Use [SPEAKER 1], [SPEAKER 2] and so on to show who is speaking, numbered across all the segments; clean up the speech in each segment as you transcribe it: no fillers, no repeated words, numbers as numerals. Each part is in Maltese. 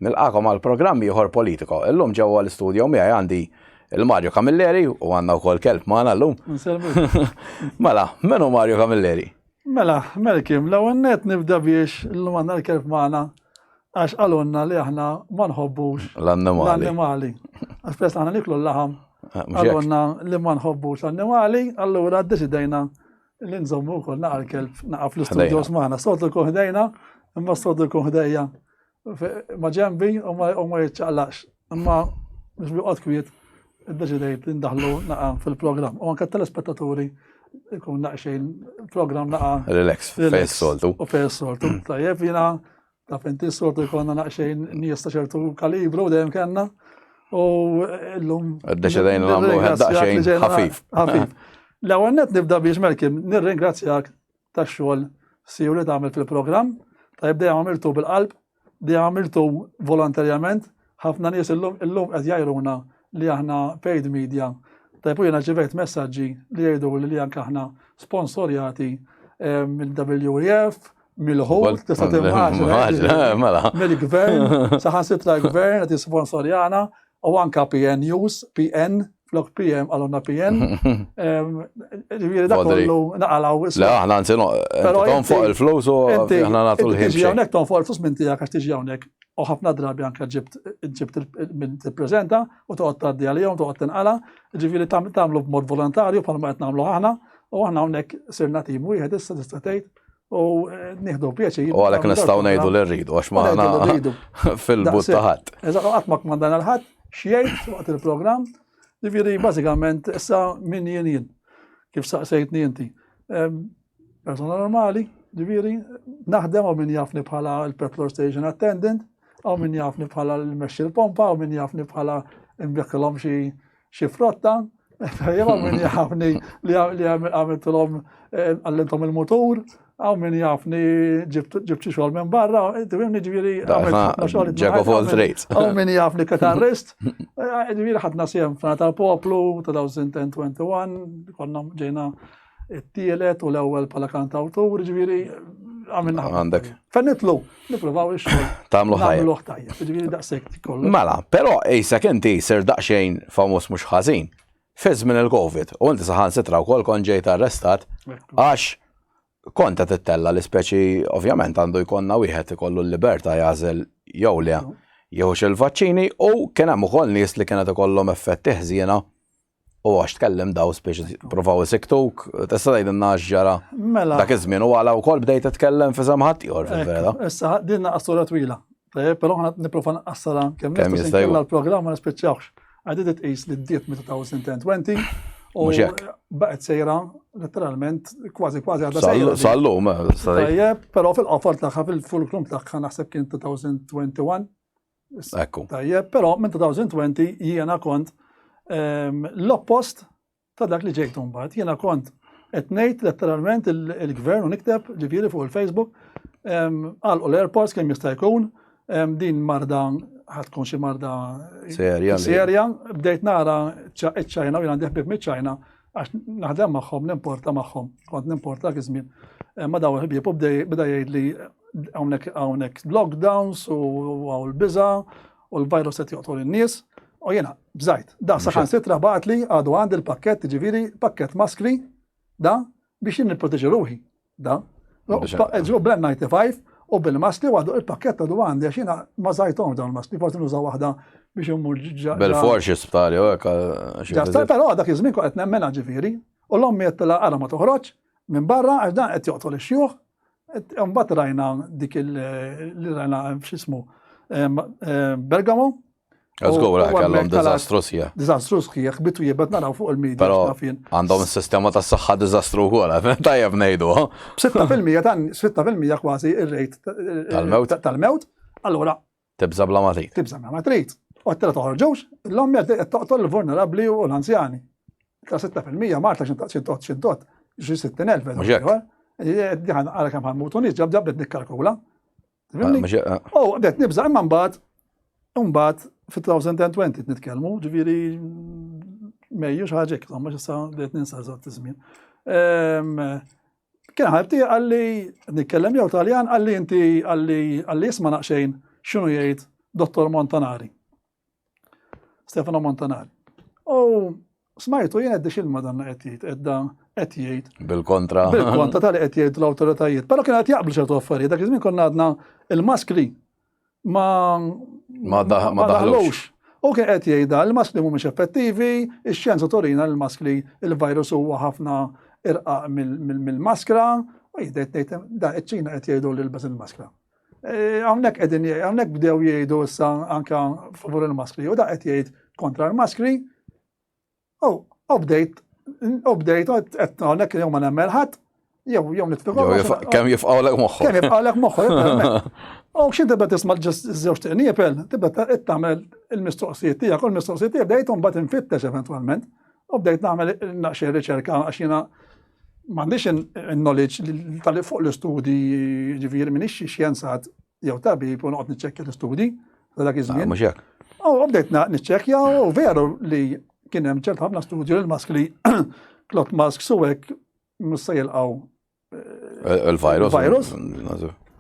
[SPEAKER 1] Nilqakom għal programm ieħor politiko. Illum ġewwa l-istudio miegħi għandi il-Mario Camilleri u għandna wkoll kelb magħna llum. Mela, menu Mario Camilleri?
[SPEAKER 2] Mela, Melkim, l-ewwel nett nibda biex illum għandna l-kelb magħna għax qalulna li aħna ma nħobbux l-annimali. Għax pres aħna niklu l-laħam, qalulna li ma nħobbux l-annimali, allura ddeċidejna li nżommu wkoll naqa' l-kelb naqa' fl-istudios magħna. Soltu jkun ħdejna, imma soltu jkun ħdejja ma ġembi u ma jitċaqlax. Imma biex biqgħod kwiet iddeċidejt li ndaħlu naqa' fil-programm. U anke telespettaturi jkun naqxejn programm naqa'
[SPEAKER 1] Relax, fejn soltu.
[SPEAKER 2] U fejn soltu. Tajjeb jiena taf inti soltu jkollna naqxejn nies ta' ċertu kalibru dejjem kellna. U llum
[SPEAKER 1] Iddeċidejna nagħmlu daqsxejn ħafif.
[SPEAKER 2] L-ewwel nett nibda biex Melkim nirringrazzjak tax-xogħol siju li tagħmel fil-programm. Tajjeb dejjem għamiltu bil-qalb, dejjem għamiltu volontarjament. Ħafna nies illum qed jgħidulna li aħna paid media. Tajjeb u jiena ġivejt messaġġi li jgħidu li anke aħna sponsorjati mill-WEF, mill-Holt, tista' timmaġina, mill-Gvern, saħansitra l-Gvern qed jisponsorjana u anke PN News, PN flok PM għalunna PN. Ġifieri dak kollu naqalaw.
[SPEAKER 1] Le aħna nsienu ton fuq il-flus u aħna nagħtu l-ħin.
[SPEAKER 2] Tiġi hawnhekk ton fuq il-flus minn tiegħek għax tiġi hawnhekk. U ħafna drabi anke ġibt tippreżenta u toqgħod tgħaddi għalihom, toqgħod tinqala. Ġifieri tagħmlu b'mod volontarju bħalma qed nagħmlu aħna u aħna hawnhekk sirna tim wieħed issa tista' tgħid u nieħdu pjaċir.
[SPEAKER 1] U għalhekk nistgħu ngħidu li rridu għax ma fil-but ta' ħadd.
[SPEAKER 2] Eżatt qatt ma kmandana l-ħadd xjejn waqt il-programm. Ġifieri bażikament issa min jien kif saqsejtni inti. Persona normali, ġifieri naħdem u min jafni bħala l-petrol station attendant, u min jafni bħala l-mexxi l-pompa, u min jafni bħala imbjekkilhom xi frotta, u min jafni li għamiltilhom għallimthom il-mutur, u min jafni ġibt xi xogħol minn barra, tifhimni ġifieri għamilt xogħol
[SPEAKER 1] Jack of all trades.
[SPEAKER 2] U min jafni katarrist, ġifieri ħadna sehem f'Sena tal-Poplu 2021, konna ġejna t-tielet u l-ewwel bħala kantawtur, ġifieri għamilna
[SPEAKER 1] Għandek.
[SPEAKER 2] Fejn nitlu, nippruvaw ix-xogħol.
[SPEAKER 1] Tagħmlu ħajja.
[SPEAKER 2] Nagħmluh tajjeb, ġifieri daqshekk kollu.
[SPEAKER 1] Mela, però ejsek inti jsir daqsxejn famuż mhux ħażin. Fiż minn il-Covid u inti saħansitra wkoll kont ġejt arrestat għax kont qed tittella l-ispeċi ovvjament għandu jkollna wieħed ikollu l-libertà jagħżel jew le jew il-vaċċini u kien hemm ukoll nies li kienet ikollhom effetti ħżiena u għax tkellem daw speċi provaw isiktuk, tista' tgħidilna x'ġara dak iż-żmien u għala wkoll bdejt titkellem fi żemm ħadd ieħor fil-vera.
[SPEAKER 2] Issa dinna qastura twila. Però aħna nipprova nqassara kemm nista' l-programm ma nispiċċawx. Għadid tqis li ddiet minn 2020 u baqgħet sejra letteralment kważi għadha sejra.
[SPEAKER 1] Sallum,
[SPEAKER 2] tajjeb, però fil-qofol tagħha fil-fulkrum tagħha naħseb kien 2021.
[SPEAKER 1] Ekku.
[SPEAKER 2] Tajjeb, però minn 2020 jiena kont l-oppost ta' dak li ġejt mbagħad. Jiena kont qed ngħid letteralment il-gvern u nikteb ġifieri fuq il-Facebook għalqu l-airports kemm jista' jkun din marda ħatkun xi marda serja. Bdejt nara ċ-Ċajna u jiena għandi ħbieb miċ-Ċajna għax naħdem magħhom, nimporta magħhom, kont nimporta dak iż-żmien. Ma dawn il-ħbieb u bda jgħidli hawnhekk lockdowns u l-biża' u l-virus qed joqtol in-nies. U jiena bżajt, da saħansitra baqgħet li għadu għandi l-pakkett, ġifieri pakkett maskli da biex jien nipproteġi ruħi. Da. Ġu bl-N95 u bil-maskli għadu il-pakkett għadu għandi għax jiena ma żajthom dawn il-maskli, forsi nuża waħda biex immur
[SPEAKER 1] bil-forxi sptali u hekk.
[SPEAKER 2] Però dak iż-żmien kont qed nemmenha ġifieri u l-ommi qed tilha ara ma toħroġ minn barra għax dan qed joqtol ix-xjuħ. Imbagħad rajna dik li rajna x'ismu Bergamo.
[SPEAKER 1] Għazgħura kellhom diżastru sħiħ.
[SPEAKER 2] Diżastru sħiħ, bitu jibet naraw fuq il-medja.
[SPEAKER 1] Però għandhom is-sistema tas-saħħa diżastru wkoll, tajjeb ngħidu.
[SPEAKER 2] 6% kważi ir-rejt tal-mewt, allura
[SPEAKER 1] tibża bla ma trid.
[SPEAKER 2] Tibża bla ma trid. U qed toħorġux, l-ommi qed toqtol il-vulnerabbli u l-anzjani. Ta' 6% Marta xintot xi 60,000.
[SPEAKER 1] Mhux hekk.
[SPEAKER 2] Diħan għara kemm ħammutu nies ġabdet nikkalkula. U bdejt nibża imma mbagħad fit-2020 nitkellmu, ġifieri Mejju xi ħaġa hekk, ma x'issa bdejt ninsa eżatt iż-żmien. Kien ħabti għalli nitkellem jew Taljan għalli inti għalli isma' naqxejn x'inhu jgħid Dottor Montanari. Stefano Montanari. U smajtu jien għeddi xil-madanna qed jgħid.
[SPEAKER 1] Bil-kontra.
[SPEAKER 2] Bil-kontra tal qed jgħid l-awtoritajiet. Però kien qed jaqblu ċertu affarijiet, dak iż-żmien konna għadna il-maskli ma daħlux. U kien qed jgħidha l-maskli mhumiex effettivi, ix-xjenza torina l-maskli il-virus huwa ħafna irqaq mill-maskra, u jgħid da iċ-Ċina qed jgħidu li lbes il-maskra. Hawnhekk bdew jgħidu issa anke favur il-maskri, u da qed jgħid kontra l-maskri. U bdejt hawnhekk jew ma nemmel ħadd, jew nitfiqgħu.
[SPEAKER 1] Kemm jifqgħulek moħħok.
[SPEAKER 2] Kemm jifqgħulek moħħok. U x'in tibda tisma' żewġ tiqniepel, tibda tagħmel il-mistoqsijiet tiegħek u l-mistoqsijiet tiegħek bdejt mbagħad infittex eventwalment. U bdejt nagħmel naqxie riċerka għax jiena m'għandix in-knowledge tal fuq l-istudji, ġifieri m'iniex xjenzat jew tabib u noqgħod niċċekkja l-istudji ta' dak iż-żmien.
[SPEAKER 1] Mhux hekk.
[SPEAKER 2] U bdejt niċċekkja u veru li kien hemm ċert ħafna studju l-maskli cloth masks u hekk mhux se jilqgħu il-virus.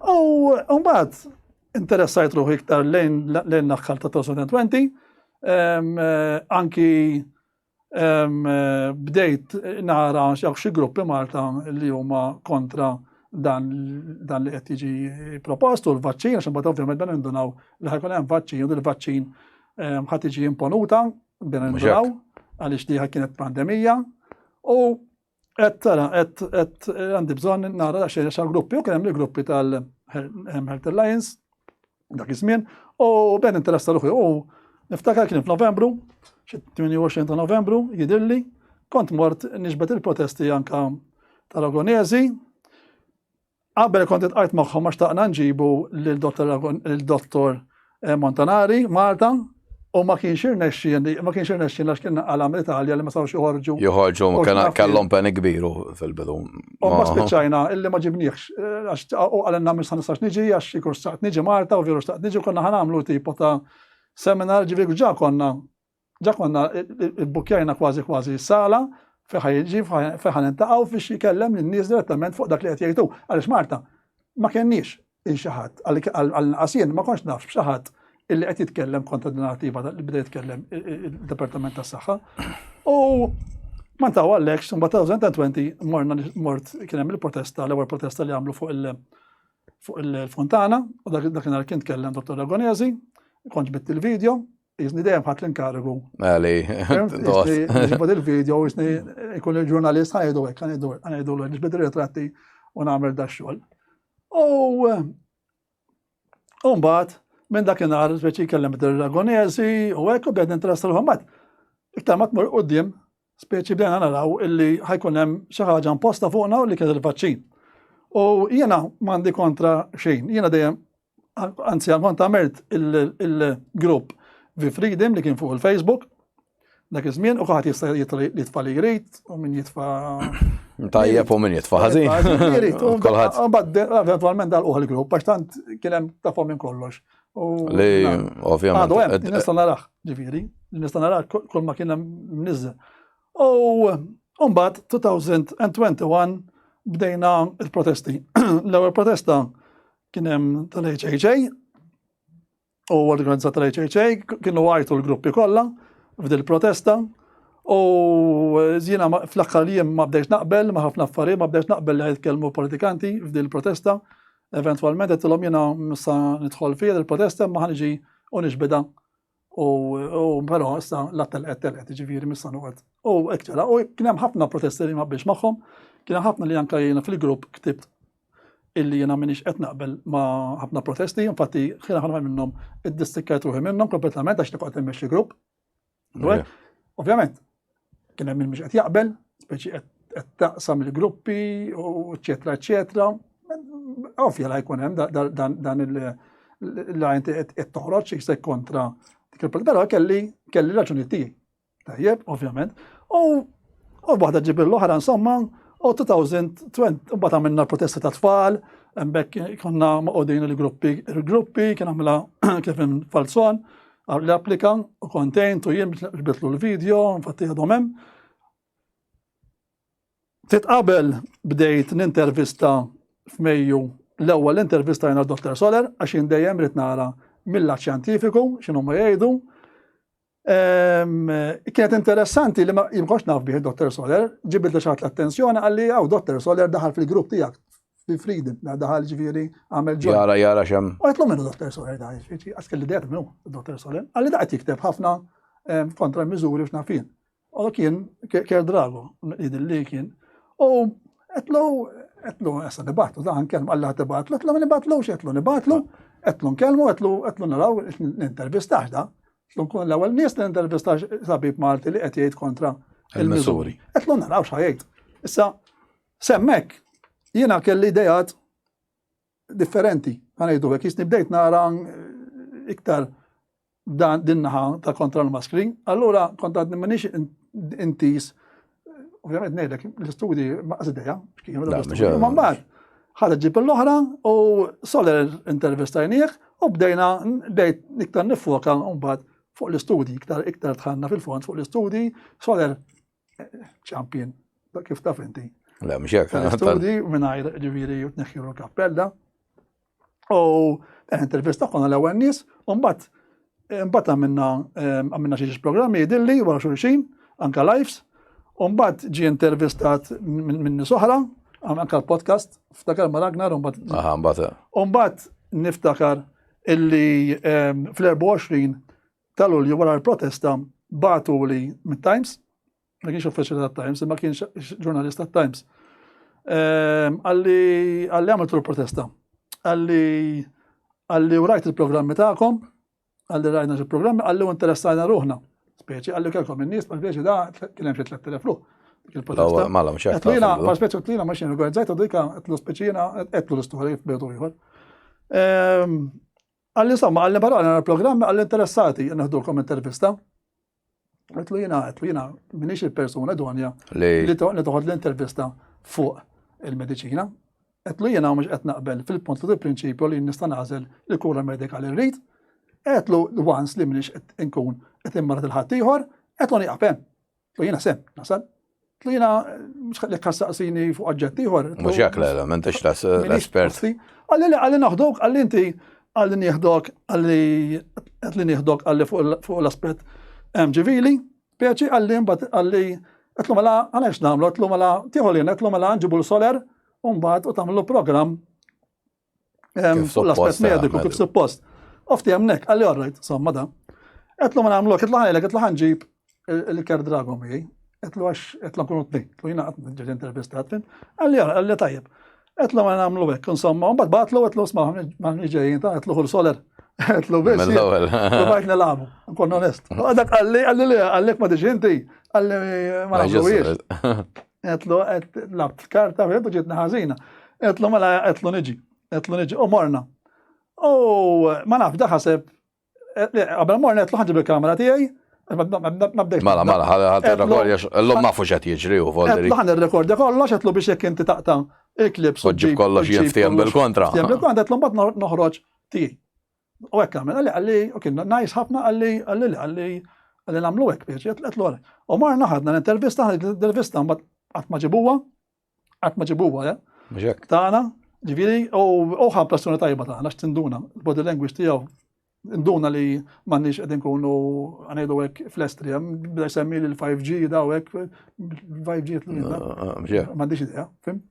[SPEAKER 2] U mbagħad interessajt ruħi iktar lejn l-aħħar ta' 2020, anki bdejt nara xi gruppi Malta li huma kontra dan li qed jiġi propost u l-vaċċin, għax imbagħad ovvjament dan indunaw li ħajkun hemm vaċċin u il-vaċċin ħadd tiġi imponuta ben indunaw għaliex diħa kienet pandemija u qed għandi bżonn nara xejn xa gruppi u kien hemm gruppi tal-Health Alliance dak iż-żmien u ben interessa ruħi u niftakar kien f'Novembru, xi 28 ta' Novembru jidhirli, kont mort niġbed il-protesti anke tal-Aragonesi. Qabel kont itqajt magħhom ma xtaqna nġibu lill-Dottor Montanari Malta u ma kienx irnexxien għax kien għalam l-Italja li ma sawx joħorġu.
[SPEAKER 1] Joħorġu kellhom peni kbiru fil-bidu.
[SPEAKER 2] U ma spiċċajna illi ma ġibniex għax għalenna minn sa nistax niġi għax ikur staqt niġi Malta u veru staqt niġi konna ħanamlu tipo ta' seminar ġifieri ġa konna bbukjajna kważi sala fejn jiġi fejn intaqgħu fiex jikellem lin-nies direttament fuq dak li qed jgħidu għaliex Malta ma kenniex xi ħadd għall-qasien ma kontx nafx b'xi ħadd illi qed jitkellem kontra d-narrativa li bda jitkellem il-Dipartiment tas-Saħħa. U ma ntaw għalhekk imbagħad 2020 mort kien hemm il-protesta, l-ewwel protesta li għamlu fuq il-Fontana u dakinhar kien tkellem Dottor Aragonesi, kont ġbidt il-video, jiżni dejjem ħadd l-inkarigu. Ġibgħod il-video jiżni jkun il-ġurnalist ħajdu hekk, ħanejdu ġbed ir-ritratti u nagħmel dak xogħol. U mbagħad minn dakinhar speċi kellem Aragonesi u hekk u bdejt interessa ruħhom mbagħad. Iktar ma tmur quddiem speċi bdejna naraw illi ħajkun hemm xi ħaġa imposta fuqna u li kien il-vaċċin. U jiena m'għandi kontra xejn. Jiena dejjem anzi kont għamilt il-grupp Vi Freedom li kien fuq il-Facebook dak iż-żmien u ħadd jista' jitfa' li jrid u min jitfa'
[SPEAKER 1] tajjeb u min jitfa' ħażin.
[SPEAKER 2] Mbagħad eventwalment dalquh il-grupp għax tant kien hemm tafhom minn kollox.
[SPEAKER 1] Li ovvjament.
[SPEAKER 2] Għadu nista' naraħ ġifieri, nista' naraħ kull ma kien hemm mniżżel. U mbagħad 2021 bdejna il-protesti. L-ewwel protesta kien hemm tal-HHA u l-organizzat tal-HHA kienu għajtu l-gruppi kollha f'dil protesta u jiena fl-aħħar jiem ma bdejx naqbel ma ħafna affarijiet ma bdejx naqbel li jitkellmu politikanti f'dil protesta. Eventualment qedtilhom jiena missa nidħol fija il-protesta ma ħaniġi u nixbida u però issa l-attelqet ġifieri missa noqgħod. U hekk ġara u kien hemm ħafna protesti li ma biex magħhom, kien hemm ħafna li anke jiena fil-grupp ktibt illi jiena m'iniex qed naqbel ma' ħafna protesti, infatti ħina ħafna minnhom iddistikkajt ruħi minnhom kompletament għax noqgħod immexxi grupp. Ovvjament kien hemm min mhux qed jaqbel, speċi qed taqsam il-gruppi u eċetera eċetera. Ovvja la jkun hemm dan il-lajn qed toħroġ se kontra dik il-protesta, però kelli raġuni tiegħi. Tajjeb, ovvjament. U waħda ġibil l-oħra insomma, u 2020 mbagħad għamilna protesta ta' tfal, hemmhekk konna maqogħdin il-gruppi kien għamilha Kevin Falzon l-applika u kontent u jien ġbitlu l-video, infatti għadhom hemm. Titqabel bdejt nintervista f'Mejju l-ewwel intervista jiena Dr. Soler għax jien dejjem rid nara mill-lat xjentifiku, x'inhu ma jgħidu. Kienet interessanti li ma jimkox naf bih Dr. Soler, ġibilt li xaħat l-attenzjoni għalli Dr. Soler daħal fil-grupp tijak, fi Freedom, daħal ġifiri għamel ġol.
[SPEAKER 1] Jara xem.
[SPEAKER 2] U għetlu minnu Dr. Soler daħal, għaskel li d-għet minnu Dr. Soler, għalli daħt jikteb ħafna kontra Missouri x'nafin. U kien Ker Drago, li kien. U għetlu għessa nibatlu, daħan kelm għalla għatibatlu, għetlu nibatlu, x'għetlu nibatlu, għetlu nkelmu, għetlu naraw, n-intervistax da. Nkun l-ewwel nies li intervistax tabib Malti li qed jgħid kontra il-Missouri. Qed lu naraw x'ħajjed. Issa semmek jiena kelli idejat differenti. Ħanejdu hekk jisni bdejt nara iktar din naħa ta' kontra l-maskrin. Allura kont għadni m'għandix intis ovvjament ngħidlek l-istudji ma' idea x'kienu ma mbagħad ħadd ġib l-oħra u Soler intervistajnieh u bdejna iktar nifoka mbagħad fuq l-istudji, iktar tħanna fil-fond fuq l-istudji, Soler champion, kif taf inti.
[SPEAKER 1] La, mhux hekk.
[SPEAKER 2] L-istudji mingħajr ġifieri tneħħilu l-kappella. U intervista konna l-ewwel nies, u mbagħad għamilna xi programmi jidilli wara xulxin, anke lives, u mbagħad ġie intervistat minn nies oħra, anke l-podcast, ftakar ma' Ragnar, u mbagħad niftakar illi fl-24 tal-Lulju wara l-protesta batu li mit-Times, ma kienx uffiċjali tat-Times, ma kienx ġurnalista tat-Times. Għalli għamiltu l-protesta. Għalli urajt il-programmi tagħkom, għalli rajna il-programmi, għalli interessajna ruħna. Speċi għalli kelkom in-nies, ma speċi da kien hemm xi 3000 ruħ.
[SPEAKER 1] Malla mhux hekk.
[SPEAKER 2] Ma speċi tlina ma xejn organizzajt u dika qedlu speċina qedlu l-istorja f'bejtu ieħor. Għalli insomma, għalli barra l-programmi għalli interessati naħdukom intervista. Għetlu jina minix il-persuna donja li toħod l-intervista fuq il-medicina. Għetlu jina mux qed naqbel fil-punt l prinċipju li nista' nażel il-kura medikali rrid. Għetlu once li minix qed inkun qed immarat il-ħadd ieħor, għetlu niqapem. Għetlu jina sem, nasal. Għetlu jina mux ħallek kassaqsini fuq oġġett ieħor.
[SPEAKER 1] Mux jekk l-element l-espert.
[SPEAKER 2] Għalli naħdok, għalli inti għalli nieħdok għalli fuq l-aspet ġivili, pieċi għalli mbat għalli għetlu mela għanax namlu, għetlu mela tiħolin, għetlu mela nġibu l-Soler mbat u tamlu program fuq l-aspet mediku kif suppost. Ofti għamnek, għalli għarrajt, somma da. Għetlu mela għamlu, għetlu ħajlek, għetlu ħanġib il-Ker Drago miegħi, għetlu għetlu għkunu t-nej, għetlu jina għatni intervistat fin, għalli tajjeb. Għetlu ma namlu għek, insomma, un batlu għetlu sma maħni ġejjin ta' għetlu għul Soler, għetlu biex, għetlu nilabu, nkun onest. Għadak għallek ma diġinti, għalli ma namlu għiex. Għetlu labt karta, għetlu ġitna ħazina, għetlu ma għetlu niġi, u morna. U ma naf, daħaseb, għabel morna għetlu ħanġib il-kamera tijaj,
[SPEAKER 1] Mala, ħal-rekordja, l-lum nafu xat jieġri u volderi.
[SPEAKER 2] Għetlu ħan il-rekordja kollox, għetlu biex jek inti taqta il-klips.
[SPEAKER 1] Uġġib kollox jinftijem bil-kontra.
[SPEAKER 2] Jinftijem bil-kontra, għetlu mbagħad noħroġ tijaj. U għek għamil, għalli, ok, najs ħafna, għalli namlu għek biex, għetlu għalli. U marna ħadna l-intervista, mbagħad għatma ġibuwa, taħna, ġiviri, u ħan persona tajba taħna, x'tinduna, body language tijaw, induna li mannix għedin kunu għanajdu għek fl-Estria, bda jsemmi li l-5G daw għek, 5G jtlu jina, mandiċ idea, fim?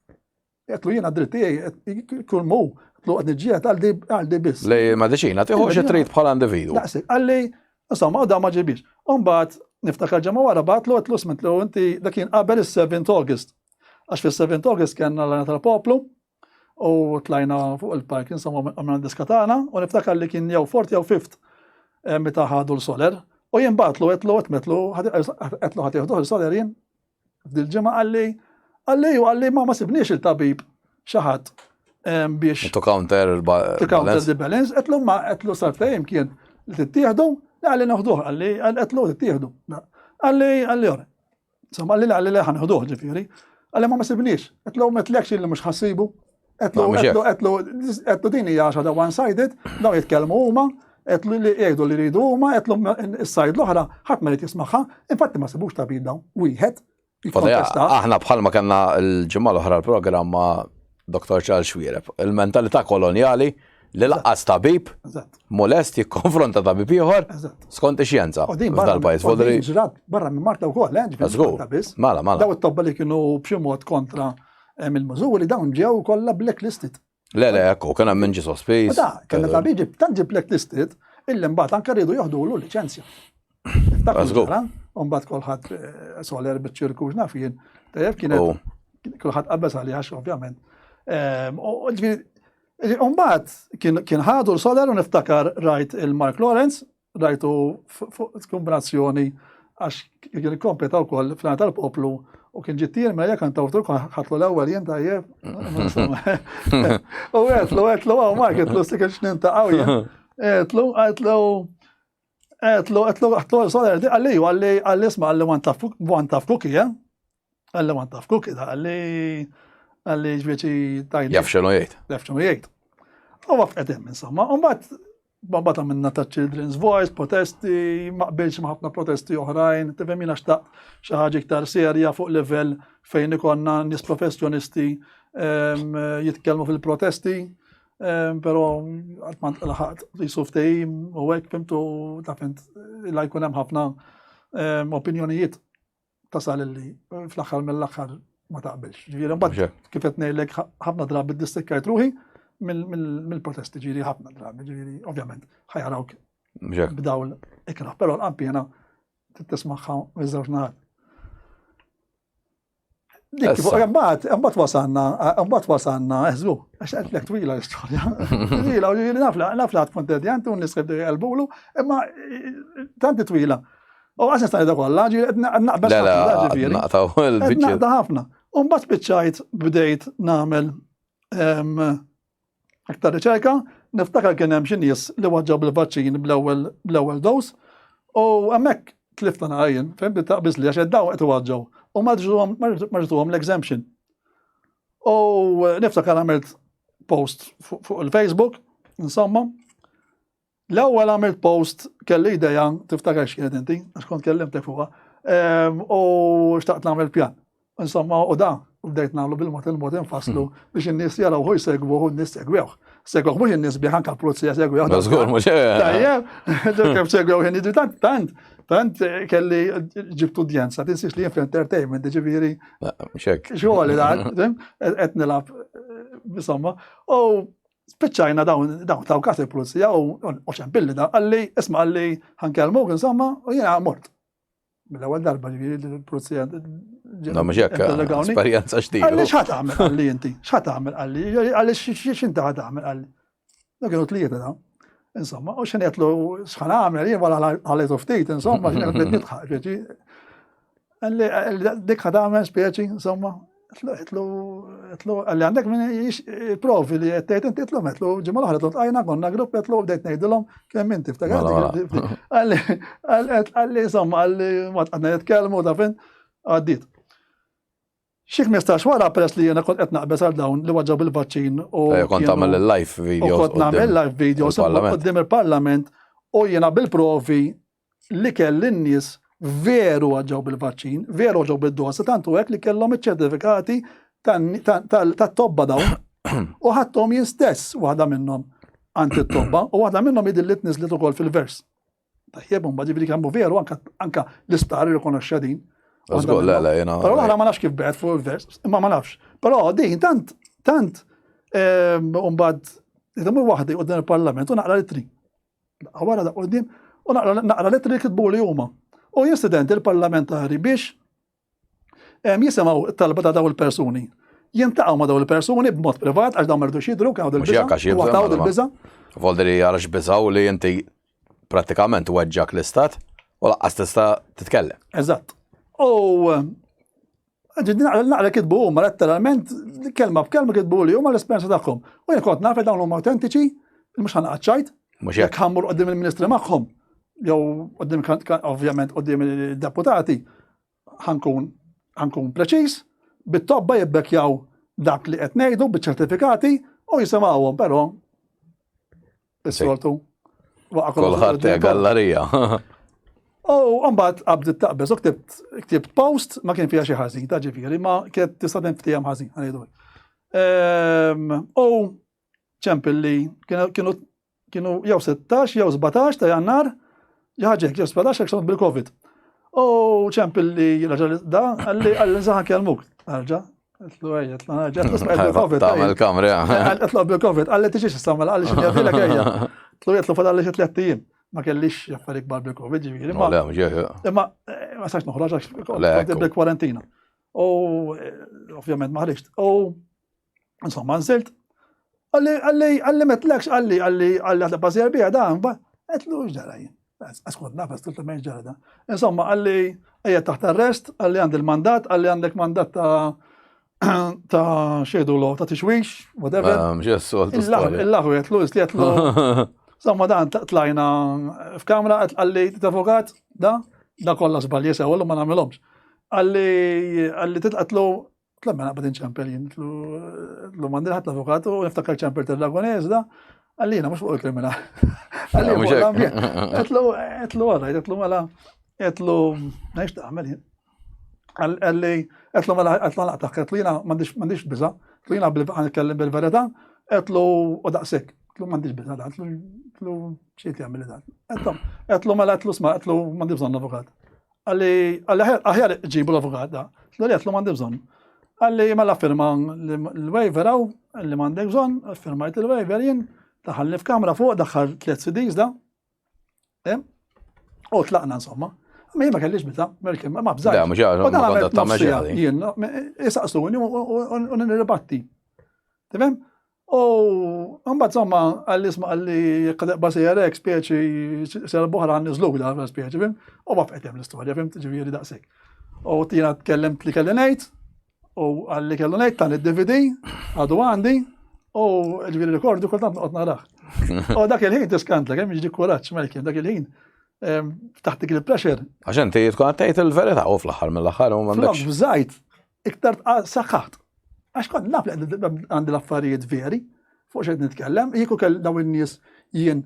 [SPEAKER 2] Jtlu jina dritti għaj, kull mu, jtlu għadniġiet għaldi bis.
[SPEAKER 1] Lej medicina, tiħu xie trid bħala individu.
[SPEAKER 2] Daqsi, għalli, insomma, għadda maġibiex. Umbat, niftakar ġemma wara batlu għetlu sment li inti dakin qabel il-7 August. Għax fil-7 August kena l-għana tal-poplu, u tlajna fuq il-park, insomma, għamna diskatana, u niftakar li kien jew 4th jew 5th meta ħadu l-Soler, u jien batlu, għetlu, ħatiħdu l-Soler jien, dil-ġemma għalli ma sibniex il-tabib xaħat biex.
[SPEAKER 1] To counter
[SPEAKER 2] il-balance, għetlu sartajim kien li t-tieħdu, għalli naħduħ, għetlu t-tieħdu. Għalli għor. Insomma, għalli ħanħduħ ġifiri, għalli ma sibniex, għetlu metlekx li mux ħassibu, għetlu dini jaxa da one-sided, daw jitkelmu huma, għetlu li jgħidu li rridu huma, għetlu s-sajd l-oħra, ħadd ma rrid jismaħħa, infatti ma sibux tabib dawn, wieħed.
[SPEAKER 1] Aħna bħalma kellna l-ġimgħa l-oħra l-programm ma' Dr. Charles Xwiereb. Il-mentalità kolonjali li laqqas tabib
[SPEAKER 2] Eżatt.
[SPEAKER 1] molest jikkonfronta tabib ieħor
[SPEAKER 2] Eżatt.
[SPEAKER 1] skont ix-xjenza
[SPEAKER 2] U din barra
[SPEAKER 1] f'dal-pajjiż.
[SPEAKER 2] u din ġrat barra minn Marta wkoll,
[SPEAKER 1] Żgur.
[SPEAKER 2] biss.
[SPEAKER 1] Mela, mela.
[SPEAKER 2] Daw it-tobba li kienu b'xi mod kontra il-mużuri dawn ġew kollha blacklisted.
[SPEAKER 1] Le, ekku, kien hemm min ġi sospiż.
[SPEAKER 2] Da, kellna tabiġi tanġi blacklisted illi mbagħad anke rridu joħdulu liċenzja.
[SPEAKER 1] Żgur.
[SPEAKER 2] Mbagħad kolħadd soler biċ-ċirku x'naf jien. Tajjeb kienet kulħadd qabeż għalih għax ovvjament. Mbagħad kien ħadu l-soler u niftakar rajt il-Mark Lawrence, rajtu kombinazzjoni għax kien kompeta wkoll fl tal-poplu u kien ġittier ma jekk antawtur ħatlu l-ewwel jien tajjeb. U għetlu Mark għetlu stikil x'nintaqgħu jien. Għetlu soler di għalli isma' għalli one tough cookie, ja? Għalli one tough cookie da, għalli ġvieċi tajni.
[SPEAKER 1] Jaf xenu jgħid.
[SPEAKER 2] Jaf xenu jgħid. U għafqetem, insomma. Mbagħad għamilna ta' Children's Voice, protesti, ma qbilx ma' ħafna protesti oħrajn, tifhemina xtaq xi ħaġa iktar serja fuq livell fejn ikonna nies professjonisti jitkellmu fil-protesti, però qatt ma laħaqt jisu ftehim u hekk fimtu ta' fint la jkun hemm ħafna opinjonijiet tasal illi fl-aħħar mill-aħħar ma taqbilx. Ġifieri mbagħad kif qed ngħidlek ħafna drabi ddistikkajt ruħi mill-protesti ġiri ħafna drabi, ġiri ovvjament ħajarawk b'dawl ikraħ, però l-qampjena t-tismaħħa miż-żewġ naħat. Mbagħad wasanna, eżlu, għax qedlek twila l-istorja. Twila, u ġiri naf li tkun tedjant u nisħeb jgħalbulu, imma tanti twila. U għax nistani da kollha, ġiri naqbel naqta ħafna. U mbagħad spiċċajt bdejt nagħmel aktar riċerka, niftakar kien hemm xi nies li waġġaw bil-vaċċin bl-ewwel dos u hemmhekk tlifta naqajjin, fejn taqbiż li għax daw qed iwaġġaw u ma rġuhom l-exemption. U niftakar għamilt post fuq il-Facebook, insomma, l-ewwel għamilt post kelli idea tiftakar x'kienet inti, għax kont kellimtek fuqha, u xtaqt nagħmel pjan. Insomma, u da, bdejt nagħmlu bil-mod infaslu biex in-nies jaraw hu jsegwu u n-nies segwewh. Segwewh mhux in-nies bih anke l-pulizija segwewh.
[SPEAKER 1] Żgur mhux
[SPEAKER 2] tajjeb, kif segwew jien tant kelli ġibtu udjenza, tinsiex li jien fl-entertainment, ġifieri. Xogħol dan, qed nilgħab insomma. U spiċċajna dawn taw każ il-pulizija u xempilli da qalli isma' qalli ħankellmuk insomma u jiena mort. Mill-ewwel darba ġifieri l-pulizija
[SPEAKER 1] esperjenza ġdida.
[SPEAKER 2] Għalli x'ħat tagħmel qalli inti? X'ħat tagħmel qalli? Għalli x'inti ħad tagħmel qalli? Kienu tlieta da. Insomma, u x'in qedlu x'ħan għamel jien wara ħalejtu ftit, insomma, x'in qed nidħaq ġifieri. Għalli dik ħad tagħmel spjeċi, insomma. Għetlu, għalli għandek minn profi li għettajt inti għetlu, għetlu ġimma l-ħar, għetlu għajna konna grupp, għetlu bdejt nejdilom, kemm inti ftakar. Għalli, insomma, għalli, għadna jitkelmu ta' fin, għaddit. Xik mistax wara peress li jena kont qed naqbes għal dawn li waġġaw bil-vaċċin u
[SPEAKER 1] kont nagħmel il-live videos.
[SPEAKER 2] Kont nagħmel live videos qudiem il-Parlament u jiena bil-provi li kelli n-nies veru għagġaw bil-vaċċin, veru għagġaw bil-dosa, tantu għek li kellhom iċ-ċertifikati tat-tobba dawn u ħadthom jien stess waħda minnhom anti-tobba u waħda minnhom idillit niżlet ukoll fil-vers. Tajjeb ma ġifieri kemm veru anke l-isptar irrikonoxxa din.
[SPEAKER 1] Però
[SPEAKER 2] l-oħra ma nafx kif bħed fuq il-vers, imma ma nafx. Però din tant mbagħad idhom waħdi qudiem il-Parlament u naqra litri. Wara da qudiem u naqra litri kitbu li huma. U jincident il-parlamentari biex jisimaw talba ta' daw il-persuni. Jintaqaw ma daw il-persuni b'mod privat għax daw merdux jidru kaw dil-biza.
[SPEAKER 1] Volderi għalax bizaw li jinti pratikament weġġak l-istat u laqqas tista' titkellem.
[SPEAKER 2] Eżatt. U naqra kitbu huma letteralment kelma b'kelma kitbu li huma l-esperjenza tagħhom. U jien kont naf dawn huma autentiċi, mhux ħanqaċċajt, jekk ħammur qudiem il-Ministri magħhom. Jew ovvjament qudiem il-deputati ħankun preċiż, bit-tobba jibbekjaw dak li qed ngħidu biċ-ċertifikati u jisimgħuhom, però is-soltu
[SPEAKER 1] kulħadd gallerija.
[SPEAKER 2] U mbagħad qabdiet taqbeż u ktibt post ma kien fiha xi ħażin ta' ġifieri ma kienet tista' tinftihom ħażin ħanejdu. U ċempil li kienu jew 16 jew 17 ta' Jannar, ħaġek jew 17 għax bil-Covid. U ċempil li raġel da għalli zaħan kelmuk. Arġa, għetlu għajja, għetlu bil-Covid.
[SPEAKER 1] Tamel kamra.
[SPEAKER 2] Għetlu bil-Covid, għalli tiġiġ s-sammel, għalli xin jgħadilek għajja. Għetlu fadalli xie 3 tijim. Ma kellix jaffarik bar bil-Covid ġiviri. Ma sax noħraġ għax bil-kwarantina. U ovvjament maħriġt. U insomma nżilt. Għalli metlekx, għalli għalli bazzer bija da, għetlu ġarajin. Askud nafas, tultu meħġ ġara da. Insomma, għalli għajja taħt arrest, għalli għand il-mandat, għalli għandek mandat ta' xedu lo, ta' tixwix, whatever. Il-laħu jgħetlu, jgħetlu. Insomma, dan tlajna f'kamra, għalli t-avokat, da kolla zbalji sewallu ma namilomx. Għalli titqatlu, tlemmen għabadin ċempelin, tlu mandil ħat l-avokat u niftakar ċempel tal-Dragonez da, għalli jina mux fuq il-kriminal. Għalli fuq l-ambjent. Għetlu għarra, għetlu mela, għetlu, neħx taħmel jien. Għalli, għetlu mela, għetlu għalaqtaħ, għetlu jina mandiġ biza, għetlu jina għan bil-verita, għetlu u daqsek, għetlu mandiġ biza da, għetlu xiet jgħamil da. Għetlu mela, għetlu sma, għetlu mandiġ bżon l-avokat. Għalli aħjar ġibu l-avokat da, għetlu mandiġ bżon. Għalli mela firma l-waiver għaw, għalli mandek bżon, firmajt il-waiver jien, taħalli f'kamra fuq, daħħal 3 CDs da, u tlaqna insomma. Ma jien ma kellix bita, ma bżajt.
[SPEAKER 1] Da, mġar, ma kontat ta' meġali.
[SPEAKER 2] Jien, jisaqsuni u nirribatti. Tifem? U mbagħad insomma għalli basirek spieċi sera boħra għan nizlug da spieċi, fim? U ma fqetem l-istorja, fim? Ġifieri daqsek. U tina tkellimt li kelli ngħid, u għalli kellu ngħid tan id-DVD, għadu għandi, u ġifieri rikordu kultant noqgħod naraħ. U dak il-ħin tiskantla, kemm jiġi kuraġġ Malkin, dak il-ħin taħtik il-pressure.
[SPEAKER 1] Għaxen ti tkun tgħid il-verità u fl-aħħar mill-aħħar u m'għandekx.
[SPEAKER 2] Bżajt, iktar saħħaħt. Għax kont naf li għandi l-affarijiet veri, fuq xejn nitkellem, jieku kell daw in-nies jien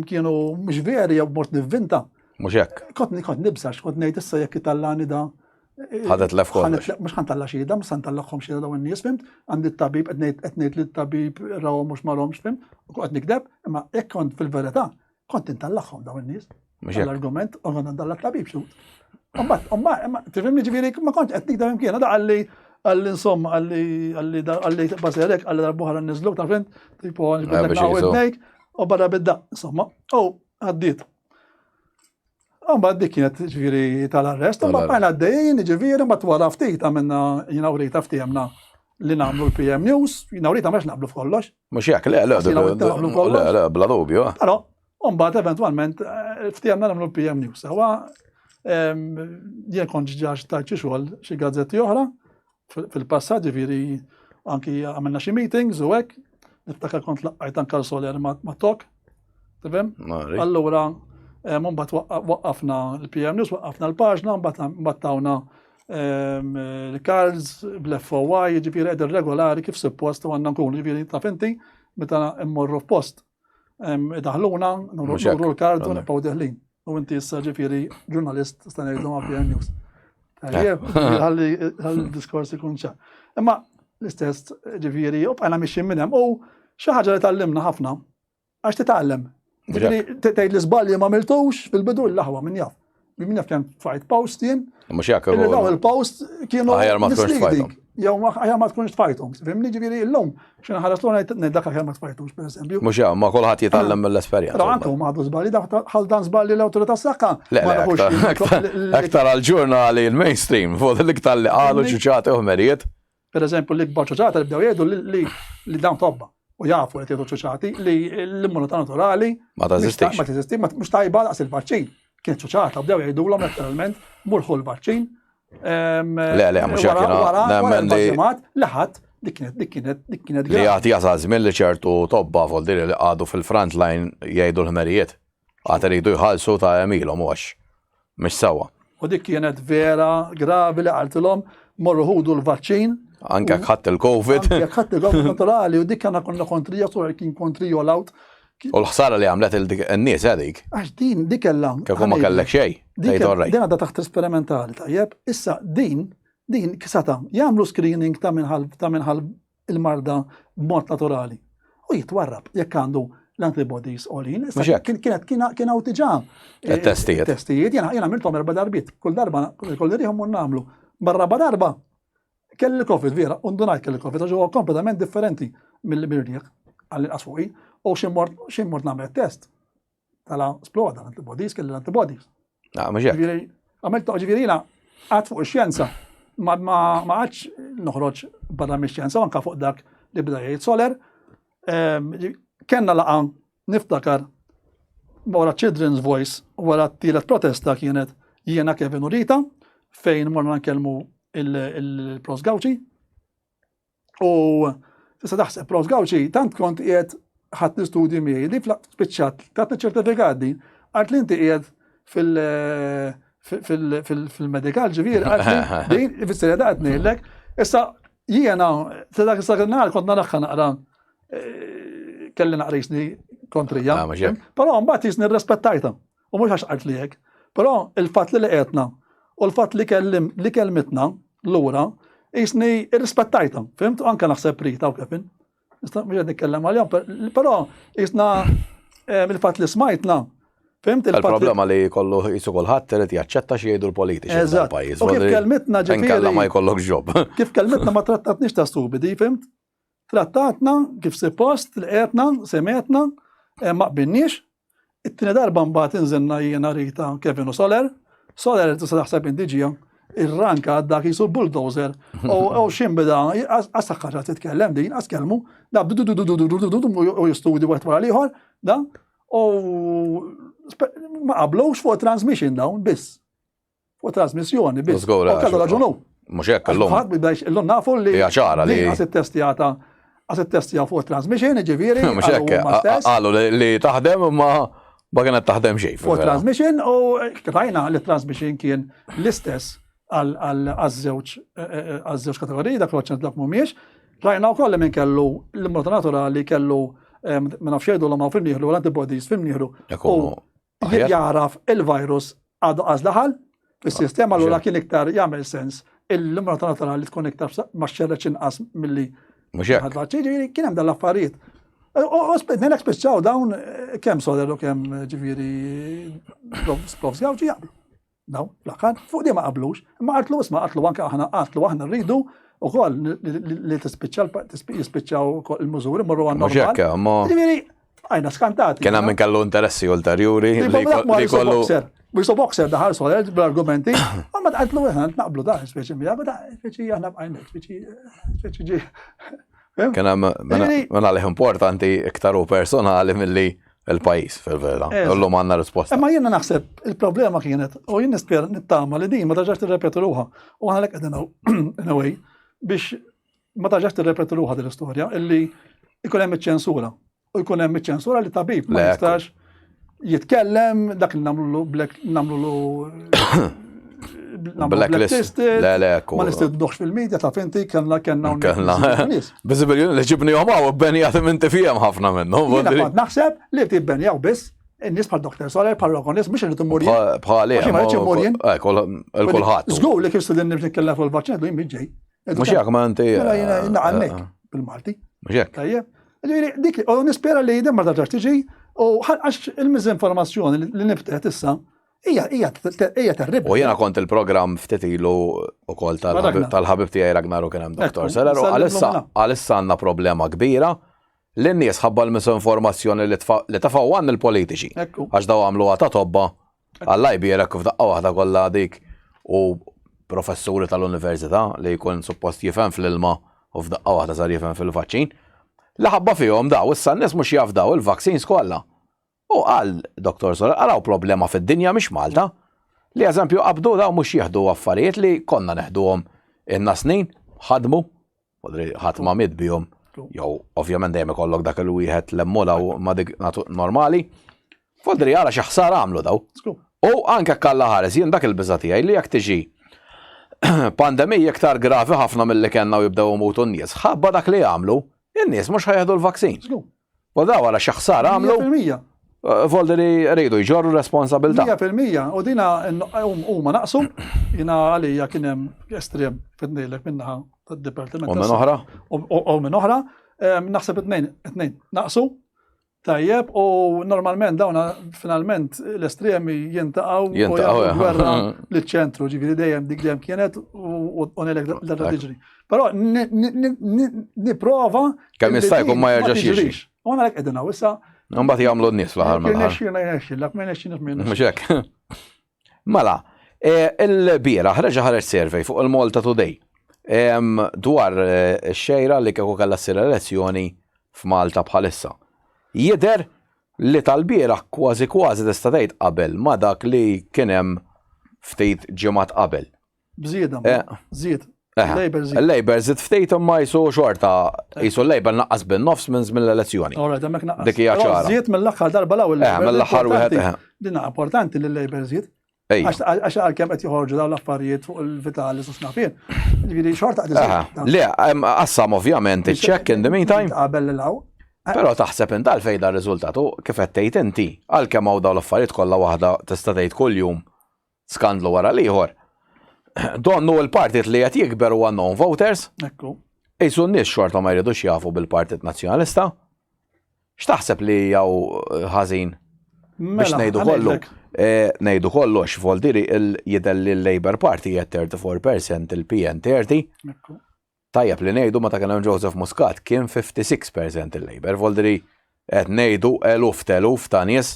[SPEAKER 2] kienu mhux veri jew mort nivvinta.
[SPEAKER 1] Mhux hekk.
[SPEAKER 2] Kont nibsax, kont ngħid issa jekk itallani da.
[SPEAKER 1] Ħadet lef kollox.
[SPEAKER 2] Mhux ħantalla xhieda, mhux ħantallahom xhieda daw in-nies, fimt? Għandi t-tabib qed ngħid lit-tabib rawhom mhux marhomx, fimt? U qed nikdeb, imma jekk kont fil-verità, kont intallahom daw in-nies. L-argument, u għandna dalla t-tabib xut. Imma tifhimni ġifieri ma kontx qed nikdeb imkien, da għalli insomma, għalli baserek, għalli darbuħar n-nizluk, ta' fint, tipo għalli għawednejk, u barra bidda, insomma, u għaddit. Għamba dik kienet ġviri tal-arrest, u bħajna għaddejn, ġviri, ma t-wara ftit, għamilna jina urita ftijemna li namlu l-PM News, jina urita meċ naqblu f'kollox.
[SPEAKER 1] Mux jek, le, bla dubju.
[SPEAKER 2] Pero, għambat eventualment, ftijemna namlu l-PM News. Għawa, jien konġ ġaġ taċi xogħol xi gazzetti oħra, fil-passat ġifiri anki għamilna xi meetings u hekk, niftakar kont laqqajt anka l-Soler ma' Tok, tifhem? Allura mbagħad waqqafna l-PM News, waqqafna l-paġna, mbagħad tawna l-cards bl-FOI, ġifiri qegħdin regolari kif suppost u għandna nkunu ġifiri taf inti meta immorru f'post. Daħluna, nurru l-card u nibqgħu deħlin. U inti issa ġifiri ġurnalist sta ngħidu ma' PM News. Għal-diskors ikun ċa. Imma l-istess ġifiri, u bħajna miexin minnem, u xaħġa li tallimna ħafna, għax titgħallem. Tgħid l-iżbalji ma miltux fil-bidu l-laħwa minn jaf. Minn jaf kien fajt post jien.
[SPEAKER 1] Mux jekk.
[SPEAKER 2] Daw il-post kienu
[SPEAKER 1] misleading.
[SPEAKER 2] Jew aħjar ma tkunx tfajthom. Fimni ġifiri l-lum, xina ħares l-għuna ngħidlek aħjar ma tfajtux, per esempio.
[SPEAKER 1] Mux jekk, ma kulħadd jitgħallem mill-esperjenza.
[SPEAKER 2] Però anke huma għadu żbalji ħaldan żbalji l-awtorità s-saħħa.
[SPEAKER 1] Aktar għal-ġurnali il-mainstream, fuq l-iktar li qalu ċuċati u ħmerijiet.
[SPEAKER 2] Per eżempju, l-ikbar ċuċati li bdew jgħidu li dawn tobba. U jafu li jgħidu ċuċati li l-immunità naturali
[SPEAKER 1] ma tażistix.
[SPEAKER 2] Ma tażistix, mhux tajba daqs il-vaċċin. Kienet ċuċata bdew jgħidulhom letteralment murħu l-vaċċin.
[SPEAKER 1] Le, mux nemmen
[SPEAKER 2] liħat, dik kienet
[SPEAKER 1] li għati jasazmin li ċertu tobba foldiri li għadu fil-front line jgħidu l-ħmerijiet. Għata rridu jħalsu ta' emilom u għax. Mish sawa.
[SPEAKER 2] U dik kienet vera gravi li għaltilom morru ħudu l-vaċċin.
[SPEAKER 1] Anke ħadd il-Covid.
[SPEAKER 2] Anke ħadd il-Covid naturali u dik kena konna kontrija, sur kien kontrija l-out.
[SPEAKER 1] U l-ħsara li għamlet il-nies għadik.
[SPEAKER 2] Għax din, dik kellam.
[SPEAKER 1] Kieku ma kellek xej.
[SPEAKER 2] Din għadda taħt esperimentali, tajjeb. Issa din kisata, jagħmlu screening ta' minħal il-marda b'mod naturali. u jitwarrab jekk għandu l-antibodies olin.
[SPEAKER 1] Mhux hekk.
[SPEAKER 2] Kien hawn diġà
[SPEAKER 1] It-testijiet.
[SPEAKER 2] testijiet, jiena għamilthom 4 darbiet, kull darba rihom nagħmlu. Barra darba kelli Covid vera, undunajt kelli Covid, għax huwa kompletament differenti mill-rieħ għall-inqas fuqi, u xi mort nagħmel test. Tala sploda l-antibodies, kelli l-antibodies.
[SPEAKER 1] Mhux hekk.
[SPEAKER 2] Għamiltu ġivirina għad fuq ix-xjenza, ma għadx noħroġ barra mix-xjenza, anka fuq dak li bda jgħid Soler. Kenna laqa niftakar wara Children's Voice wara t-tielet protesta kienet jiena Kevin u Rita fejn morna nkellmu il-Pros Gawċi. U tista' taħseb Pros Gawċi tant kont qiegħed ħadd l-istudji miegħi li spiċċat tatni ċertifikat din għart li inti qiegħed fil-medikal ġifier għart li din fis-serjetà qed ngħidlek. Issa jiena dak is-sagnar kont naraħħa naqra kelli naqra jisni kontrija. Però mbagħad jisni rrispettajta. U mhux għax qalt li hekk. Però il-fatt li liqetna u l-fatt li kelmitna lura jisni rrispettajta. Fimt? Anke naħseb Rita u Kevin. Nista' mhux qed nitkellem għalihom, però jisna il-fatt li smajtna. Fimt?
[SPEAKER 1] Il-problema li kollu jisu kulħadd irid jaċċetta xi jgħidu l-politiċi tal-pajjiż.
[SPEAKER 2] U kif kelmitna ġifieri
[SPEAKER 1] ma jkollok ġob.
[SPEAKER 2] Kif kelmitna ma trattatniex ta' stupidi, fimt? Trattatna kif suppost, lqietna, semietna, ma qbilniex. It-tieni darba mbagħad inżilna jiena Rita, Kevin u Soler. Soler tista' taħseb indiġija, ir-ranka dak jisu bulldozer. U x'imbida għas-saħħaġa titkellem din, għas-kelmu, u jistudju wieħed wara l-ieħor, da, u ma qablux fuq transmission dawn biss. Fuq trasmissjoni biss. U kellu raġunu.
[SPEAKER 1] Mhux hekk
[SPEAKER 2] illum nafu li
[SPEAKER 1] hija ċara li
[SPEAKER 2] għas testija fuq transmission, ġifieri.
[SPEAKER 1] Mhux hekk qalu li taħdem ma kienet taħdem xejn.
[SPEAKER 2] Fuq transmission u rajna li transmission kien l-istess għaż-żewġ kategoriji dak l-oċċent dak mhumiex. Rajna wkoll minn kellu l-immorta naturali kellu ma nafx jgħidu l-ma fil-nieħlu l-antibodies fil-nieħlu. U jaraf il-virus għadu għażlaħal fis-sistema l kien iktar jagħmel sens il-immorta naturali tkun iktar ma xxerreċ inqas milli ġifieri kien hemm dal-affarijiet. Nelek spiċċaw dawn kemm Soler u kemm ġifieri Provs Gawċi jaqblu. Dawn fl-aħħar fuq di ma qablux, imma qatlu anke aħna rridu ukoll li jispiċċaw il-mużuri marru għan normal. Ġifieri għajna skantati.
[SPEAKER 1] Kien hemm kellu interessi ulterjuri li kollu.
[SPEAKER 2] Wiso boxer daħal Soler bl-argumenti, ma tqatlu naqblu da speċi mija, da speċi aħna bqajnek, speċi ġi.
[SPEAKER 1] Kien hemm għalih importanti iktar u personali milli il-pajjiż fil-vera. Illum għandna risposta.
[SPEAKER 2] Imma jiena naħseb il-problema kienet u jien nispjera nittama li din ma tarġax tirrepetu ruħha. U għana lek qegħdin away biex ma tarġax tirrepetu ruħha dil-istorja illi jkun hemm iċ-ċensura. U jkun hemm iċ-ċensura li tabib ma jistax jitkellem dak li namlu
[SPEAKER 1] blacklist.
[SPEAKER 2] Ma nistidduħx fil-medja ta' finti kellna
[SPEAKER 1] Biżibiljon li ġibnihom hawn bbenjagħhom inti fihom ħafna minnhom.
[SPEAKER 2] Jiena kont naħseb li tibbenjaw biss in-nies bħal Dr. Soler bħal Rogonis mhux irid immurjin.
[SPEAKER 1] Bħal kulħadd.
[SPEAKER 2] Żgur li kif student nitkellem fuq il-vaċċin du ġej.
[SPEAKER 1] Mhux hekk ma inti.
[SPEAKER 2] Jiena għandek bil-Malti.
[SPEAKER 1] Mhux hekk.
[SPEAKER 2] Tajjeb. Dik u nispera li din ma tarġax tiġi u għax il-miżinformazzjoni li niftet issa hija terribbli.
[SPEAKER 1] U jiena kont il-programm ftit ilu wkoll tal-ħabib tiegħi Ragnar u kien hemm Dr. Soler u għalissa għandna problema kbira li n-nies ħabba l-misinformazzjoni li tafgħu għand il-politiċi. Għax daw għamluha ta' tobba Alla jbierek f'daqqa waħda kollha dik u professuri tal-università li jkun suppost jifhem fl-ilma u f'daqqa waħda sar jifhem fil-vaċċin. Li ħabba fihom daw issa n-nies mhux jafdaw il-vaccines kollha. U qal Dr. Soler araw problema fid-dinja mhix Malta. Li eżempju qabdu daw mhux jieħdu affarijiet li konna neħduhom inna snin, ħadmu, ħadd ma miet bihom. Jew ovvjament dejjem ikollok dak il wieħed lemmu daw ma dik normali. Fodri ara xi ħsara għamlu daw. U anke kalla ħares jien dak il-biża tiegħi li jekk tiġi pandemija iktar gravi ħafna milli kellna u jibdew imutu n-nies. Ħabba dak li jagħmlu, in-nies mhux ħajħdu l-vaksin. U daw ara xi ħsara għamlu. Volderi rridu jġorru responsabilità.
[SPEAKER 2] 100% u dina huma naqsu jiena għalija kien hemm estrem fidnejlek minnaħa tad-dipartiment.
[SPEAKER 1] U minn oħra?
[SPEAKER 2] U minn oħra, naħseb it-tnejn naqsu. Tajjeb, u normalment dawna finalment l-estremi jintaqaw u jagħmlu gwerra liċ-ċentru, ġifieri dejjem dik dejjem kienet u nelek darba tiġri. Però nipprova
[SPEAKER 1] kemm jista' jkun ma jerġax jiġri.
[SPEAKER 2] U għana lek qegħdin issa.
[SPEAKER 1] Mbagħad jagħmlu n-nies fl-aħħar
[SPEAKER 2] mill-aħħar. Mhux
[SPEAKER 1] hekk. Mela, il-bieraħ ħareġ survey fuq il-Malta Today dwar x-xejra li kieku kellha ssir elezzjoni f'Malta bħalissa. Jidher li tal-bieraħ kważi tista' tgħid qabel ma dak li kien hemm ftit ġimgħat qabel.
[SPEAKER 2] Bżieda, żied.
[SPEAKER 1] Il-Labor żied ftit imma jsu xorta jisu l-Labor naqqas bin-nofs minn żmien l-elezzjoni.
[SPEAKER 2] Hemmhekk naqqas.
[SPEAKER 1] Dik hija ċara.
[SPEAKER 2] Żied mill-aħħar darba l-ewwel.
[SPEAKER 1] Mill-aħħar wieħed.
[SPEAKER 2] Din importanti li l-Labor żied. Għax għalkemm qed joħorġu dawn l-affarijiet fuq il-Vitalis u snafien. Ġifieri xorta qed
[SPEAKER 1] Le, qassam ovvjament iċ-check in the meantime.
[SPEAKER 2] Qabel l-law.
[SPEAKER 1] Però taħseb inti għalfejn dar riżultatu kif qed tgħid inti għalkemm hawn dawn l-affarijiet kollha waħda tista' tgħid kuljum skandlu wara l-ieħor. Donnu l-partit li qed jikber huwa non voters.
[SPEAKER 2] Ekku.
[SPEAKER 1] Qisu n-nies xorta ma jridux jafu bil-Partit Nazzjonalista. X'taħseb li jew ħażin biex ngħidu kollu. Ngħidu kollox voldiri jidher li l-Labour Party qed 34%, il-PN 30%.
[SPEAKER 2] Ekku.
[SPEAKER 1] Tajjeb li ngħidu meta kien hemm Joseph Muscat kien 56% il-Labor, voldiri qed ngħidu eluf ta' nies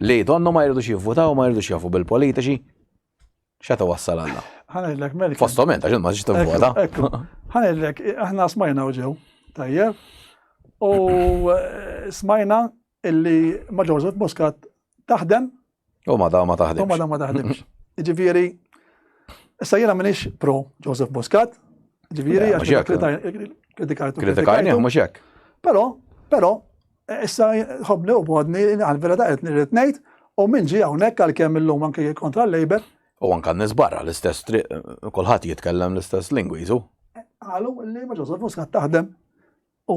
[SPEAKER 1] li donnu ma jridux jivvutaw ma jridux jafu bil-politiċi. X'għeta wassal għandna?
[SPEAKER 2] Ħanejlek Melk.
[SPEAKER 1] Fostament għax ma ġiex tivvota.
[SPEAKER 2] Ekku. Ħanejlek aħna smajna ġew. Tajjeb. U smajna illi ma Joseph Muscat taħdem.
[SPEAKER 1] U ma da ma taħdemx.
[SPEAKER 2] U ma da ma taħdemx. Jiġifieri issa jiena m'iniex pro Joseph Muscat. Ġifieri
[SPEAKER 1] kritikajni mhux hekk.
[SPEAKER 2] Però issa ħobni u bodni għal-verità qed nirrid ngħid u min ġie hawnhekk għalkemm illum anke kontra l-Labor.
[SPEAKER 1] U anke n-nies barra l-istess kulħadd jitkellem l-istess lingwi jisu.
[SPEAKER 2] Qalu li ma Joseph Muscat taħdem u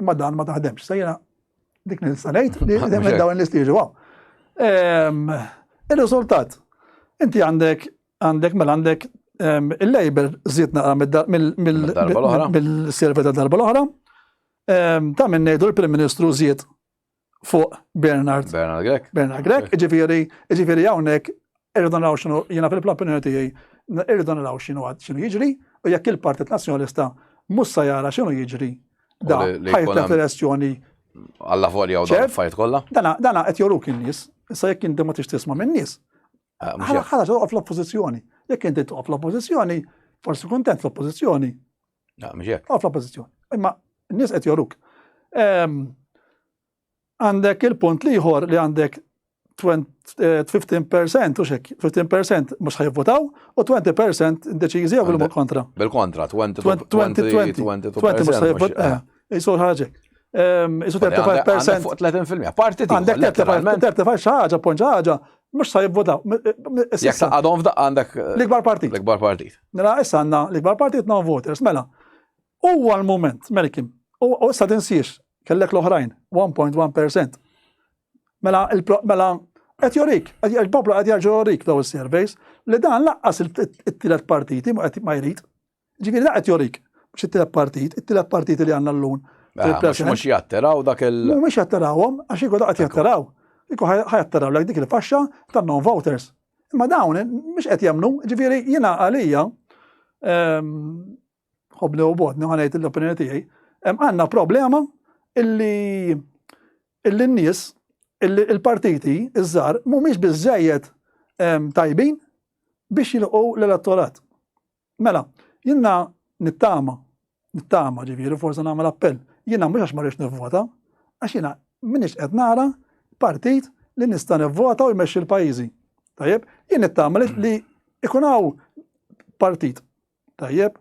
[SPEAKER 2] ma dan ma taħdemx. Sa jiena dik nista' ngħid li minn dawn l-istiġu għaw. Ir-riżultat inti għandek mela għandek il-Labor żiedna mill-server ta' darba l-oħra. Ta' minn ngħidu l-Prim Ministru żied fuq Bernard Grech. Ġifieri hawnhekk irridu naraw x'inhu jiena fil-opinjoni tiegħi irridu naraw x'inhu jiġri u jekk il-Partit Nazzjonalista mhux se jara x'inhu jiġri da ħajt elezzjoni
[SPEAKER 1] Alla volja u dawn fajt kollha.
[SPEAKER 2] Dana qed joruk in-nies, issa jekk inti ma tix tisma' min-nies. Ħaġa toqgħod fl-oppożizzjoni. Jekk inti toqgħod fl-oppożizzjoni, forsi kuntent fl-oppożizzjoni.
[SPEAKER 1] Mhux hekk.
[SPEAKER 2] Toqgħod fl-oppożizzjoni. Imma n-nies qed joruk. Għandek il-punt ieħor li għandek 15% u xek, 15% mhux ħajvotaw u 20% indeċiżi jew bil-kontra.
[SPEAKER 1] Bil-kontra, 20%.
[SPEAKER 2] Isur ħaġek. Isu 35%.
[SPEAKER 1] Fuq 30%. Parti
[SPEAKER 2] għandek 35 ħaġa, punt ħaġa, mhux se jivvotaw.
[SPEAKER 1] Jekk għadhom f'daqqa għandek
[SPEAKER 2] l-ikbar partit.
[SPEAKER 1] L-ikbar partit.
[SPEAKER 2] Mela issa għandna l-ikbar partit non voters, mela. Huwa l-mument, Melikim, u issa tinsiex, kellek l-oħrajn, 1.1%. Mela qed jorik, il-poplu qed jerġgħu jorik daw is-surveys li dan laqqas it-tielet partiti ma jrid. Ġifieri da qed jorik, mhux it-tielet partiti li għandna llum.
[SPEAKER 1] Mhux jatteraw dak il.
[SPEAKER 2] Mhux jatterawhom għax jieku qed jatteraw. Jieku ħajatteraw lek dik il-faxxa tan-non voters. Imma dawn mhux qed jagħmlu, ġifieri jiena għalija ħobni u bodni ħanejt l-opinjoni tiegħi, għandna problema illi n-nies il-partiti iż-żgħar mhumiex biżżejjed tajbin biex jilqgħu l-elettorat. Mela, jiena nittama ġifieri forsi nagħmel appell. Jiena mhux għax ma rridx nivvota, għax jiena m'iniex qed nara partit li nista' nivvota u jmexxi l-pajjiżi. Tajjeb, jien nittama li ikun hawn partit. Tajjeb,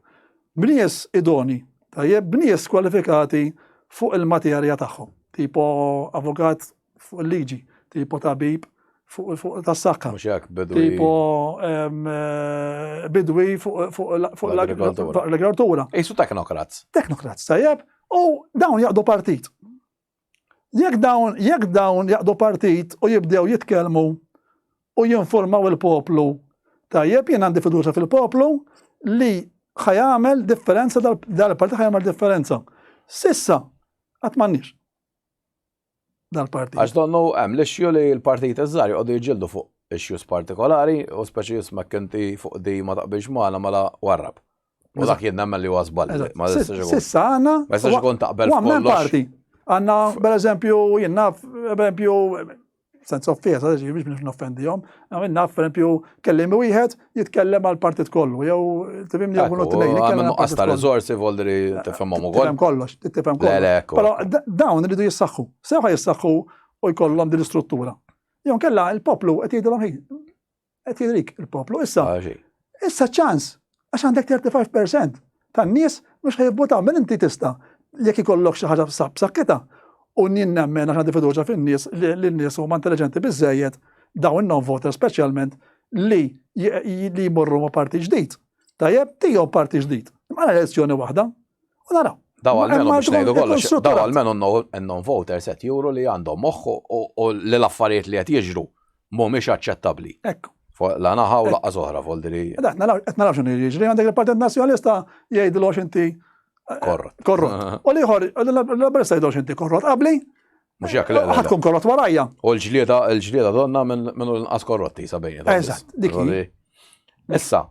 [SPEAKER 2] bnies idoni, tajjeb, bnies kwalifikati fuq il-materja tagħhom. Tipo avukat fuq il-liġi, tipo tabib fuq tas-saħħa.
[SPEAKER 1] Mhux hekk bidwi.
[SPEAKER 2] Tipo bidwi fuq l-agrikoltura.
[SPEAKER 1] Ejsu teknokrats.
[SPEAKER 2] Teknokrats, tajjeb, u dawn jaqdu partit. Jekk dawn jaqdu partit u jibdew jitkellmu u jinformaw il-poplu, tajjeb jien għandi fiduċja fil-poplu li ħajamel differenza dal-partit ħajamel differenza. Sissa, qatt m'għandniex. Dal-partit.
[SPEAKER 1] Għax donnu hemm l-issue li l-partijiet iż-żgħar joqogħdu jiġġieldu fuq issues partikolari u speċi jismek inti fuq di ma taqbilx magħna mala warrab. U dak jien nemmen li huwa żball. Ma
[SPEAKER 2] Sissa għandna.
[SPEAKER 1] Ma jistax ikun taqbel
[SPEAKER 2] f'kollox. Parti. Għandna pereżempju jien naf pereżempju sense of fear, biex noffendihom, naf pereżempju kellim wieħed jitkellem għal partit kollu, jew tifhimni jew kunu tnejn
[SPEAKER 1] jitkellem għal partit kollu. Riżorsi voldri tifhemhom ukoll.
[SPEAKER 2] Tifhem kollox, tifhem kollox. Però dawn iridu jissaħħu. Sew jissaħħu u jkollhom din l-istruttura. Jew kella il-poplu qed jgħidilhom qed jidrik il-poplu issa ċans għax għandek 35% tan-nies mhux ħajvvotaw minn inti tista' jekk ikollok xi ħaġa b'saħħitha u nien nemmen għax għandi fiduċja fin-nies li n-nies huma intelligenti biżżejjed dawn non-voters speċjalment li jmorru ma' parti ġdid. Tajjeb tihom parti ġdid. Ma elezzjoni waħda u naraw.
[SPEAKER 1] Daw għalmenu biex ngħidu kollox, daw għalmenu non-voters qed juru li għandhom moħħ u li l-affarijiet li qed jiġru mhumiex aċċettabbli.
[SPEAKER 2] Ekku.
[SPEAKER 1] La naħa u laqqa soħra voldri.
[SPEAKER 2] Qed naraw x'inhu jiġri għandek il-Partit Nazzjonalista jgħidilhom inti korrott. U liħor l-Laburista jgħidilhom inti korrott qabli.
[SPEAKER 1] Mhux jekk le.
[SPEAKER 2] Ħadkun korrott warajja.
[SPEAKER 1] U l-ġlieda donna minnu l-inqas korrotti sabejja.
[SPEAKER 2] Eżatt, dik hi.
[SPEAKER 1] Issa,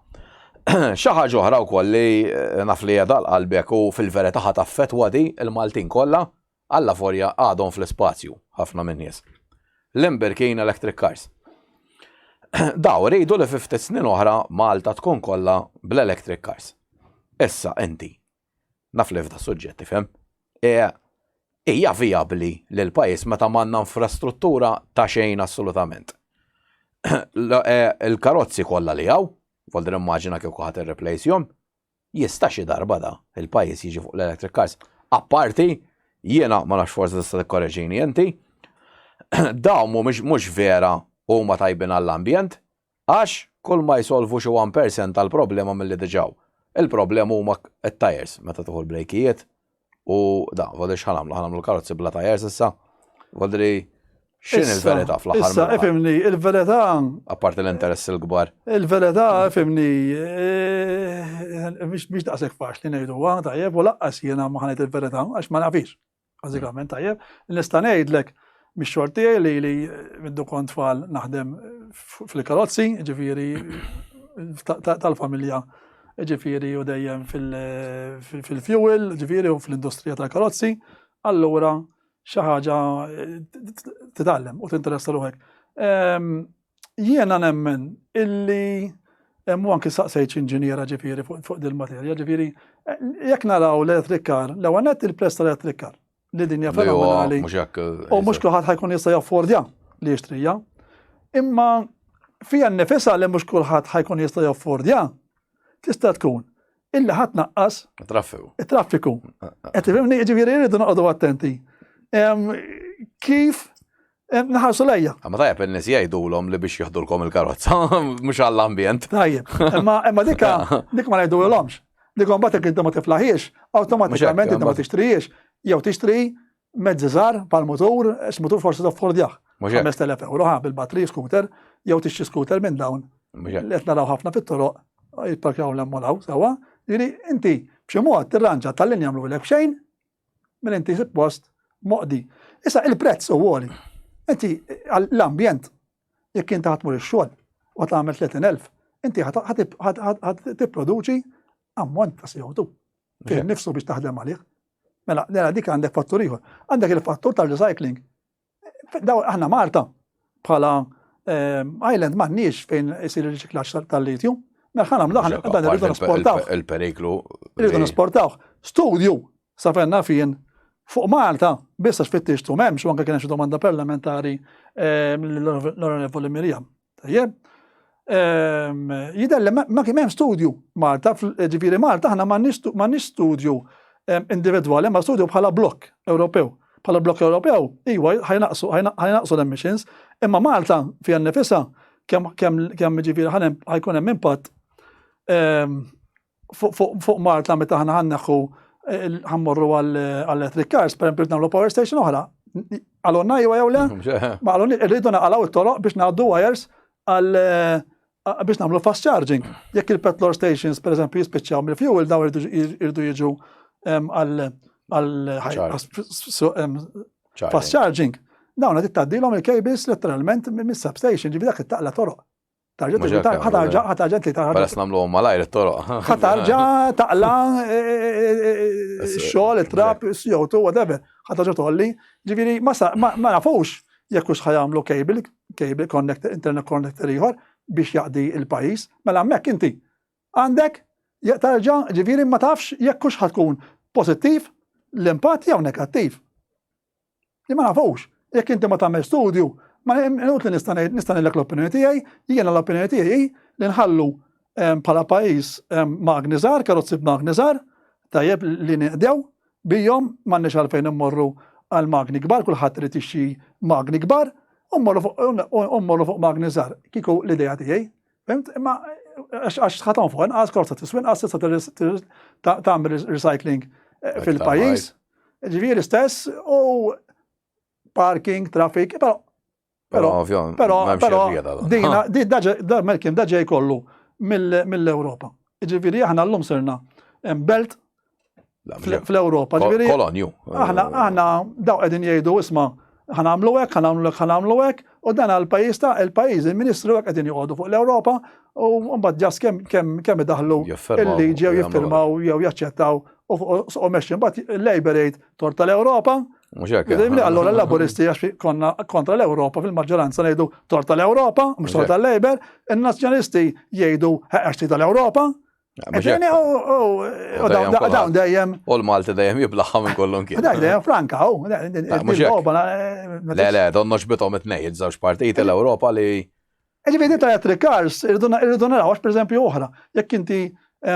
[SPEAKER 1] xi ħaġa oħra wkoll li naf li jadal qalbek u fil-verità ħadd affettwa di il-Maltin kollha alla forja għadhom fl-ispazju ħafna minn nies. Lamborghini Electric Cars. Daw rridu li 50 snin oħra Malta tkun kollha bl-electric cars. Issa inti naf li f'da suġġett tifhem. Hija vijabbli li l-pajjiż meta m'għandna infrastruttura ta' xejn assolutament. Il-karozzi kollha li hawn, folder immaġina kieku ħadd irreplacehom, jista' xi darba da il-pajjiż jiġi fuq l-electric cars. Apparti jiena ma nafx forsi tista' tikkorreġini inti, dawn mhux vera huma tajbin għall-ambjent, għax kull ma jsolvu xi 1% tal-problema milli diġaw. Il-problema huma t-tires meta tuħu l-brejkijiet u da, vodi x'ħanamlu l-karozzi bla tires issa. Vodi x'in il-verità fl-aħħar.
[SPEAKER 2] Issa ifhimni, il-verità
[SPEAKER 1] apparti l-interess il-kbar.
[SPEAKER 2] Il-verità ifhimni mhix daqshekk faċli ngħiduha tajjeb u laqqas jiena ma ħanejt il-verità għax ma nafix. Bażikament tajjeb, nista' ngħidlek mix-xorti li middu kont tfal naħdem fil-karozzi, ġifieri tal-familja, ġifieri u dejjem fil-fuel, ġifieri u fl-industrija tal-karozzi, allura xi ħaġa titgħallem u tinteressa ruħek. Jiena nemmen illi hemm anke saqsejt inġiniera ġifieri fuq dil-materja, ġifieri jekk naraw l-electric car, l-ewwel nett il-prezz tal-electric car. Li dinja fenomenali. U mhux kulħadd ħajkun jista' jaffordja li jixtrija. Imma fija nnifisha li mhux kulħadd ħajkun jista' jaffordja, tista' tkun illa ħadd naqqas it-traffiku. Qed tifhimni jiġifieri jridu noqogħdu attenti. Kif naħarsu lejja.
[SPEAKER 1] Ma tajjeb in-nies jgħidulhom li biex jieħdulkom il-karozza mhux għall-ambjent.
[SPEAKER 2] Tajjeb, imma dik ma ngħidulhomx. Dik mbagħad inti ma tiflaħiex, awtomatikament inti ma tixtrihiex. Jew tixtri mezzi żgħar bħal-mutur, motur forsi taffordjah. 5,000 euro bil-batterij scooter, jew tixtri scooter minn dawn. Li qed naraw ħafna fit-toroq jitparkjaw l-emmolaw sewwa. Jiġri inti b'xi mod tirranġa tal-linja jagħmluhom xejn minn inti sib post moqdi. Issa il-prezz huwa inti l-ambjent jekk inti ħatmur ix-xogħol u tagħmel 30,000, inti ħadd tipproduċi ammont ta' CO2 kif nifsu biex taħdem għalih. Mela, dik għandek fattur ieħor. Għandek il-fattur tal-recycling. Daw aħna Malta bħala island m'għandniex fejn isir ir-riċiklaġġ tal-litju. Mela ħanamlu dan irridu nesportaw.
[SPEAKER 1] Il-periklu.
[SPEAKER 2] Irridu nesportaw. Studju safenna fien fuq Malta biss għax fittixtu m'hemmx u anke kien xi domanda parlamentari l-Onorevoli Mirjam. Tajjeb. Jidher li ma kien hemm studju Malta, ġifieri Malta aħna m'għandniex studju individwali ma studju bħala blokk Ewropew. Bħala blokk Ewropew, iwa ħajnaqsu l-emissions, imma Malta fiha nnifisha kemm ġifieri ħajkun hemm impatt fuq Malta meta aħna ħanneħħu ħammorru għall-electric cars, pereżempju nagħmlu power station oħra. Għalonna jew le? Ma għalonni rridu naqalgħu it-toroq biex ngħaddu wires biex nagħmlu fast charging. Jekk il-petrol stations pereżempju jispiċċaw mill-fuel daw irdu jiġu fast charging. Dawn qed tgħaddilhom il-cables letteralment mis-substation, ġifieri dak it-taqla toroq. Ħatarġa li
[SPEAKER 1] Peress nagħmluhom malajr it-toroq.
[SPEAKER 2] ħatarġa taqla xogħol it-trap, CO2, whatever. Ħatarġa tolli. Ġifieri ma nafux jekk hux ħajamlu cable connector, internet connector ieħor biex jaqdi il-pajjiż. Mela hemmhekk inti għandek tarġa' ġifieri ma tafx jekk hux ħatkun pożittiv l-impatt jew negattiv. Li ma nafux. Jekk inti ma tagħmel studju, ma nqut li nista' ngħidlek l-opinjoni tiegħi, jiena l-opinjoni tiegħi li nħallu bħala pajjiż magni żgħar, karozzi b'magni żgħar, tajjeb li nieqdew bihom m'għandniex għalfejn immorru għal magni kbar, kulħadd irid ixxi magni kbar, u mmorru fuq magni żgħar. Kieku l-idea tiegħi, fimt? Imma għax tħatom fuq inqas korza tiswin qas tista' tagħmel recycling fil-pajjiż. Ġifieri stess u parking, traffic, però da ġej kollu mill-Ewropa. Ġifieri aħna llum sirna belt fl-Ewropa.
[SPEAKER 1] Kolonju.
[SPEAKER 2] Aħna daw qegħdin jgħidu isma' ħanamlu hekk, u dan il-pajjiż il-Ministru hekk qegħdin joqogħdu fuq l-Ewropa u mbagħad ġas kemm idaħħlu il-liġi jew jiffirmaw jew jaċċettaw u mexxi mbagħad il-Labor Aid tort tal-Ewropa. Allora l-laboristi għax konna kontra l-Ewropa fil-maġġoranza ngħidu tort tal-Ewropa, mhux tort tal-Labor, in-nazzjonalisti jgħidu ħeqgħax tal-Ewropa. Dawn dejjem.
[SPEAKER 1] U l-Malti dejjem jiblaħħa minn kollhom kien.
[SPEAKER 2] Dejjem franka,
[SPEAKER 1] Le, donnox bithom it-tnejn, żewġ partijiet l-Ewropa li.
[SPEAKER 2] Ġifieri tal-electric cars irridu naraw għax pereżempju oħra, jekk inti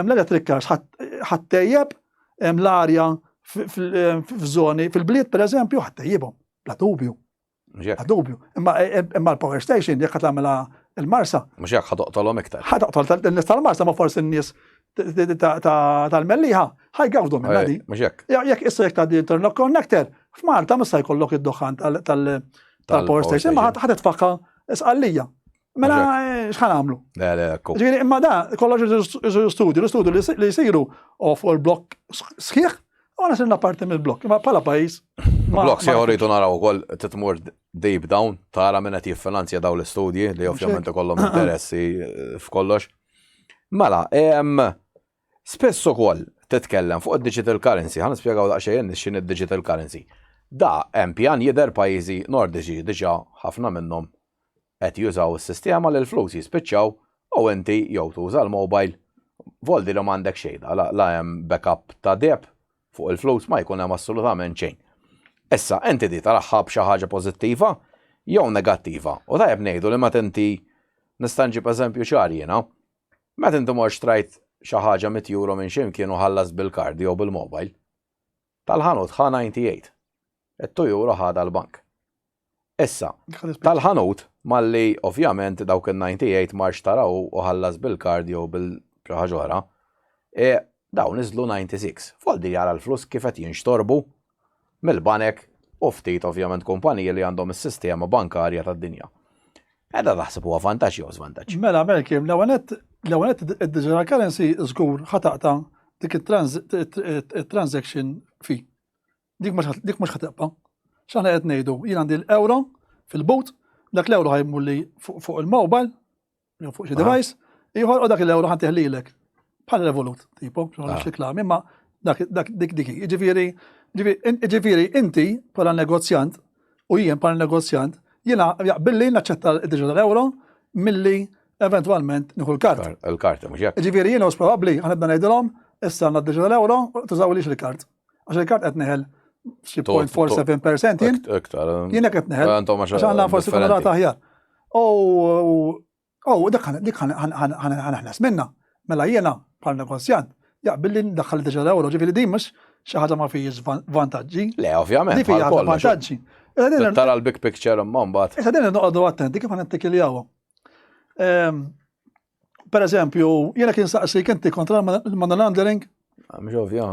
[SPEAKER 2] l-electric cars ħattejjeb l-arja f'żoni fil-bliet pereżempju ħattejjibhom, bla dubju. Imma l-power station jekk tagħmilha il-Marsa.
[SPEAKER 1] Mhux hekk ħadoqtolhom iktar.
[SPEAKER 2] Ħadoqtol in-nies tal-Marsa ma forsi n-nies tal-Melliħa ħajgawdu minn di.
[SPEAKER 1] Mhux hekk.
[SPEAKER 2] Jekk issa jekk tgħaddi internet connector, f'Malta mista jkollok id-doħan tal-power station, ma ħaditfaqha isqallija. Mela x'ħan nagħmlu? Ġifieri imma da kollox studju li jsiru fuq il-blokk sħiħ, u għana sirna parti mill-blokk, imma bħala pajjiż.
[SPEAKER 1] Blokk si rridu naraw ukoll titmur deep down, tara min qed jiffinanzja dawn l-istudji li ovvjament ikollhom interessi f'kollox. Mela, spess ukoll titkellem fuq id-digital currency, ħa nispjegaw daqsxejn x'in id-digital currency. Da hemm pjan jidher pajjiżi nordiċi diġà ħafna minnhom qed jużaw is-sistema li l-flus jispiċċaw u inti jew tuża l-mobile voldi li m'għandek xejn, la hemm backup ta' deb fuq il-flus ma jkun hemm assolutament xejn. Issa, inti di taraħħa b'xi ħaġa pożittiva jew negattiva. U tajjeb ngħidu li meta inti nista' nġib eżempju ċar jiena, meta inti morx trajt xi ħaġa €100 minn x'imkien u ħallas bil-kard jew bil-mobile, tal-ħanut ħa 98, €2 ħada l-bank. Issa, tal-ħanut malli ovvjament dawk il-98 marx taraw u ħallas bil-kard jew bil-xi ħaġa oħra, dawn niżlu 96. Foldi jara l-flus kif qed jinxtorbu mill-banek u ftit ovvjament kumpaniji li għandhom is-sistema bankarja tad-dinja. Edha taħseb huwa vantaġġ jew żvantaġġ.
[SPEAKER 2] Mela Melkiem, l-ewwel id-digital currency żgur ħataqta dik it-transaction fee. Dik mhux ħatibqa'. X'aħna qed ngħidu, jien għandi l-euro fil-but, dak l-euro ħajmur li fuq il-mobile, jew fuq xi device, ieħor u dak l-euro ħantieħlilek bħal Revolut, tipo, xi klami, imma dik. Ġifieri inti bħala negozjant u jien bħala negozjant jiena jaqbilli naċċetta l-digital euro milli eventwalment nieħu l-kart.
[SPEAKER 1] Il-kart mhux hekk.
[SPEAKER 2] Ġifieri jiena mhux probabbli ħanibda ngħidilhom issa għandna d-digital euro tużawlix il-kart. Għax il-kart qed neħel xi 0.47% jien qed neħel għax għandna forsi kun rata aħjar. Dik ħaneħles minna. Mela jiena bħal negozjant jaqbilli ndaħħal digital euro, ġifieri din mhux xi ħaġa ma fihiex vantaġġi.
[SPEAKER 1] Le, ovvjament.
[SPEAKER 2] Di fija vantaġġi.
[SPEAKER 1] Tara l-big picture imma mbagħad.
[SPEAKER 2] Issa din noqogħdu attenti kif ħanittikiljawha. Pereżempju, jiena kien saqsik inti kontra l-money laundering.
[SPEAKER 1] Mhux ovvja.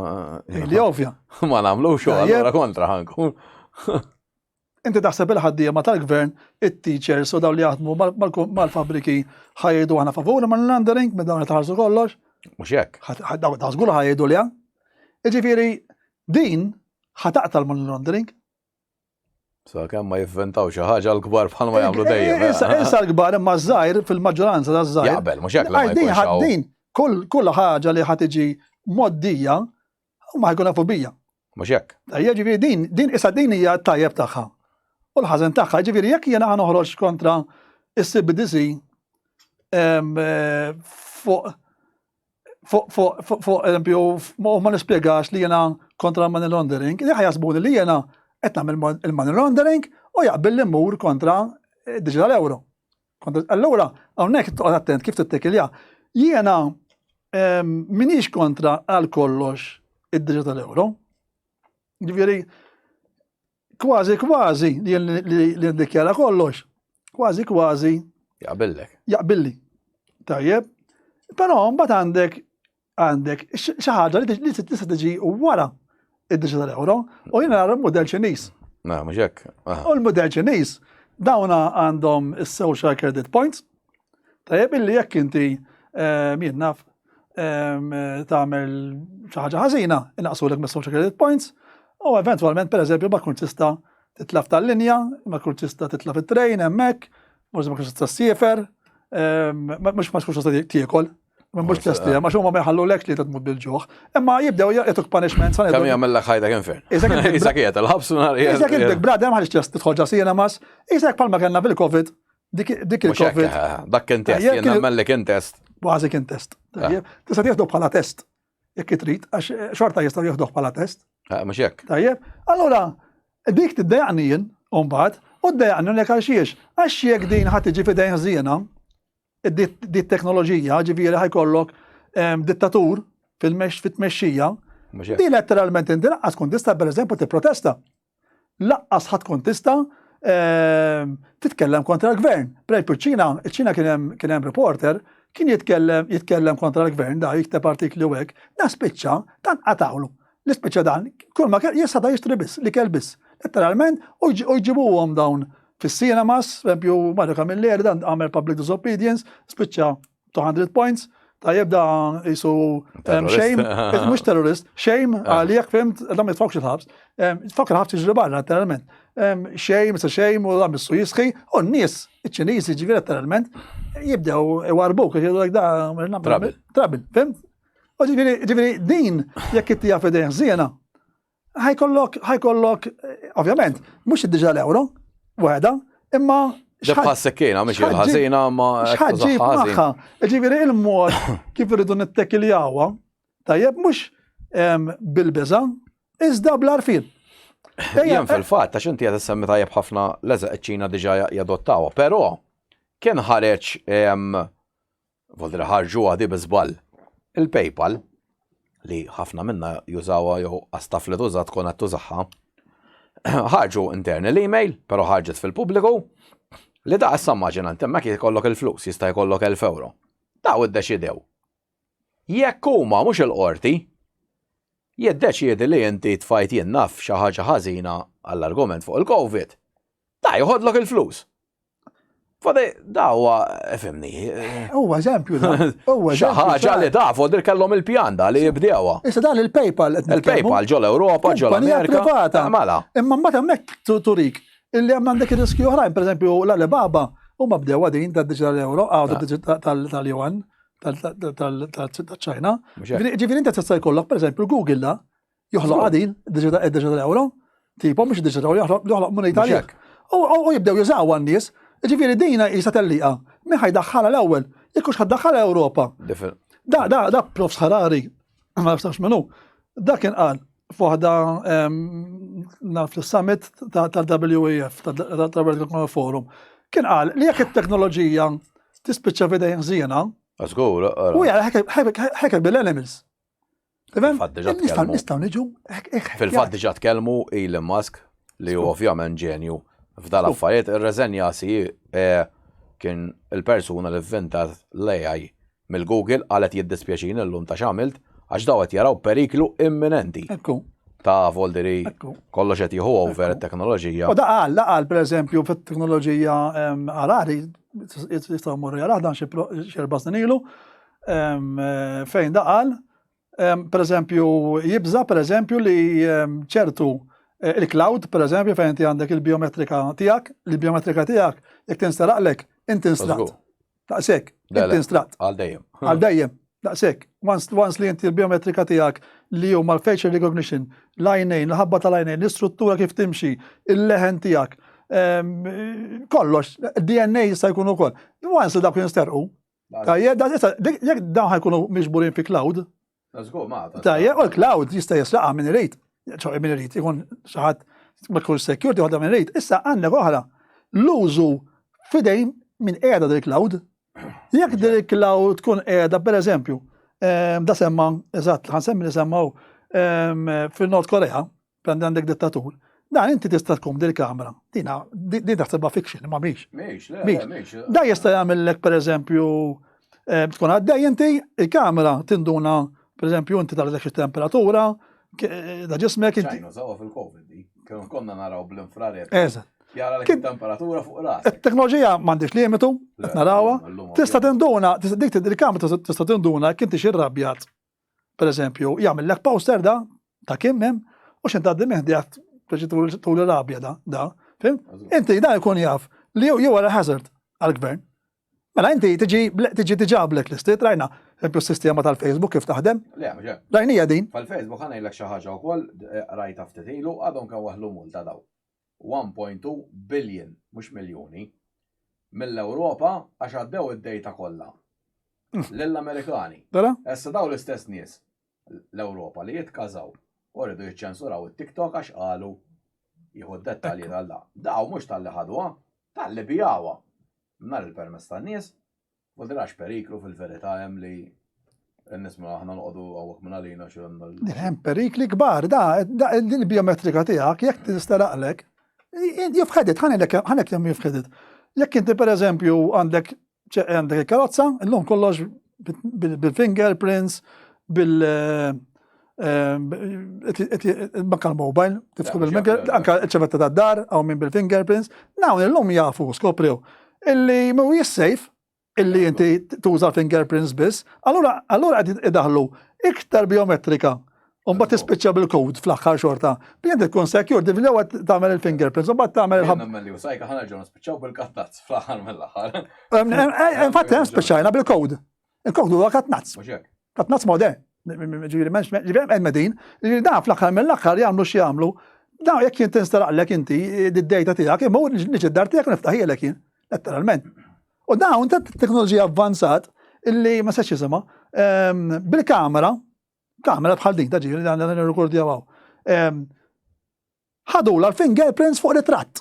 [SPEAKER 2] Li ovvja.
[SPEAKER 1] Ma nagħmlux allura kontra ħankun.
[SPEAKER 2] Inti taħseb il-ħaddiema tal-gvern, it-teachers u dawn li jaħdmu mal-fabriki ħajdu aħna favur money laundering minn dawn li kollox.
[SPEAKER 1] Mhux hekk.
[SPEAKER 2] Dażgur ħajdu li. Ġifieri din ħataqta l-money laundering.
[SPEAKER 1] So kemm ma jivventaw xi ħaġa l-kbar bħalma jagħmlu dejjem.
[SPEAKER 2] Issa l-kbar imma żgħir fil-maġġoranza ta' żgħir.
[SPEAKER 1] Jaqbel, mhux hekk li ma jkunx
[SPEAKER 2] din kull ħaġa li ħad tiġi moddija huma ħajkun fobija.
[SPEAKER 1] Mhux hekk.
[SPEAKER 2] Jiġifieri din issa din hija tajjeb tagħha. U l-ħażen tagħha, jiġifieri jekk jiena noħroġ kontra is-CBDC fuq eżempju ma nispjegax li jiena kontra money laundering, li ħajasbuni li jiena qed nagħmel il-money laundering u jaqbel li mmur kontra digital euro. Allura hawnhekk toqgħod attent kif tittekilja. Jiena minix kontra għal kollox id-digital euro. Jiġifieri kważi li ndikjara kollox. Kważi jaqbilli. Tajjeb. Però mbagħad għandek xi ħaġa li tista' tiġi wara id-digital euro u jiena nara l-mudell Ċiniż.
[SPEAKER 1] Mhux hekk.
[SPEAKER 2] U l-mudell Ċiniż dawna għandhom is-social credit points. Tajjeb illi jekk inti min naf tagħmel xi ħaġa ħażina inaqsulek mis-social credit points u eventwalment pereżempju ma tkun tista' titlaf tal-linja, ma tkun tista' titlaf it-trejn hemmhekk, mhux ma tkunx tista' ssiefer, mhux ma tkunx tista' tiekol. Mhux testija, ma xhuma ma jħallulekx li tmut bil-ġuħ. Imma jibdew jagħtuk punishment sa
[SPEAKER 1] kemm jagħmellek ħajta kien fejn. Iżak qiegħed il-ħabs nhar qiegħed.
[SPEAKER 2] Iżak intek brad hemm ħalix tidħol ġasina mas, iżak palma kellna bil-Covid, dik il-Covid.
[SPEAKER 1] Dak kien test, jien nagħmellek kien test.
[SPEAKER 2] Kważi kien test. Tista' tieħdu bħala test. Jekk trid, għax xorta jistgħu jieħduh bħala test.
[SPEAKER 1] Mhux hekk.
[SPEAKER 2] Tajjeb, allura dik tiddejaqni jien u mbagħad u ddejaqni lek għal xiex. Għax jekk din ħadd tiġi f'idejn żiena, di teknoloġija ġifieri ħajkollok dittatur fit-tmexxija, di letteralment inti laqqas tkun tista' pereżempju tipprotesta. Laqqas ħadd tkun tista' titkellem kontra l-gvern. Pereżempju ċ-Ċina kien hemm reporter kien jitkellem kontra l-gvern da jikteb artikli u hekk, naspiċċa tant qatawlu. L-ispiċċa dan kull ma jista' jixtri biss li kell biss. Letteralment u jġibuhom dawn fis-cinemas, pereżempju Mario Camilleri dan għamel public disobedience, spiċċa 200 points. Tajjeb da jisu shame, mux terrorist, shame għalijak fimt, da ma jitfokx il-ħabs, jitfok il-ħabs jiġri barra, letteralment. Shame, u da missu jisħi, u n-nis, iċ-ċinizi ġivir letteralment, jibdew warbu, kħiġu da, trabil, fimt? U ġiviri din, jekk ittija fidejn zjena, ħajkollok, ovvjament, mux id-diġal euro, wahda, imma
[SPEAKER 1] Debħa s-sekkina, miex il-ħazina ma
[SPEAKER 2] xħadġib maħħa. Ġiviri il-mod kif rridu nittekiljawa, tajjeb mux bil-biza, iżda bl-arfin.
[SPEAKER 1] Jen fil-fat, ta' xinti għad s-semmi tajjeb ħafna leżaq ċina diġa jadottawa, pero kien ħareċ, voldri ħarġu għadi bizbal, il-PayPal, li ħafna minna jużawa jew għastaf li tużat tkun għad tużaħħa, ħarġu interni l-email, pero ħarġet fil-pubbliku, li da' s-sammaġinant, temmek jikollok il-flus, jista' jkollok 1000 euro. Da' u d-deċidew. Jekk huma mhux il-qorti, jiddeċiedi li inti tfajt jinnaf xi ħaġa ħażina għall-argument fuq il-Covid. Da' jħodlok il-flus. Fadi, da' huwa fimni.
[SPEAKER 2] Huwa eżempju da.
[SPEAKER 1] Xi ħaġa li da' fodir kellhom il-pjanda li jibdewha.
[SPEAKER 2] Issa dan il-PayPal
[SPEAKER 1] il-PayPal ġol Ewropa, ġol Amerika.
[SPEAKER 2] Mela. Imma mbagħad hemmhekk turik illi għandek il-riskju oħrajn, per esempio l-Alibaba, u ma bdew għadin tal-digital euro, tal-Yuan, tal-ċajna. Ġifiri inta tista' jkollok, per esempio, Google da, joħloq għadin digital euro, tipo mux digital euro, joħloq moneta għalik. U jibdew jużaw għan-nies, ġifiri dina jisa telliqa, min ħajdaħħala l-ewwel, jekkux ħaddaħħala Ewropa. Da Prof. Harari, ma nafx minnu, da kien qal, fuħda naf l-summit tal-WEF, tal-World Economic Forum, kien qal li jekk it-teknoloġija tispiċċa f'idejn żiena, u jara ħekek bil-animals. Nistgħu niġu
[SPEAKER 1] fil-fatt diġà tkellmu Elon Musk li hu ovvjament ġenju f'dal affarijiet ir-reżenja kien il-persuna li vvintat l-AI mill-Google qalet jiddispjaċin illum ta' x'għamilt għax dawet jaraw periklu imminenti. Ta' voldiri kollox qed jieħu over it-teknoloġija.
[SPEAKER 2] U da qal pereżempju fit-teknoloġija Harari jistgħu mmorru jaraħ dan xi 4 snin ilu fejn da qal per eżempju, jibża per eżempju li ċertu il-cloud, per eżempju, fejn inti għandek il-biometrika tiegħek, jekk tinstaraqlek, inti nstrat. Daqshekk, inti nstrat.
[SPEAKER 1] Għal
[SPEAKER 2] dejjem. Daqshekk. Once li inti l-biometrika tiegħek li huma l-facial recognition, l-għajnejn, l-ħabba tal-għajnejn, l-istruttura kif timxi, il-leħen tiegħek, kollox, DNA jista' jkun ukoll. Once li dak jinsterqu, jekk dawn ħajkunu miġburin fi cloud, tajjeb, u l-cloud jista' jisraqa minn irid. Minn irid, jkun xi ħadd ma jkunx security waħda minn irid. Issa għandek oħra l-użu fidejn minn qiegħda del cloud. Jekk del cloud tkun qiegħda pereżempju, da semma, eżatt, ħansemmi li semmaw fil-Nord Korea, b'għand għandek dittatur, dan inti tista' tkun dil-kamera. Din taħsebha fiction, ma mhix. Mhix. Da jista' jagħmellek pereżempju tkun għaddej inti, il-kamera tinduna pereżempju inti tal-dak temperatura, da ġismek
[SPEAKER 1] ċajnu sawa fil-Covid, konna naraw bl-infrared.
[SPEAKER 2] Eżatt.
[SPEAKER 1] Jara l-temperatura fuq ras.
[SPEAKER 2] Il-teknoloġija m'għandix limitu, qed narawha, tista' tinduna, dik il-kamera tista' tinduna kien tixir rabjat. Pereżempju, jagħmellek poster ta' kemm hemm u x'int għaddi meħdijat tul ir-rabja da. Fim? Inti dan ikun jaf li jew wara hazard għall-gvern. Mela inti tiġi diġà blacklisted, rajna s-sistema tal-Facebook kif taħdem. Rajnija din.
[SPEAKER 1] Fal-Facebook ħanejlek xi ħaġa wkoll rajta ftit ilu għadhom kan waħlu multa daw. 1.2 billion, mhux miljuni, mill-Ewropa għax għaddew id-dejta kollha. Lill-Amerikani. Issa daw l-istess nies l-Ewropa li jitkażaw u rridu jiċċensuraw it-TikTok għax qalu jieħu d-dettalji tal-da. Daw mhux tal-li ħadwa, tal-li bijawha. Nar il-permess tan-nies, u dirax periklu fil-verità hemm li n-nisma aħna noqogħdu hawnhekk minn għalina xi
[SPEAKER 2] hemm perikli kbar, din il-biometrika tiegħek jekk tistaraqlek, jifħedit, ħanek hemm jifħedit. Jekk inti pereżempju għandek il-karozza, illum kollox bil-fingerprints, banka l-mobile, tifħu bil-finger, anka ċevetta tad-dar, għaw minn bil-fingerprints, nawn illum jafu, skopriw. Illi mhuwiex safe, illi inti tuża fingerprints biss, allura qed idaħlu iktar biometrika. U mbagħad tispiċċa bil-code fl-aħħar xorta. Bien tkun secure, tivlew qed tagħmel il-fingerprints, u mbagħad tagħmel il-ħabb.
[SPEAKER 1] Nemmelli u sajka ħanerġgħu nispiċċaw bil-kattazz fl-aħħar mill-aħħar.
[SPEAKER 2] Infatti hemm spiċċajna bil-code. Il-code huwa kattnazz. Kattnazz modern. Ġifieri hemm medin, dan fl-aħħar mill-aħħar jagħmlu x'jagħmlu. Dawn jekk inti instaraqlek inti id-data tiegħek, imur niġi d-dar tiegħek u niftaħilek jien. Letteralment. U dawn ta' teknoloġija avvanzat illi ma sax jisimha bil-kamera bħal din ta' ġieli dan nirrikordjaw hawn. Ħadula l-fingerprints fuq ritratt.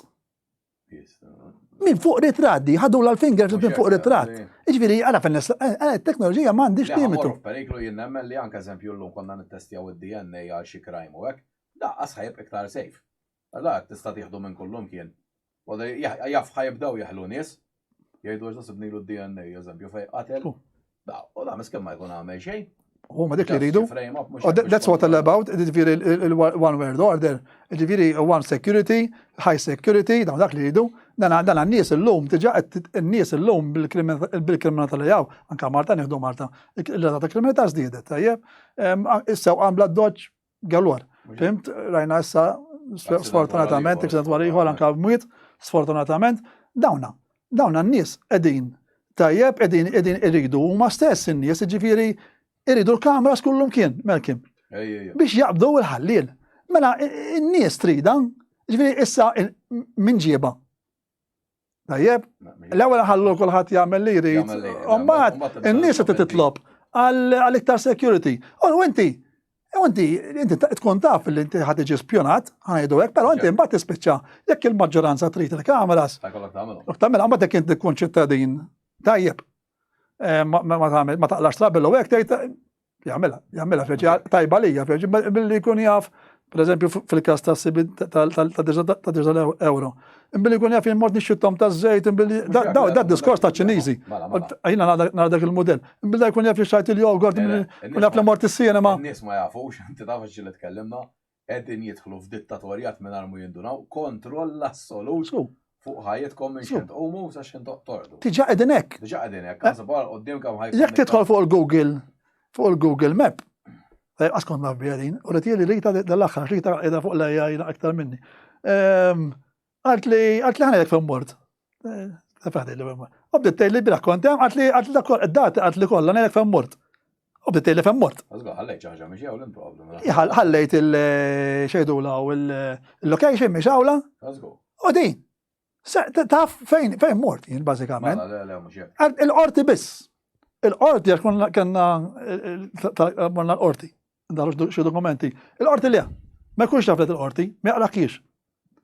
[SPEAKER 2] Min fuq ritratt di ħadula l-fingerprints fuq ritratt. Jiġifieri ara t-teknoloġija m'għandix limitu.
[SPEAKER 1] Periklu jien nemmen li anke eżempju llum konna nittestjaw id-DNA għal xi crime u hekk, daqqas ħajb iktar safe. Allura tista' tieħdu minn kullum kien. U jaf ħajibdaw jaħlu nies, jgħidu għax sibnilu d-DNA, eżempju, fej qatel. U da miskem ma jkun għamel xejn.
[SPEAKER 2] Huma dik li jridu. That's what all about, ġifieri il-one word order, ġifieri one security, high security, dawn dak li jridu. Dan għan-nies illum, tiġa n-nies illum bil-kriminalità li jaw, anka Marta nieħdu Marta, il-rata kriminalità żdiedet, tajjeb. Issa għamla d-doġġ galwar. Fimt, rajna issa sfortunatament, ikset wara anka mwiet, sfortunatament, dawna n-nies qegħdin tajjeb qegħdin iridu huma stess in-nies, jiġifieri iridu l-kameras kullum kien, Melkim. Biex jaqbdu l-ħallil. Mela n-nies trida, jiġifieri issa min ġieba. Tajjeb, l-ewwel ħallu kulħadd jagħmel li jrid. U mbagħad in-nies qed titlob għal iktar security. U inti tkun taf li inti ħad iġi spjonat, ħanajdu hekk, però inti mbagħad tispiċċa jekk il-maġġoranza trid il-kameras. Tagħmilha mbagħad jekk inti tkun ċittadin tajjeb. Ma taqlax trabel u hekk tgħid jagħmilha feġi tajba lija feġi billi jkun jaf, pereżempju fil-każ ta' diża euro. Billi jkun jaf il-mod nixxittom taż-żejt, da diskors ta' Ċiniżi. Jiena nara dak il-mudell. Billi jkun jaf li xajt il-jogurt, jkun jaf li mort is-sinema.
[SPEAKER 1] In-nies ma jafux, inti taf xi tkellimna, qegħdin jidħlu f'dittatorjat mingħajr ma jindunaw, kontroll assolut fuq ħajjitkom minn xint qumu sa xint tordu.
[SPEAKER 2] Tiġa qegħdin hekk.
[SPEAKER 1] Tiġa qegħdin hekk, qudiem kemm ħajkun.
[SPEAKER 2] Jekk tidħol fuq il-Google Map, Għas kont naf bjedin, u rrit li Rita dal-axħar, Rita edha fuq l-AI aktar minni. Għalt li ħana jek femmort. Tafħadi li femmort. Ubdittej li bil kontem, għalt li id-dati għalt li kolla jek femmort. Ubdittej li femmort.
[SPEAKER 1] Għazga, ħallejt ċaħġa miex jew l-problem.
[SPEAKER 2] Ħallejt il-xejdula u il-location miex għawla.
[SPEAKER 1] Għazgu.
[SPEAKER 2] U din. Taf fejn mort jien bażikament. Il-qorti biss. Il-qorti għax konna morna l-qorti. Ndarux xi dokumenti. Il-qorti li ma jkunx taflet il-qorti, ma jaqrakix.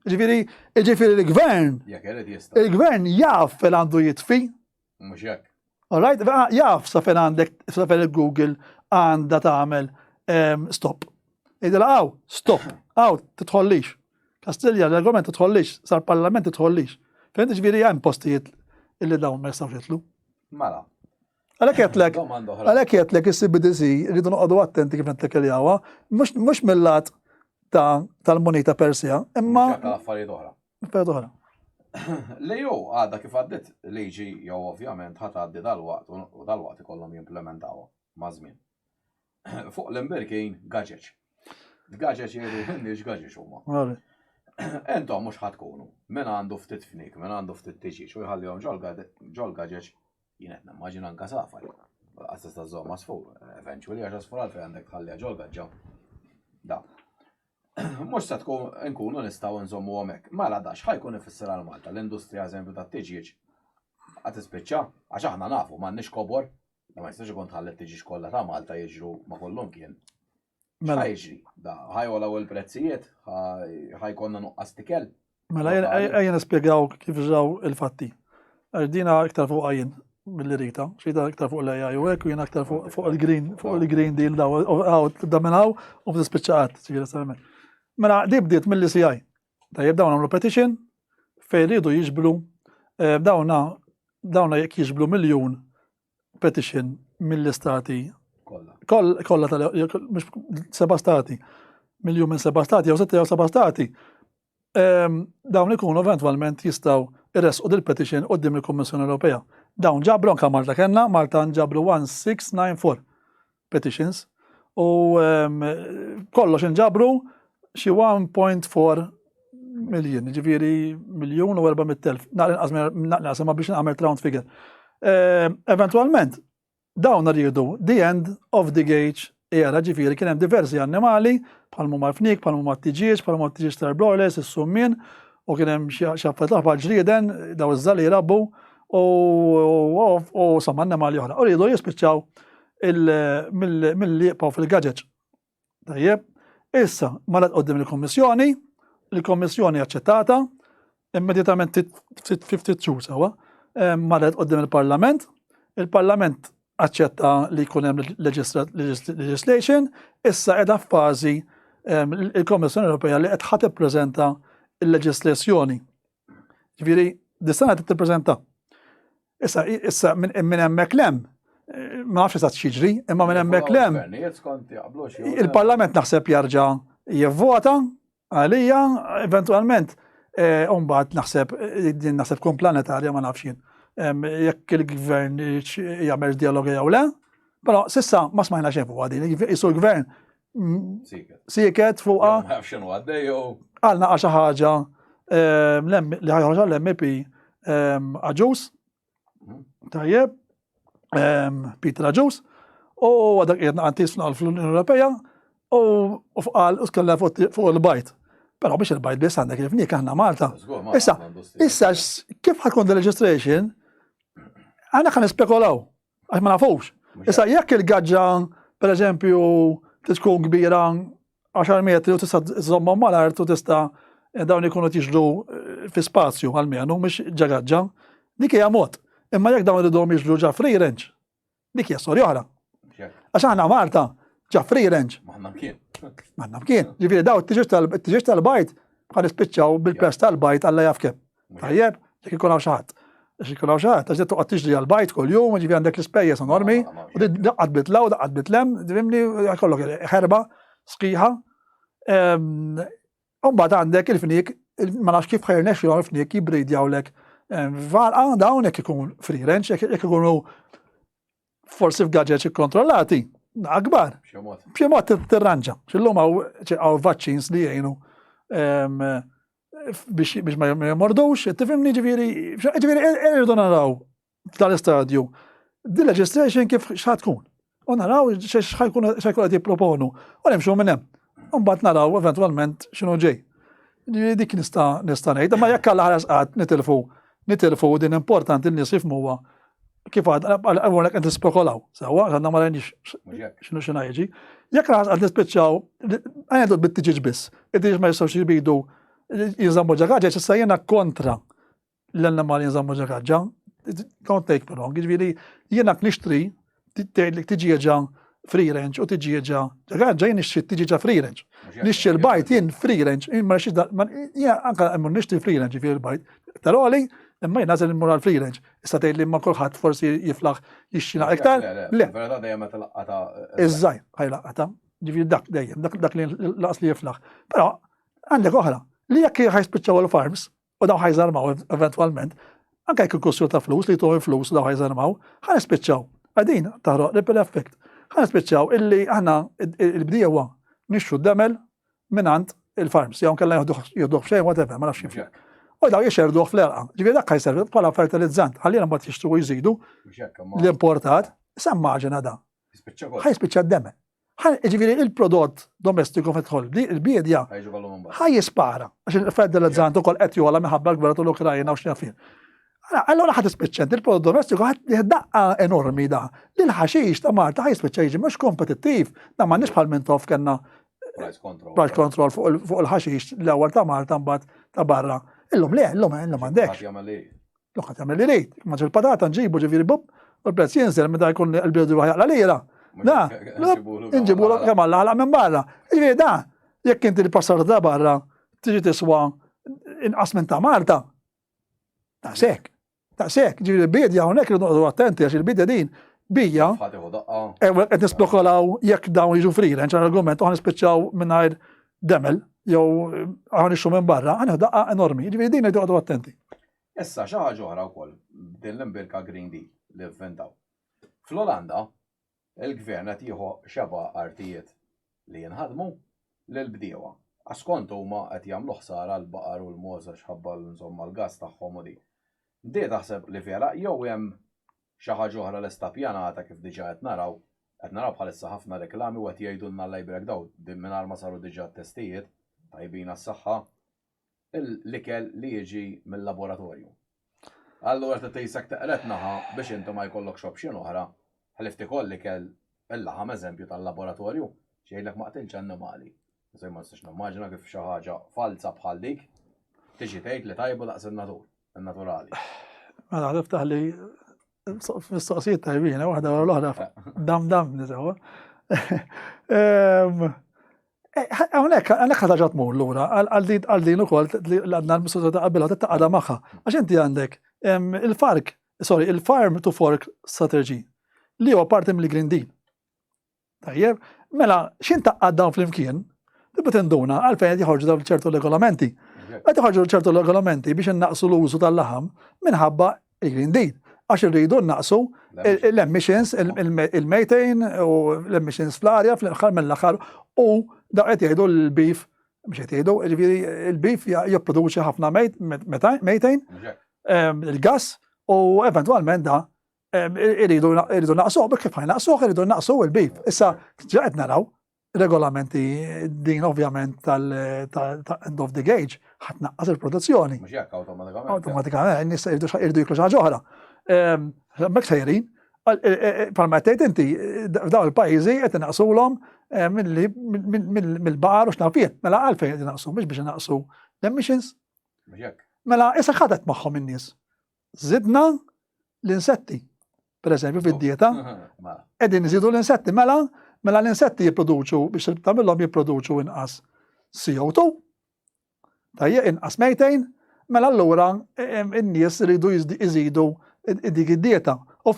[SPEAKER 2] Ġifieri il-gvern. Il-gvern jaf fejn għandu jitfi.
[SPEAKER 1] Mhux hekk.
[SPEAKER 2] All right, jaf sa fejn għandek sa fejn il-Google għandha tagħmel stop. Idilha stop, titħollix. Kastilja l-argument titħollix, sar parlament titħollix. Fejn ġifieri hemm postijiet illi dawn ma jistgħux jitlu.
[SPEAKER 1] Mela.
[SPEAKER 2] Għalhekk jgħidlek is-CBDC rridu noqogħdu attenti kif nittekkeljawha, mhux mill-lat tal-moneta Persja, imma
[SPEAKER 1] affarijiet oħra.
[SPEAKER 2] affarijiet oħra.
[SPEAKER 1] Lejju għadha kif għaddit liġi jew ovvjament ħadd għaddi dal-waqt u dal-waqt ikollhom jimplementawha ma' żmien. Fuq l-Imbirkin gaġeġ. Gaġeġ jgħidu mhix gaġeġ huma. Entom mhux ħadkunu, min għandu ftit fnik, min għandu ftit tiġiġ u jħallihom ġol gaġeġ jienet nimmaġina anka safar. Għastas ta' żomma sfur, eventually għax sfur għalfejn għandek tħallija ġol gaġġa. Da. Mhux se tkun nkunu nistgħu nżommu hemmhekk. Mela dax ħajkun ifisser għal Malta l-industrija eżempju tat-tiġiġ qed tispiċċa għax aħna nafu m'għandniex kobor, ma jistax ikun tħallet tiġiġ kollha ta' Malta jiġru ma kollhom kien. Mela jiġri, da ħajolaw il-prezzijiet, ħajkonna nuqqas tikel.
[SPEAKER 2] Mela ejja nispjegaw kif ġraw il-fatti. Dina iktar fuq għajin mill-Rita, xita iktar fuq l-AI u hekk u jiena iktar fuq il-Green Deal daw daminaw u f'dispiċċaqat, ġifieri semmen. Mela di bdiet mill-ICI. Tajjeb dawn għamlu petition fejn iridu jiġbru dawna jekk jiġbru miljun petition mill-istati kolla mux 7 stati, miljun minn 7 stati, jew 6 jew 7 stati, dawn ikunu eventualment jistaw irresqu dil-petition qudiem il-Kummissjoni Ewropea. Dawn ġabru anke Malta kellna, Malta nġabru 1694 petitions u kollox inġabru xi 1.4 miljon, ġifieri miljun u 400,000. Naqlas ma biex nagħmel round figure. Eventualment dawn rridu the end of the gauge era, ġifieri kien hemm diversi annimali bħalmu mal-fnik, bħalmu mat-tiġiġ, bħalmu mat-tiġiġ tal-broilers, is-summin, u kien hemm xi affarijiet bħal ġrieden daw iż-żali jrabbu u sama annimali oħra. U rridu jispiċċaw mill-li jibqgħu fil-gaġeġ. Tajjeb, issa malet qudiem il-Kommissjoni, il-Kommissjoni aċċettata, immedjatament 52 sewa, malet qudiem il-Parlament, il-Parlament aċċetta li jkun hemm legislation, issa qiegħda f'fażi il-Kommissjoni Ewropea li qed ħadd tippreżenta l-leġislazzjoni. Ġifieri dis-sena qed tippreżenta. Issa minn hemmhekk lem, ma nafx eżatt xiġri, imma minn hemmhekk lem. Il-Parlament naħseb jarġa' jivvota għalija, eventwalment mbagħad naħseb kun planetarja ma nafx jien. Jekk il-gvern jagħmel dialoga jew le, però sissa ma smajna xejn fuq għadi, jisu l-gvern sieket fuqha. Ma nafx x'inhu għaddej jew għalna xi ħaġa li ħaġa l-MP Aġus, tajjeb, Peter Aġus, u għadak qiegħed naqantis fl-Unjoni Ewropea u qal uskella fuq il-bajt. Però biex il-bajt biss għandek il-fnik aħna Malta. Issa kif ħakun the-registration, għana kan nispekulaw, għax ma nafux. Issa jekk il-gaġġa, per eżempju, tkun kbira 10 metri u tista' żomma mal-art u tista' dawn ikunu tiġru fi spazju għal-menu, mhux ġagaġġa, dik hija mod. Imma jekk dawn iridhom jiġru ġa free range, dik hija storja oħra. Għax aħna Malta ġa free range. M'għandna mkien. Ġifieri daw it-tiġiġ tal-bajt ħan nispiċċaw bil-pers tal-bajt Alla jaf kemm. Tajjeb, jekk ikun hawn xi ħadd. Għax ikun hawn xi ħadd, għax toqgħod tiġri għall-bajt kuljum, ġifieri għandek l-ispejjeż enormi, u daqqad bitla u daqqad bitlem, tifhimni jkollok ħerba sqiħa. Mbagħad għandek il-fnik, ma nafx kif ħajrnexxu il-fnik jibridjawlek dawn jekk ikun free range, jekk ikunu forsi f'gaġġeġ ikkontrollati, akbar. B'xi mod tirranġa. Xillum hawn vaċċins li jgħinu biex ma jmordux, tifhimni ġifieri irridu naraw f'dal-istadju din legislation kif x'ħatkun. U naraw x'ħajkun qed jipproponu. U nimxu minn hemm. U mbagħad naraw eventwalment x'inhu ġej. Dik nista' ngħid, imma jekk alla ħares qatt nitilfu din importanti n-nies jifhmuha kif għadek qed nispekulaw. Sewwa għandna ma rajniex x'inhu jiġi. Jekk ħares qatt nispiċċaw għandu bit-tiġiġ biss. Id-tiġiġ ma jistgħux jbidu jinżammu ġagaġġa, issa jiena kontra l-annimali jinżammu ġagaġġa. Don't take me wrong. Ġifieri jiena nixtri tgħidlek tiġieġa free range u tiġieġa ġagaġġa jien nixtri tiġieġa free range. Nixtri l-bajt jien free range, ma jien anke hemm nixtri free range ġifieri l-bajt. Taroli, imma jien nażel immur għall-free range. Issa tgħidli ma kulħadd forsi jiflaħ jixxina iktar. Le.
[SPEAKER 1] Verità dejjem meta laqata.
[SPEAKER 2] Iż-żgħir ħajlaqata. Ġifieri dak dejjem, dak li laqas li jiflaħ. Però għandek oħra li jekk ħajspiċċaw il-farms u daw ħajżarmaw eventwalment, anke jekk il-kussur ta' flus li jtuħu flus u daw ħajżarmaw, ħanispiċċaw. Għadin taħroq ripple effect. Ħanispiċċaw illi aħna il-bdiewa nixxu d-demel minant il-farms. Jew kellha jieħduh xejn whatever, ma nafx kif. U daw jixerduh fl-erqa. Ġifieri dak ħajservi bħala fertilizzant. Ħallina mbagħad jixtru jżidu l-importat. Issa immaġina da. Ħajspiċċa d-demel. Ġifieri il-prodott domestiku fetħol, il-bidja ħaj jispara, għax il-fertilizzant ukoll qed jola minħabba l-gwerra tal-Ukrajna u x'nafin. Allora ħad ispiċċa il-prodott domestiku ħad daqqa enormi da. L-ħaxix ta' Malta ħaj jispiċċa jiġi mhux kompetittiv, da m'għandniex bħal minn tof kellna price control fuq il-ħaxix l-ewwel ta' Malta mbagħad ta' barra. Illum m'għandekx. Ħadd jagħmel li rid. Ma ġil-patata nġibu ġifieri bub, u l-prezz jinżel meta jkun il-bdew jaqla lira. Da, nġibu kemm alla ħalaq minn barra. Ġifieri da, jekk inti li passar da barra tiġi tiswa inqas minn ta' Malta. Daqshekk, ġifieri l-bidja hawnhekk irridu noqogħdu attenti għax il-bidja din bija qed nispekulaw jekk dawn jiġu free range argument u ħanispiċċaw mingħajr demel jew ħanixxu minn barra, ħanieħu daqqa enormi. Ġifieri din irridu noqogħdu attenti.
[SPEAKER 1] Issa xi ħaġa oħra wkoll din l-imbirka Green Deal li vventaw. Fl-Olanda il-gvern qed jieħu xeba' artijiet li jinħadmu lill-bdiewa. Għaskont huma qed jagħmlu ħsara l-baqar u l-moża x'ħabba insomma l-gass tagħhom u di. Di taħseb li vera jew hemm xi ħaġa oħra lesta pjanata kif diġà qed naraw bħalissa ħafna reklami u qed jgħidulna l-lejbrek daw mingħajr ma saru diġà testijiet tajbin għas-saħħa l-ikel li jiġi mill-laboratorju. Allura ta' tejsek taqret naħa biex intu ma jkollokx option oħra ħlifti kolli kell il-laħam eżempju tal-laboratorju xejlek ma qtilx annimali. Sej ma nistax nimmaġina kif xi ħaġa falsa bħal dik tiġi tgħid li tajbu daqs in-naturali.
[SPEAKER 2] Mela tiftaħ li mistoqsijiet tajbin, waħda wara l-oħra dam nisewwa. Hawnhekk ħaġa tmur lura għal din ukoll li għandna l-mistoqsija ta' qabel taqgħodha magħha. Għax inti għandek il-farm to fork strategy li huwa parti mill-Green Deal. Tajjeb, mela x'in taqqad dawn flimkien, tibqa' tinduna għalfejn qed joħorġu dawn ċertu regolamenti. Qed joħorġu ċertu regolamenti biex innaqsu l-użu tal-laħam minħabba il-Green Deal. Għax irridu naqsu l-emissions, il-methane u l-emissions fl-arja fl-aħħar mill-aħħar u da qed jgħidu l-beef, mhux qed jgħidu, ġifieri il-beef jipproduċi ħafna methane, il-gass u eventwalment da irridu naqsuh, kif ħajnaqsuh irridu naqsu il-beef. Issa ġaqed naraw regolamenti din ovvjament tal-end of the gauge ħadd naqqas il-produzzjoni.
[SPEAKER 1] Mhux jekk awtomatikament.
[SPEAKER 2] Awtomatikament, in-nies irridu jiklu xi ħaġa oħra. Mek sejrin, palma tgħid inti f'dawn il-pajjiżi qed inaqsulhom mill-baqar u x'nafien. Mela għalfejn qed inaqsu biex inaqsu l-emissions.
[SPEAKER 1] Mhux hekk.
[SPEAKER 2] Mela issa ħadet magħhom in-nies. Żidna l-insetti. Per-eżempju fid-dieta, qegħdin iżidu l-insetti. Mela l-insetti jipproduċu biex tagħmilhom jipproduċu inqas CO2. Tajjeb inqas methane, mela allura in-nies iridu iżidu dik id-dieta. U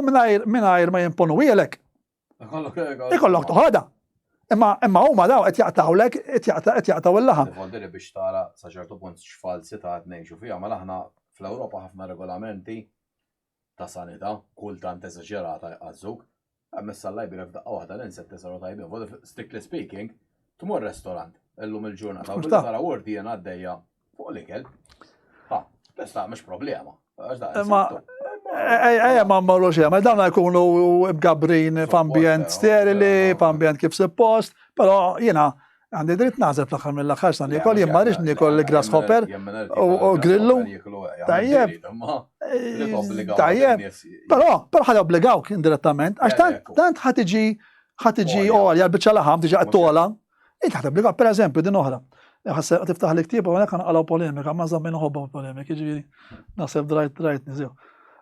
[SPEAKER 2] mingħajr ma jimponu ilek. Ikollok toħodha. Imma huma daw qed jaqtawlek, qed jaqtaw il-laħam.
[SPEAKER 1] Nifodili biex tara sa ċertu punt x'falsità qed ngħixu fiha, mela aħna fl-Ewropa ħafna regolamenti ta' sanità kultant eżaġerata jqażżuk. Għamessa l-lajbira f'daqqa waħda l-inset tisaru tajbin. Strictly speaking, tmur restorant, illum il-ġurnata, u tara wordi jena għaddejja fuq l-ikel. Testa, mux problema.
[SPEAKER 2] Ma mmorru xie, ma dawna jkunu b'gabrin f'ambjent sterili, f'ambjent kif suppost, pero jena għandi dritt nażel fl-axar mill-axar san nikol, jemma rix nikol grasshopper u grillu. Tajjeb. Tajjeb. Pero ħad obbligawk indirettament, għax tant ħatiġi għolja l-bicċa laħam, tiġi għattola, int ħad obbligawk, per eżempju, din oħra. Tiftaħ l-ktib u għanek għan għalaw polemika, ma zammin uħobba polemika, ġiviri, naħseb drajt niziju.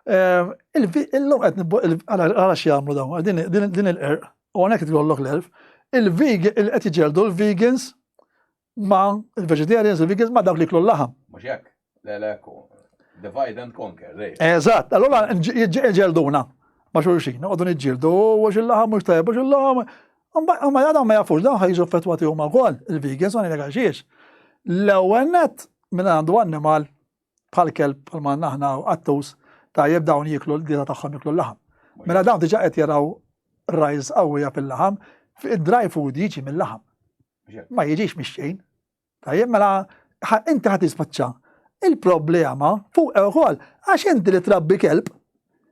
[SPEAKER 2] Il-lum għala xjamlu daw, din il-erq, u għanek tgollok l-erf, il-qed jiġeldu l-vegans ma' il-vegetarians, il-vegans ma' dawk li klu l-laħam.
[SPEAKER 1] Mux jek, l-eleku, divide and conquer,
[SPEAKER 2] Eżatt, allora jiġelduna, ma' xurxin, għodun jiġeldu, u il-laħam mux tajab, u il-laħam, ma jadaw ma jafux, daw ħajġu fetwati u ma' għol, il-vegans għani l-għaxiex. L-għennet minn għandu għannimal bħal-kelb, bħal-ma' naħna u għattus, ta' jibdawn jiklu l-dita taħħam jiklu l-laħam. Mela dawn diġa qed jaraw rajz qawwija fil-laħam, dry food jiġi mill-laħam. Ma jiġix mix-xejn. Tajjeb mela inti ħad tispaċċa. Il-problema fuq ukoll għax inti li trabbi kelb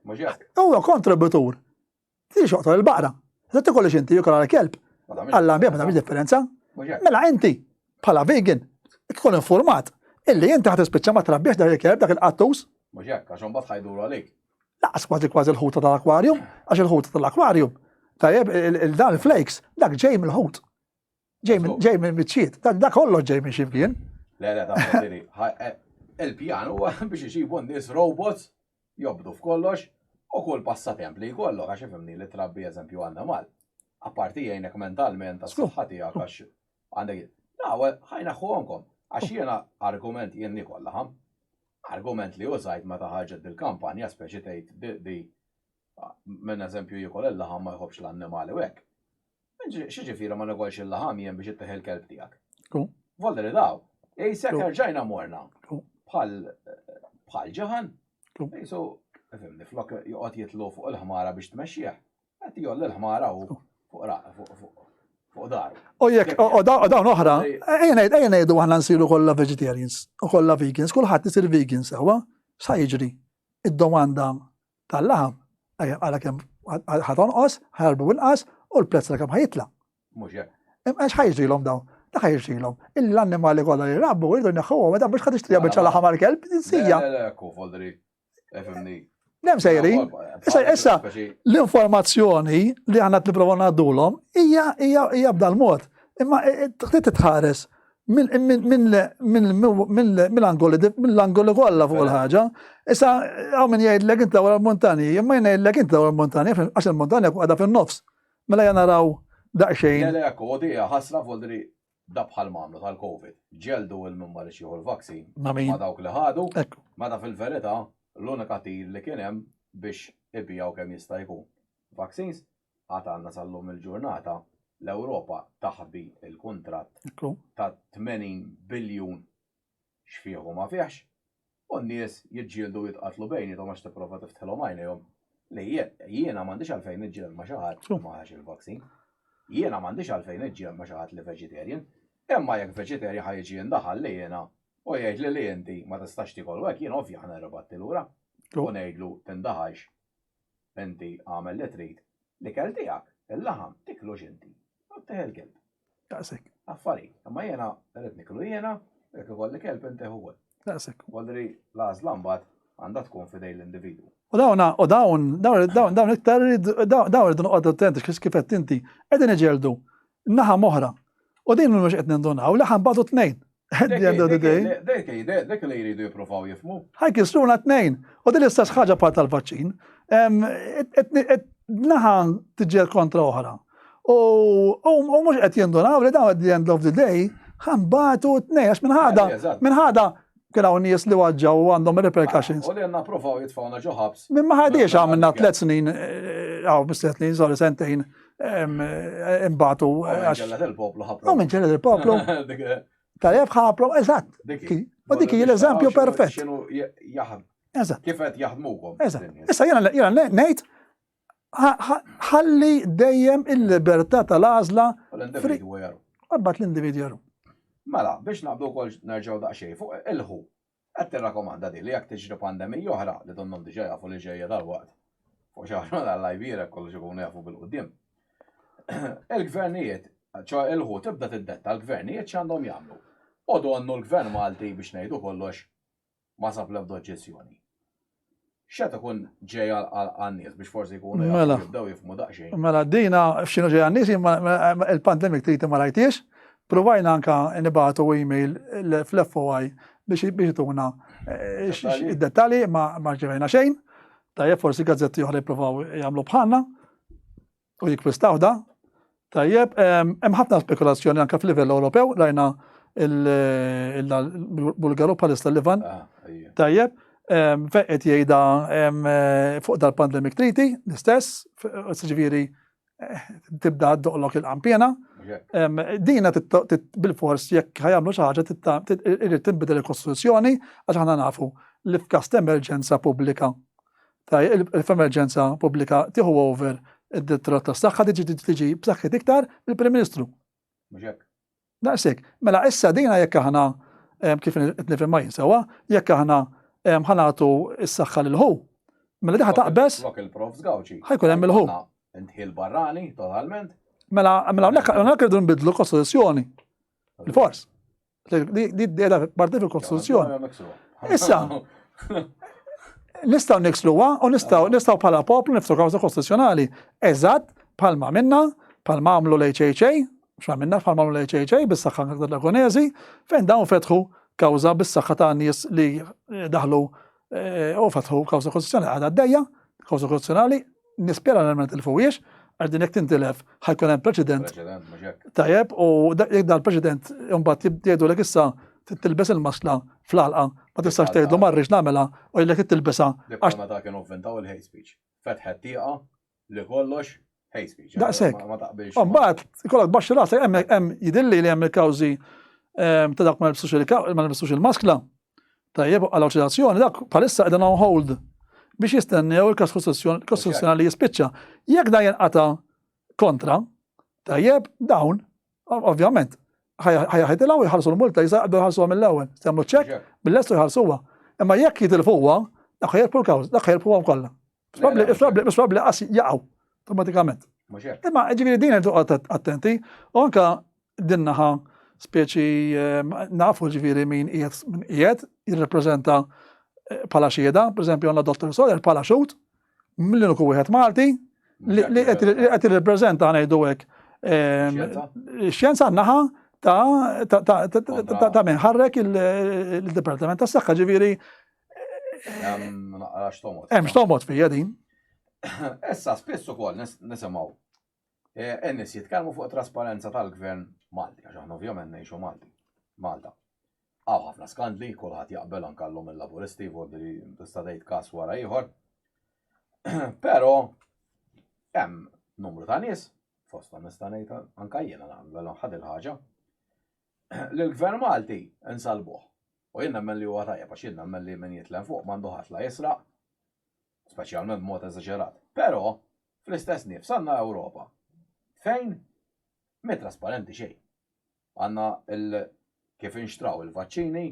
[SPEAKER 2] huwa kontributur. Tiri xoqtol il-baqra. Se tikollix inti jukra l-kelb. Alla ma tagħmilx differenza. Mela inti bħala vegan tkun informat illi inti ħad tispiċċa ma trabbiex dak il-kelb dak il-qattus.
[SPEAKER 1] Mhux hekk għax imbagħad ħajduru għalik.
[SPEAKER 2] Laqas kważi l-ħuta tal-akwarium, għax il-ħuta tal-akwarium. Tajjeb, dan il-flakes, dak ġej mill-ħut. Ġej mill-ċiet, dak kollu ġej minn ximkien.
[SPEAKER 1] Le, tiri, il-pjan huwa biex iġibu nies robots, jobdu f'kollox, u kull passatemp li jkollok għax ifhimni li trabbi eżempju għandamal. Apparti jgħinek mentalment għas-suħħa tiegħek għax għandek. Ħajna ħuhomkom, għax jiena argument jien nikollaħam. Argument li użajt meta ħarġet dil-kampanja speċi tgħid di minn eżempju jikol il-laħam ma jħobx l-annimali u hekk. Xieġifiera ma negolx il-laħam jien biex itteħ il-kelb tiegħek. Volderi daw, ejsek ġajna morna. Bħal ġaħan. Ejsu, fimni, flok joqgħod jitlu fuq il-ħmara biex tmexxieħ. Qed joll il-ħmara u fuq dar. U jekk
[SPEAKER 2] dawn oħra, ejja ngħidu aħna nsiru kollha vegetarians u kollha vegans, kulħadd isir vegan sewwa, sa jiġri id-domanda tal-laħam għala kem ħatonqos, ħarbu inqas u l-prezz la kem ħajitla.
[SPEAKER 1] Mhux hekk.
[SPEAKER 2] Għax ħajġrilhom dawn, dak ħajġrilhom. L-annimali kollha li rabbu jridu jneħħuhom, meta biex ħad tixtriha biċċa laħam għall-kelb, insija.
[SPEAKER 1] Ekku foldri, efemni.
[SPEAKER 2] Nem sejri, issa l-informazzjoni li għandna nipprova ngħaddulhom hija b'dal mod. Imma trid titħares mill-angoli kollha fuq il-ħaġa. Issa hawn min jgħidlek inta wara l-montani, imma jgħidlek inta wara l-montani għax il-montani għadha fin-nofs. Mela naraw daqsxejn.
[SPEAKER 1] Le ekku dija ħasra foldri da bħal mamlu tal-Covid. Ġeldu il-mimma li xieħu l-vaksin. Ma dawk li ħadu, ma da fil-verità l-unika tir li kien hemm biex ibijaw kemm jista' jkun. Vaccines għandna sal-lum il-ġurnata l-Ewropa taħbi il-kuntratt ta' 80 biljun x'fieħu ma fiex u n-nies jiġġieldu jitqatlu bejniethom għax tipprova tiftħilhom għajnejhom li jiena m'għandix għalfejn niġġieled ma' xi ħadd ma ħax il-vaccin. Jiena m'għandix għalfejn niġġieled ma' xi ħadd li vegetarian, imma jekk vegetarian ħajġi jindaħal li jiena u jgħid li inti ma tistax tikol hekk jien ovvja ħana ribatti lura. U ngħidlu tindaħax inti għamel li trid li kell tiegħek il-laħam tiklux inti. U teħel kelb.
[SPEAKER 2] Daqshekk.
[SPEAKER 1] Affarijiet, imma jiena rrid niklu jiena jekk ikolli kelb inti huwa.
[SPEAKER 2] Daqshekk.
[SPEAKER 1] Waldri l-għażla mbagħad għandha tkun fidej l-individwu.
[SPEAKER 2] U dawn iktar irridu noqgħod attenti kif qed inti qegħdin iġeldu naħa oħra. U din mhux qed nindunaw laħam bagħtu tnejn. At the end of the day.
[SPEAKER 1] Dek li jridu jippruvaw jifhmu.
[SPEAKER 2] Ħajk jisruna tnejn. U din l-istess ħaġa part tal-vaċċin. Naħan tiġġiel kontra oħra. U mhux qed jindunaw li dawn at the end of the day ħambatu tnejn għax minn ħada kien hawn nies li waġġaw u għandhom repercussions.
[SPEAKER 1] U li għandna pruvaw jitfawna ġo ħabs.
[SPEAKER 2] Minn ma ħadiex għamilna 3 snin, mis-3 snin, sentejn imbagħtu.
[SPEAKER 1] Ġellet il-poplu ħabru.
[SPEAKER 2] Minn ġellet il-poplu. Tajjeb ħabru, eżatt. U dik hija l-eżempju perfett.
[SPEAKER 1] X'inhu jaħdem.
[SPEAKER 2] Eżatt.
[SPEAKER 1] Kif qed jaħdmukom.
[SPEAKER 2] Eżatt. Issa jiena ngħid ħalli dejjem il-libertà tal-għażla
[SPEAKER 1] L-individu jaru.
[SPEAKER 2] qabad l-individju.
[SPEAKER 1] Mela, biex naqbdu kol nerġaw daqxej fuq il-ħu. Qed tirrakkomanda di li jekk tiġri pandemija oħra li donnom diġà jafu li ġejja dal-waqt. Fuq xi ħaġa dal-lajbira kollox ikunu jafu bil-qudiem. Il-gvernijiet, il-ħu tibda tiddetta l-gvernijiet x'għandhom jagħmlu. Odu għannu l-gvern Malti biex ngħidu kollox ma sab l-ebda oġġezzjoni. X'qed ikun ġej għan-nies biex forsi jkunu jibdew jifhmu daqsxejn.
[SPEAKER 2] Mela dina f'xinu ġej għan-nies il-pandemic trid ma rajtiex. Provajna anka nibatu email fl-FOI biex jituna id-dettali ma ġevejna xejn. Tajjeb forsi gazzetti oħra jippruvaw jagħmlu bħalna u jikwistaw da. Tajjeb hemm ħafna spekulazzjoni anke f'livell Ewropew rajna il-Bulgaru bħalissa Livan. Tajjeb qed jgħidha fuq dal-pandemic treaty l-istess, ġifieri tibda ddoqlok il-qampjena. Dina bil-fors jekk ħajamlu xi ħaġa irid tinbidel il-Kostituzzjoni għax aħna nafu li f'każ ta' emerġenza pubblika. F'emerġenza pubblika tieħu over id-direttorat tas-saħħa tiġi b'saħħit iktar mill-Prim Ministru. Daqshekk, mela issa dina jekk aħna kif qed nifhem ma jinsewa, jekk aħna ħanatu s-saħħa lil ħu. Mela diħa taqbes. Ħajkun hemm il-ħu.
[SPEAKER 1] Intħil barrani totalment.
[SPEAKER 2] Mela hawnhekk irridu nbidlu Kostituzzjoni. Il-fors. Di qiegħda parti fil-Kostituzzjoni. Issa nistgħu niksluha u nistgħu bħala poplu niftu kawża kostituzzjonali. Eżatt bħalma minna, bħalma għamlu l-HHA, x'għamilna bħalma għamlu l-HHA bis-saħħa tal-Lagunesi fejn dawn fetħu kawża bis-saħħa ta' nies li daħlu u fetħu kawża kostituzzjonali għadha għaddejja, kawża kostituzzjonali nispjera l il fuwiex għal din jekk tintilef ħajkun hemm preċedent. Tajjeb u jekk dal-preċedent imbagħad jgħidu lek issa tilbes il-maskla fl-għalqa ma tistax tgħidlu marriġ nagħmilha u jgħidlek tilbesha.
[SPEAKER 1] Għax ma ta' kienu inventaw il-hate speech. Fetħet tieqa li kollox hate speech.
[SPEAKER 2] Daqshekk. Mbagħad ikollok baxxi rasek hemm jidilli li hemm il-kawżi ta' dak ma nilbsux il-maskla. Tajjeb għall-oċidazzjoni dak bħalissa qegħdin on hold biex jistennew il-każ kostituzzjonali jispiċċa. Jekk da jenqata' kontra, tajjeb dawn, ovvjament, ħajtilgħu jħallsu l-multa jisaqdu jħallsuha mill-ewwel. Jagħmlu ċekk bil-lestu jħallsuha. Imma jekk jitilfuha, dak ħajjelpu l-kawż, dak ħajjelpuhom kollha. Probabbli qas jaqgħu awtomatikament. Imma ġifieri din irdu attenti u anke din naħa speċi nafu ġifieri min qiegħed jirrappreżenta pala xieda, per esempio għandna Dr. Soler pala xut, milli nuku wieħed Malti, li qed jirrepreżenta ngħidu hekk xjenza naħa ta' min ħarrek il-Dipartiment tas-Saħħa ġifieri hemm xtomod fija din.
[SPEAKER 1] Issa spiss ukoll nisimgħu n-nies jitkellmu fuq trasparenza tal-Gvern Malti, għax aħna ovvjament ngħixu Malta. Ħafna skandli, kulħadd jaqbel anke llum il-laburisti li tista' tgħid każ wara ieħor. Però hemm numru ta' nies, fosthom nista' ngħid anke jiena nagħmel ħadd il-ħaġa, li l-Gvern Malti insalbuh. U jien nemmen li huwa tajjeb għax jien nemmen li min jitlem fuq m'għandu ħadd la jisraq, speċjalment b'mod eżaġerat. Però fl-istess nifs għandna Ewropa fejn mi trasparenti xejn. Għandna kif inxtraw il-vaċċini,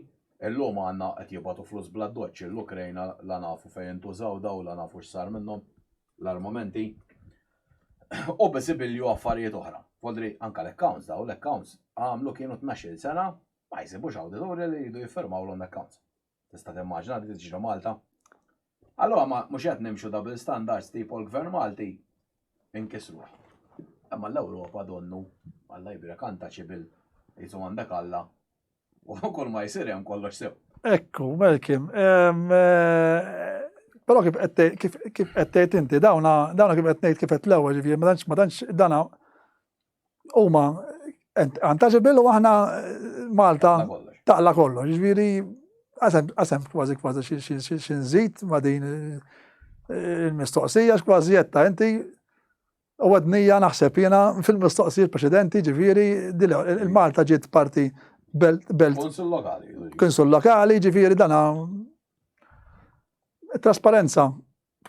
[SPEAKER 1] illum għandna qed jibgħatu flus bla doċċ l-Ukrajna la nafu fejn intużaw daw la nafu x'sar minnhom l-armamenti. U bisibilju affarijiet oħra. Fodri anke l-accounts daw l-accounts għamlu kienu 12 sena ma jsibux awditorji li jridu jiffirmaw l-accounts. Tista' timmaġina li tiġi Malta. Allura ma mhux qed nimxu double standards tipo l-Gvern Malti inkisruh. Imma l-Ewropa donnu Alla jbirek untouchable jisu għandek Alla. U kull ma jsir hemm kollox sew.
[SPEAKER 2] Ekku, Malkim. Però kif qed tgħid inti dawna kif qed ngħid kif qed l-ewwel ġifieri ma tantx dana huma untouchable u aħna Malta taqla kollox. Ġifieri qasem kważi xi nżid ma' din il-mistoqsija x'kważi jetta inti u għadnija naħseb jiena fil-mistoqsijiet preċedenti ġifieri il-Malta ġiet parti belt konsul lokali ġifieri dana trasparenza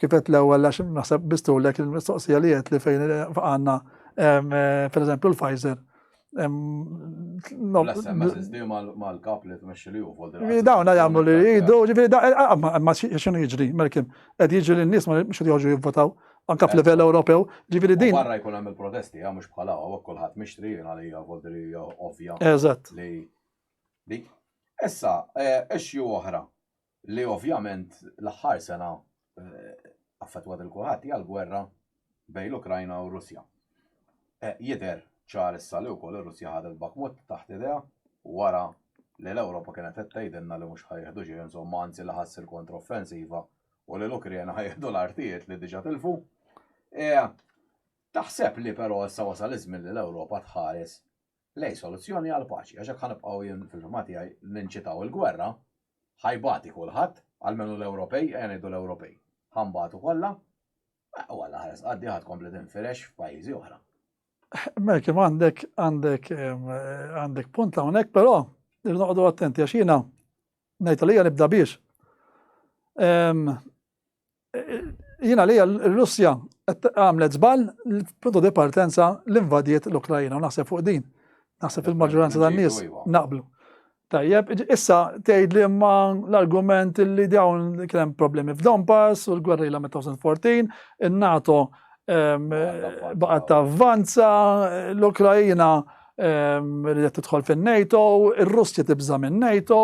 [SPEAKER 2] kifet l-ewwel għax naħseb bistulek il-mistoqsijiet li fejn għandna pereżempju l-Pfizer.
[SPEAKER 1] L-SMS di mal-kap li tmexxi li u
[SPEAKER 2] Dawna jagħmlu li jridu, ġifieri ma x'inhu jiġri, Malkim, qed jiġri lin-nies ma mhux joħorġu jivvotaw anke f'livell Ewropew, ġifieri din.
[SPEAKER 1] Barra jkun hemm il-protesti, mhux bħala kulħadd mixtri għalija volderija ovvja.
[SPEAKER 2] Eżatt.
[SPEAKER 1] Li issa ixju oħra li ovvjament l-aħħar sena affettwat il-kulħadd hija l-gwerra bejn l-Ukrajna u Russja. Jidher ċar issa li wkoll ir-Russja ħadet Bakhmut taħt idea wara li l-Ewropa kienet qed tgħidilna li mhux ħajjeħdu xejn insomma anzi li ħassir kontroffensiva u li l-Ukrajna ħajjeħdu l-artijiet li diġà tilfu. Taħseb li però issa wasal iż-żmien li l-Ewropa tħares lej soluzzjoni għal paċi għax hekk ħanibqgħu jien fil-ġurnati ninċitaw il-gwerra ħajbati kulħadd għalmenu l-Ewropej ngħidu l-Ewropej. Ħanbatu kollha u għalla ħares għaddi ħadd komplet infirex f'pajjiżi oħra.
[SPEAKER 2] Malkim għandek punt hawnhekk, però noqogħdu attenti għax jiena ngħid li nibda biex. Jiena li r-Russja għamlet żball l-punto di partenza l-invadiet l-Ukrajna u naħseb fuq din. Naħseb il-maġġoranza tan-nies naqblu. Tajjeb, issa tgħid li imma l-argument li dawn kien hemm problemi f'Donbass u l-gwerrilla mit-2014, in-NATO baqgħet tavvanza, l-Ukrajna ridet tidħol fin-NATO, ir-Russja tibża min-NATO,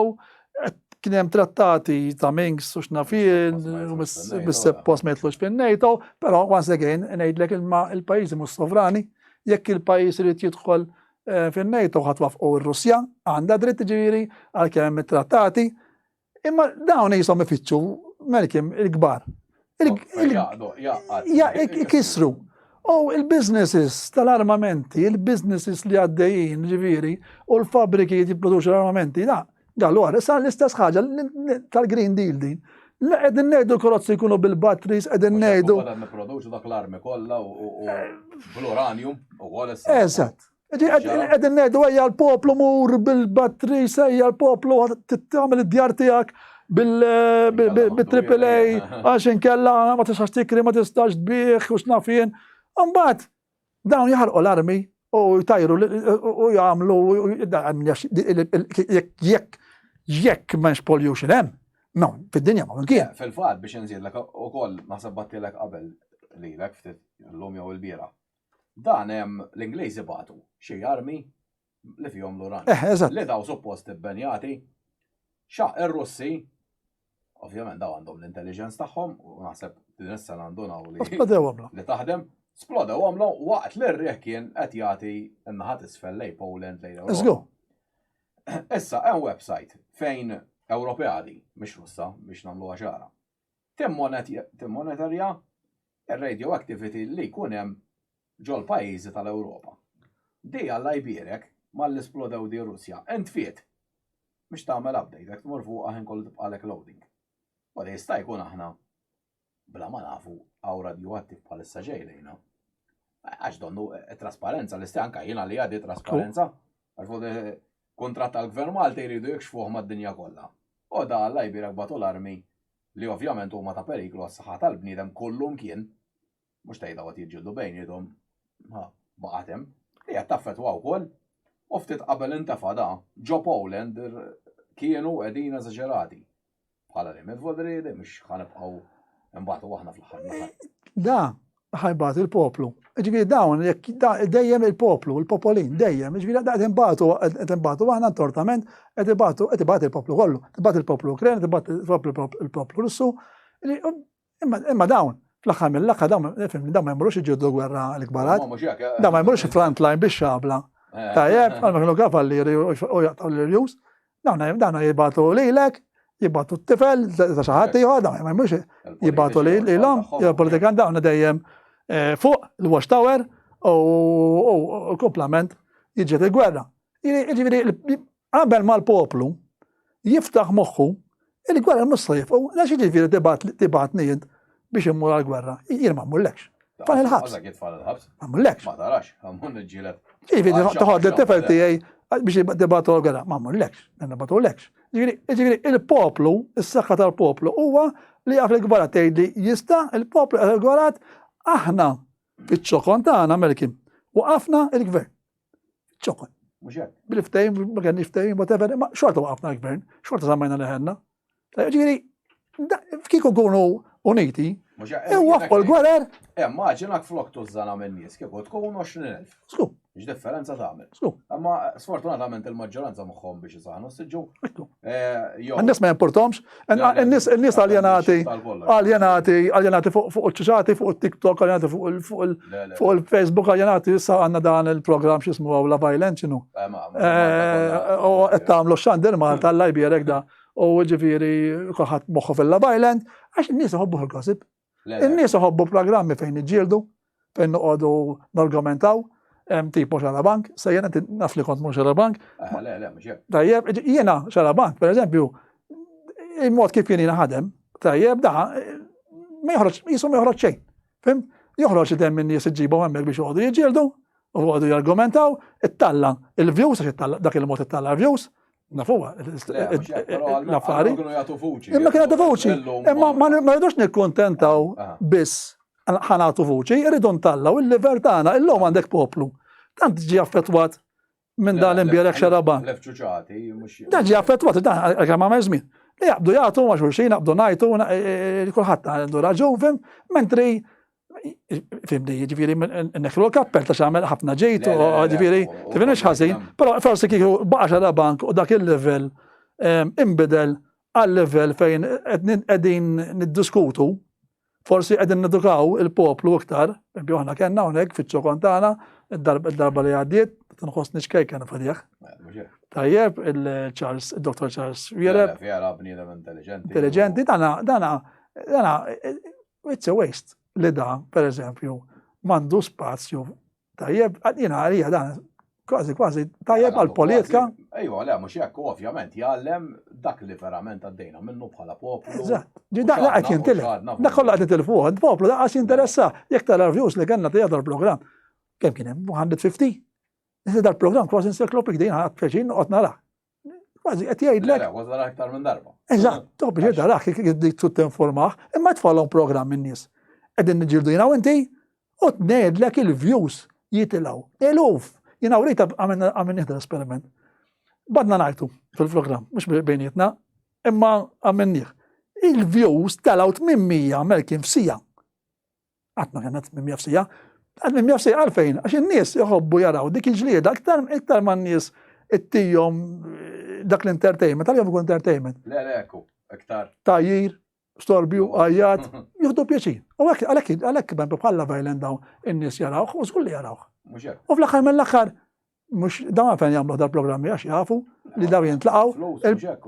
[SPEAKER 2] kien hemm trattati ta' Minsk u x'nafien u mis-suppost ma jitlux fin-NATO, però once again ngħidlek il-pajjiżi mhux sovrani, jekk il-pajjiż irid jidħol fin-NATO ħatwafqu r-Russja għandha dritt ġifieri għalkemm hemm it-trattati, imma dawn jisom ifittxu Malkim il-kbar. Kisru. U il-businesses tal-armamenti, il-businesses li għaddejjin ġifieri u l-fabriki jipproduċu l-armamenti, għallu għara, sa l-istess ħaġa tal-Green Deal din. Qegħdin ngħidu l-karozzi jkunu bil-batteries, qegħdin ngħidu.
[SPEAKER 1] Nipproduċu dak l-armi kollha u bl-uranium ukoll issa.
[SPEAKER 2] Eżatt. Qegħdin ngħidu ejja l-poplu mur bil-batteries, ejja l-poplu tagħmel id-djar tiegħek bil-AAA għax inkella ma tistax tikri, ma tistax tbieħ u x'nafien. Imbagħad dawn jaħarqu l-armi u jtajru u jagħmlu jekk m'hemmx pollution hemm. No, fid-dinja ma kien.
[SPEAKER 1] Fil-fatt biex inżidlek ukoll naħseb battilek qabel lilek ftit llum jew il-biera. Dan hemm l-Ingliżi bagħtu xi armi li fihom l-uran. Li daw suppost ibbenjati xaq ir-Russi ovvjament daw għandhom l-intelligence tagħhom u naħseb din is-sena għandunaw li taħdem. Splodew għamlu waqt li r-rieħ kien qed jagħti n-naħat isfel lej Poland lejn Ewropa. Issa hemm website fejn Ewropeadi, mhix Russa, biex nagħmluha ċara. Timmonitorja ir-radioactivity li jkun hemm ġol pajjiżi tal-Ewropa. Di alla jbierek mal-isplodew di Russja. Ent fiet biex tagħmel update, jekk tmur fuqha ħin kollu tibqalek loading. Wara jista' jkun aħna bla ma nafu għaw radioattiv bħalissa ġejlejna. Għax donnu trasparenza, l-istess anka jiena li għaddi trasparenza, għax kontrat tal-gvern Malta jridu jekxfuh mad-dinja kollha. U da alla jbierek batu l-armi li ovvjament huma ta' periklu għas-saħħa tal-bniedem kollhom kien, mhux tgħidha qed jiġġieldu bejniethom, baqatem, li qed taffettwa wkoll u ftit qabel intefada ġo Poland kienu qegħdin eżaġerati. Bħala li mid-vodri mhux ħanibqgħu imbagħtu aħna fl-aħħar. Da ħajbat il-poplu. Ġifieri dawn dejjem il-poplu, il-popolin dejjem, ġifieri qed imbagħtu aħna tortament qed ibagħt il-poplu kollu, tibgħat il-poplu Ukren, tibgħat il-poplu Russu. Imma dawn fl-aħħar mill-aħħar dawn ma jmorrux iġġieldu gwerra l-kbarat. Dawn ma jmorrux front line biex xabla. Tajjeb, għalma kienu kavallieri u jaqtaw l-irjus, dawn jibgħatu lilek, jibbatu t-tifel, ta' xaħat ieħor, ma jmux jibbatu lilhom, il-politikan dawn dejjem fuq il-watchtower u komplement jiġġiet il-gwerra. Jiġifieri qabel mal-poplu jiftaħ moħħu il-gwerra mhux se jifqu, għax jiġifieri tibgħat nijed biex immur għall-gwerra. Jien ma mmurlekx. Fan il-ħabs. Ma mmurlekx. Ma tarax, għamun iġġielet. Jiġifieri toħod il-tifel tiegħi biex tibgħatu l-gwerra, ma mmurlekx, nibgħatulekx.
[SPEAKER 2] Ġifieri il-poplu, is-saħħa tal-poplu huwa li jaf il-gbarat tgħidli jista' il-poplu il-gbarat aħna fiċ-ċokon tagħna Melkin waqafna il-gvern. ċokon. Bil-ftehim, ma kenniex ftehim, whatever, ma xorta waqafna l-gvern, xorta żammajna leħenna. Ġifieri kieku nkunu uniti, waqfu l-gwerer.
[SPEAKER 1] Maġinak flok tużżana minn nies kieku tkun 20,000.
[SPEAKER 2] Sku.
[SPEAKER 1] X'differenza tagħmel.
[SPEAKER 2] Sku.
[SPEAKER 1] Amma sfortunatament il-maġġoranza moħħhom biex isaħnu siġġu.
[SPEAKER 2] N-nies ma jimportomx, n-nies aljenati fuq il-ċuċati, fuq il-TikTok, aljenati fuq il-Facebook, aljenati issa għandna dan il-programm x'ismu Awla Violent x'inhu. U qed tagħmlu x'għandir mal tal-lajbierek da. U ġifieri kulħadd moħħu fil-La Violent għax in-nies iħobbu il-gossip. In-nies iħobbu programmi fejn iġġieldu, fejn noqogħdu nargumentaw. Tipo xara bank, sajjena naf li kont mux xara bank. Tajjeb, jiena xara bank, per eżempju, il-mod kif jiena ħadem, tajjeb, da, jisu ma joħroġ xejn. Fim? Joħroġ id-dem minn nies iġġibhom hemmhekk biex joqogħdu jiġġieldu, u joqogħdu jargumentaw, ittalla il-views, dak il-mod ittalla il-views, nafuha, l-affari. Imma kien għadu vuċi, imma ma rridux nikkuntentaw biss ħanatu vuċi, irridu ntallaw il-lever tagħna, illum għandek poplu. Tant ġi affettwat minn dan l-imbierek xara bank. Dan ġi affettwat, dan għal ma żmien. Li jaqbdu jagħtu ma' xulxin, jaqbdu ngħidu, kulħadd għandu raġun, fim, mentri fimdi, ġifieri neħlu l-kappell ta' xagħmel ħafna ġejtu, ġifieri, tifhimx ħażin, però forsi kieku baqa' xara bank u dak il-level inbidel għal-level fejn qegħdin niddiskutu. Forsi qegħdin nedukaw il-poplu iktar, biex aħna kellna hawnhekk fiċ-ċokon tagħna, id-darba li għaddiet, tinħossni xkejk kien fadih. Tajjeb, il-Dr. Charles Wiereb.
[SPEAKER 1] Fjara bniedem intelligenti.
[SPEAKER 2] Intelligenti, dana, it's a waste li da, per eżempju, mandu spazju. Tajjeb, jiena għalija dan, kważi tajjeb għal-politika.
[SPEAKER 1] Ejwa, le, mhux hekk ovvjament jgħallem dak li verament għaddejna minnu bħala poplu.
[SPEAKER 2] Eżatt. Dak qed jintilef. Dak kollha qed nitilfuh, il-poplu daqas jinteressa. Jekk tara-reviews li kellna tgħidha l-programm. Kemm kien hemm 150? Issa dal-programm kważi encyclopedik din ħadd feċin noqgħod narah. Kważi qed jgħidlek.
[SPEAKER 1] Le, nara aktar minn darba.
[SPEAKER 2] Eżatt, toq biex narah dik trid tinformah, imma tfallhom programm in-nies. Qegħdin niġġieldu jiena u inti u tngħidlek il-views jitilgħu. Eluf. Jiena urita għamil nieħdu l-esperiment. Badna ngħidu fil-programm, mhux bejnietna, imma għamilnieh. Il-views tal-għaw 800 Melkin f'sija. Għatna kienet 800 f'sija. Għad 800 f'sija għalfejn, għax in-nies jħobbu jaraw dik il-ġlieda iktar ma n-nies ittijhom dak l-entertainment, għal-jom ikun entertainment.
[SPEAKER 1] Le, ekku, iktar.
[SPEAKER 2] Tajjir, storbju, għajjat, juhdu pjaċin. U għalhekk bħalla Violent dawn in-nies jarawh, u żgur li jarawh. U fl-aħħar mill-aħħar, mhux dawn fejn jagħmlu dal-programmi għax jafu li dawn jintlaqgħu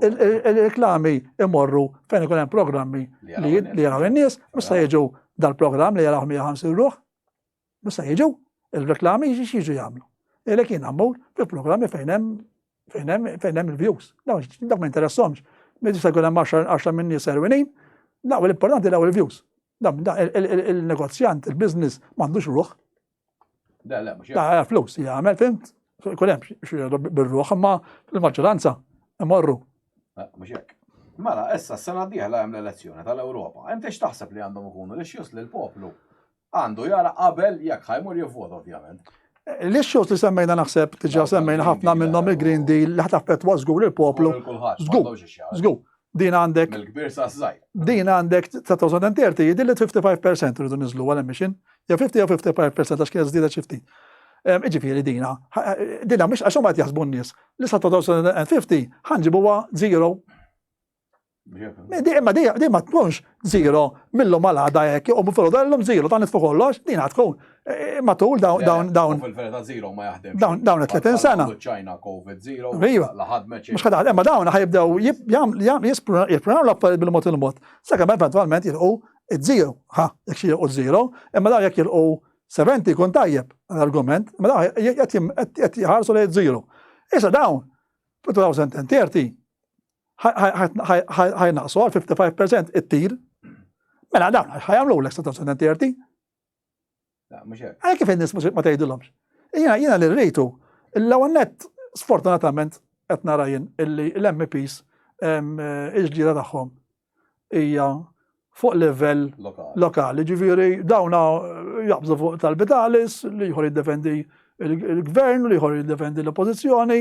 [SPEAKER 2] il-reklami imorru fejn ikun hemm programmi li jaraw in-nies, mhux se jiġu dal-programm li jaraw 150 ruħ, mhux se jiġu il-reklami jiġu jagħmlu. Ilek jien għammur fi programmi fejn hemm il-views. Dak ma interessomx. Meta se jkun hemm 10 minn nies erwinin, daw l-importanti daw il-views. Il-negozjant, il-business m'għandux ruħ.
[SPEAKER 1] Le, mhux
[SPEAKER 2] Da flus jagħmel, fimt? Ikun hemm xi bir-ruħ, imma fil-maġġoranza imorru.
[SPEAKER 1] Mhux hekk. Mela, issa s-sena d-dieħla hemm l-elezzjoni tal-Ewropa. Inti x'taħseb li għandhom ikunu l-issues li l-poplu għandu jara qabel jekk ħajmur jivvota ovvjament.
[SPEAKER 2] L-issues li semmejna naħseb tiġa semmejna ħafna minnhom il-Green Deal li ħataffettwa żgur il-poplu. Żgur. Din għandek.
[SPEAKER 1] Mill-kbir sa żgħir.
[SPEAKER 2] Din għandek ta' 2030 jidilli 55% rridu niżlu għal-emission. Ja 50 jew 55% għax kien żdiedet xi ftit. Ġifieri dina mhix għax huma qed jaħsbu n-nies. Li sa 2050 ħanġibuha zero. Di ma tkunx zero millum għal għada jekk, u mufru dallum zero, ta' nitfu kollox, din tkun matul dawn.
[SPEAKER 1] Fil-verità zero ma jaħdem.
[SPEAKER 2] Dawn 30 sena.
[SPEAKER 1] Ċajna COVID zero.
[SPEAKER 2] Mux ħadħad, imma dawn ħajibdew jisprunaw l-affarijiet bil-mod il-mod. Sakemm eventualment jilqu zero, jekk xi jilqu zero, imma dawn jekk jilqu 70 kun tajjeb l-argument, imma dawn qed jħarsu lejn zero. Issa dawn, 2030 ħajnaqsu għal 55% it-tir. Mela dawn ħajamlu l-ek 2030. Għal kif in-nies ma tgħidulhomx. Jiena li rritu, l-ewwel nett sfortunatament qed nara jien illi l-MPs il-ġdida tagħhom hija fuq livell lokali, ġifieri dawna jaqbżu fuq tal-Vitalis, li jħor jiddefendi il-gvern, li jħor jiddefendi l-oppożizzjoni,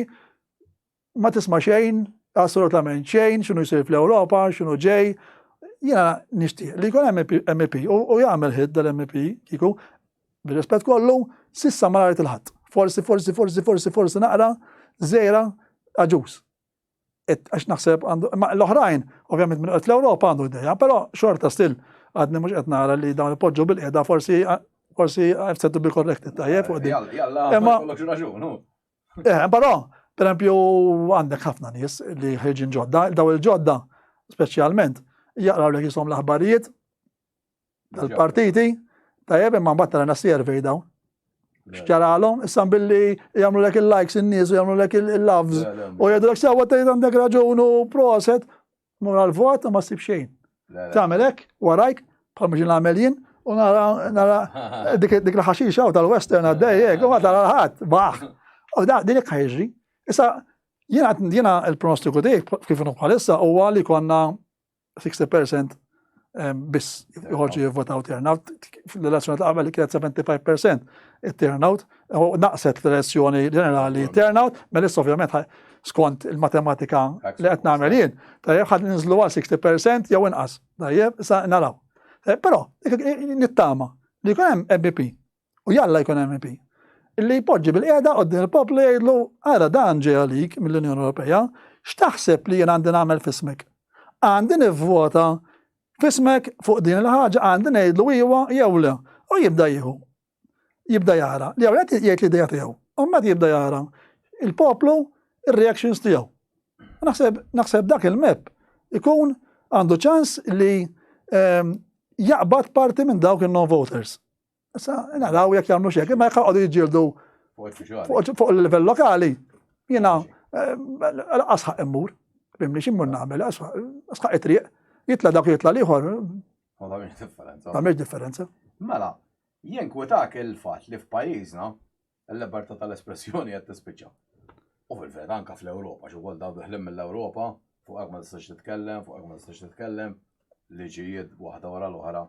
[SPEAKER 2] ma tisma' xejn, assolutament xejn, x'inhu jsir fl-Ewropa, x'inhu ġej. Jiena nixtieq li jkun MEP u jagħmel ħid dal-MEP kieku bir-rispett kollu sissa ma rajt il-ħadd. Forsi naqra żejra aġuż. Għax naħseb l-oħrajn, ovvjament minn qed l-Ewropa għandu idea, però xorta still għadni mhux qed nara li dawn ipoġġu bil-qiegħda forsi I've said to be corrected tajjeb fuq din.
[SPEAKER 1] Jalla, kollok xi raġun, hu.
[SPEAKER 2] Però, pereempju għandek ħafna nies li ħirġin ġodda, daw il-ġodda speċjalment jaqraw lek jisom l-aħbarijiet tal-partiti, tajjeb imma mbagħad tara survey dawn. Xċaralhom, issa billi jagħmlu lek il-likes in-nies u jagħmlu lek il-loves u jgħidulek sewwa tgħid għandek raġun u proset mura l-vot u ma ssib xejn. Tagħmel hekk warajk bħal ġin nagħmel jien u nara dik il-ħaxixa u tal-western għaddej hekk u ma tara ħadd baħ. U din hekk ħajġri. Issa jiena l-pronostiku tiegħek kif inhu bħalissa huwa li konna 60% biss jħorġu jivvotaw turnout. Fil-elezzjoni ta' qabel kienet 75% it-turnout, u naqset l-elezzjoni ġenerali turnout, issa ovvjament skont il-matematika li qed nagħmel jien, tajjeb ħadd ninżlu għal 60% jew inqas. Tajjeb issa naraw. Però nittama li jkun hemm MEP u jalla jkun MEP illi jpoġġi bil-qiegħda qudiem il-poplu jgħidlu ara dan ġej għalik mill-Unjoni Ewropea, x'taħseb li jien għandi nagħmel fismek? Għandi nivvota fismek fuq din il-ħaġa għandi ngħidlu iwa jew le. U jibda jieħu. Jibda jara. Li għawlet jgħid l-idea tiegħu. U mbagħad jibda jara il-poplu ir-reactions tiegħu. Naħseb dak il-map ikun għandu ċans li jaqbad parti minn dawk il-non voters. Issa naraw jekk jagħmlu xi hekk, imma jekk għadu jiġġieldu fuq il-livell lokali. Jiena asħaq immur, bimli x'immur nagħmel, asħaq it-triq. Jitla dak jitla liħor. Għamil differenza.
[SPEAKER 1] Mela, jinkwetak il-fat li f'pajjiżna l-libertà tal-espressjoni qed tispiċċa. U fil-veru anke fl-Ewropa, xi wkoll daw biħlim mill-Ewropa, fuq ma tistax titkellem, liġijiet waħda wara l-oħra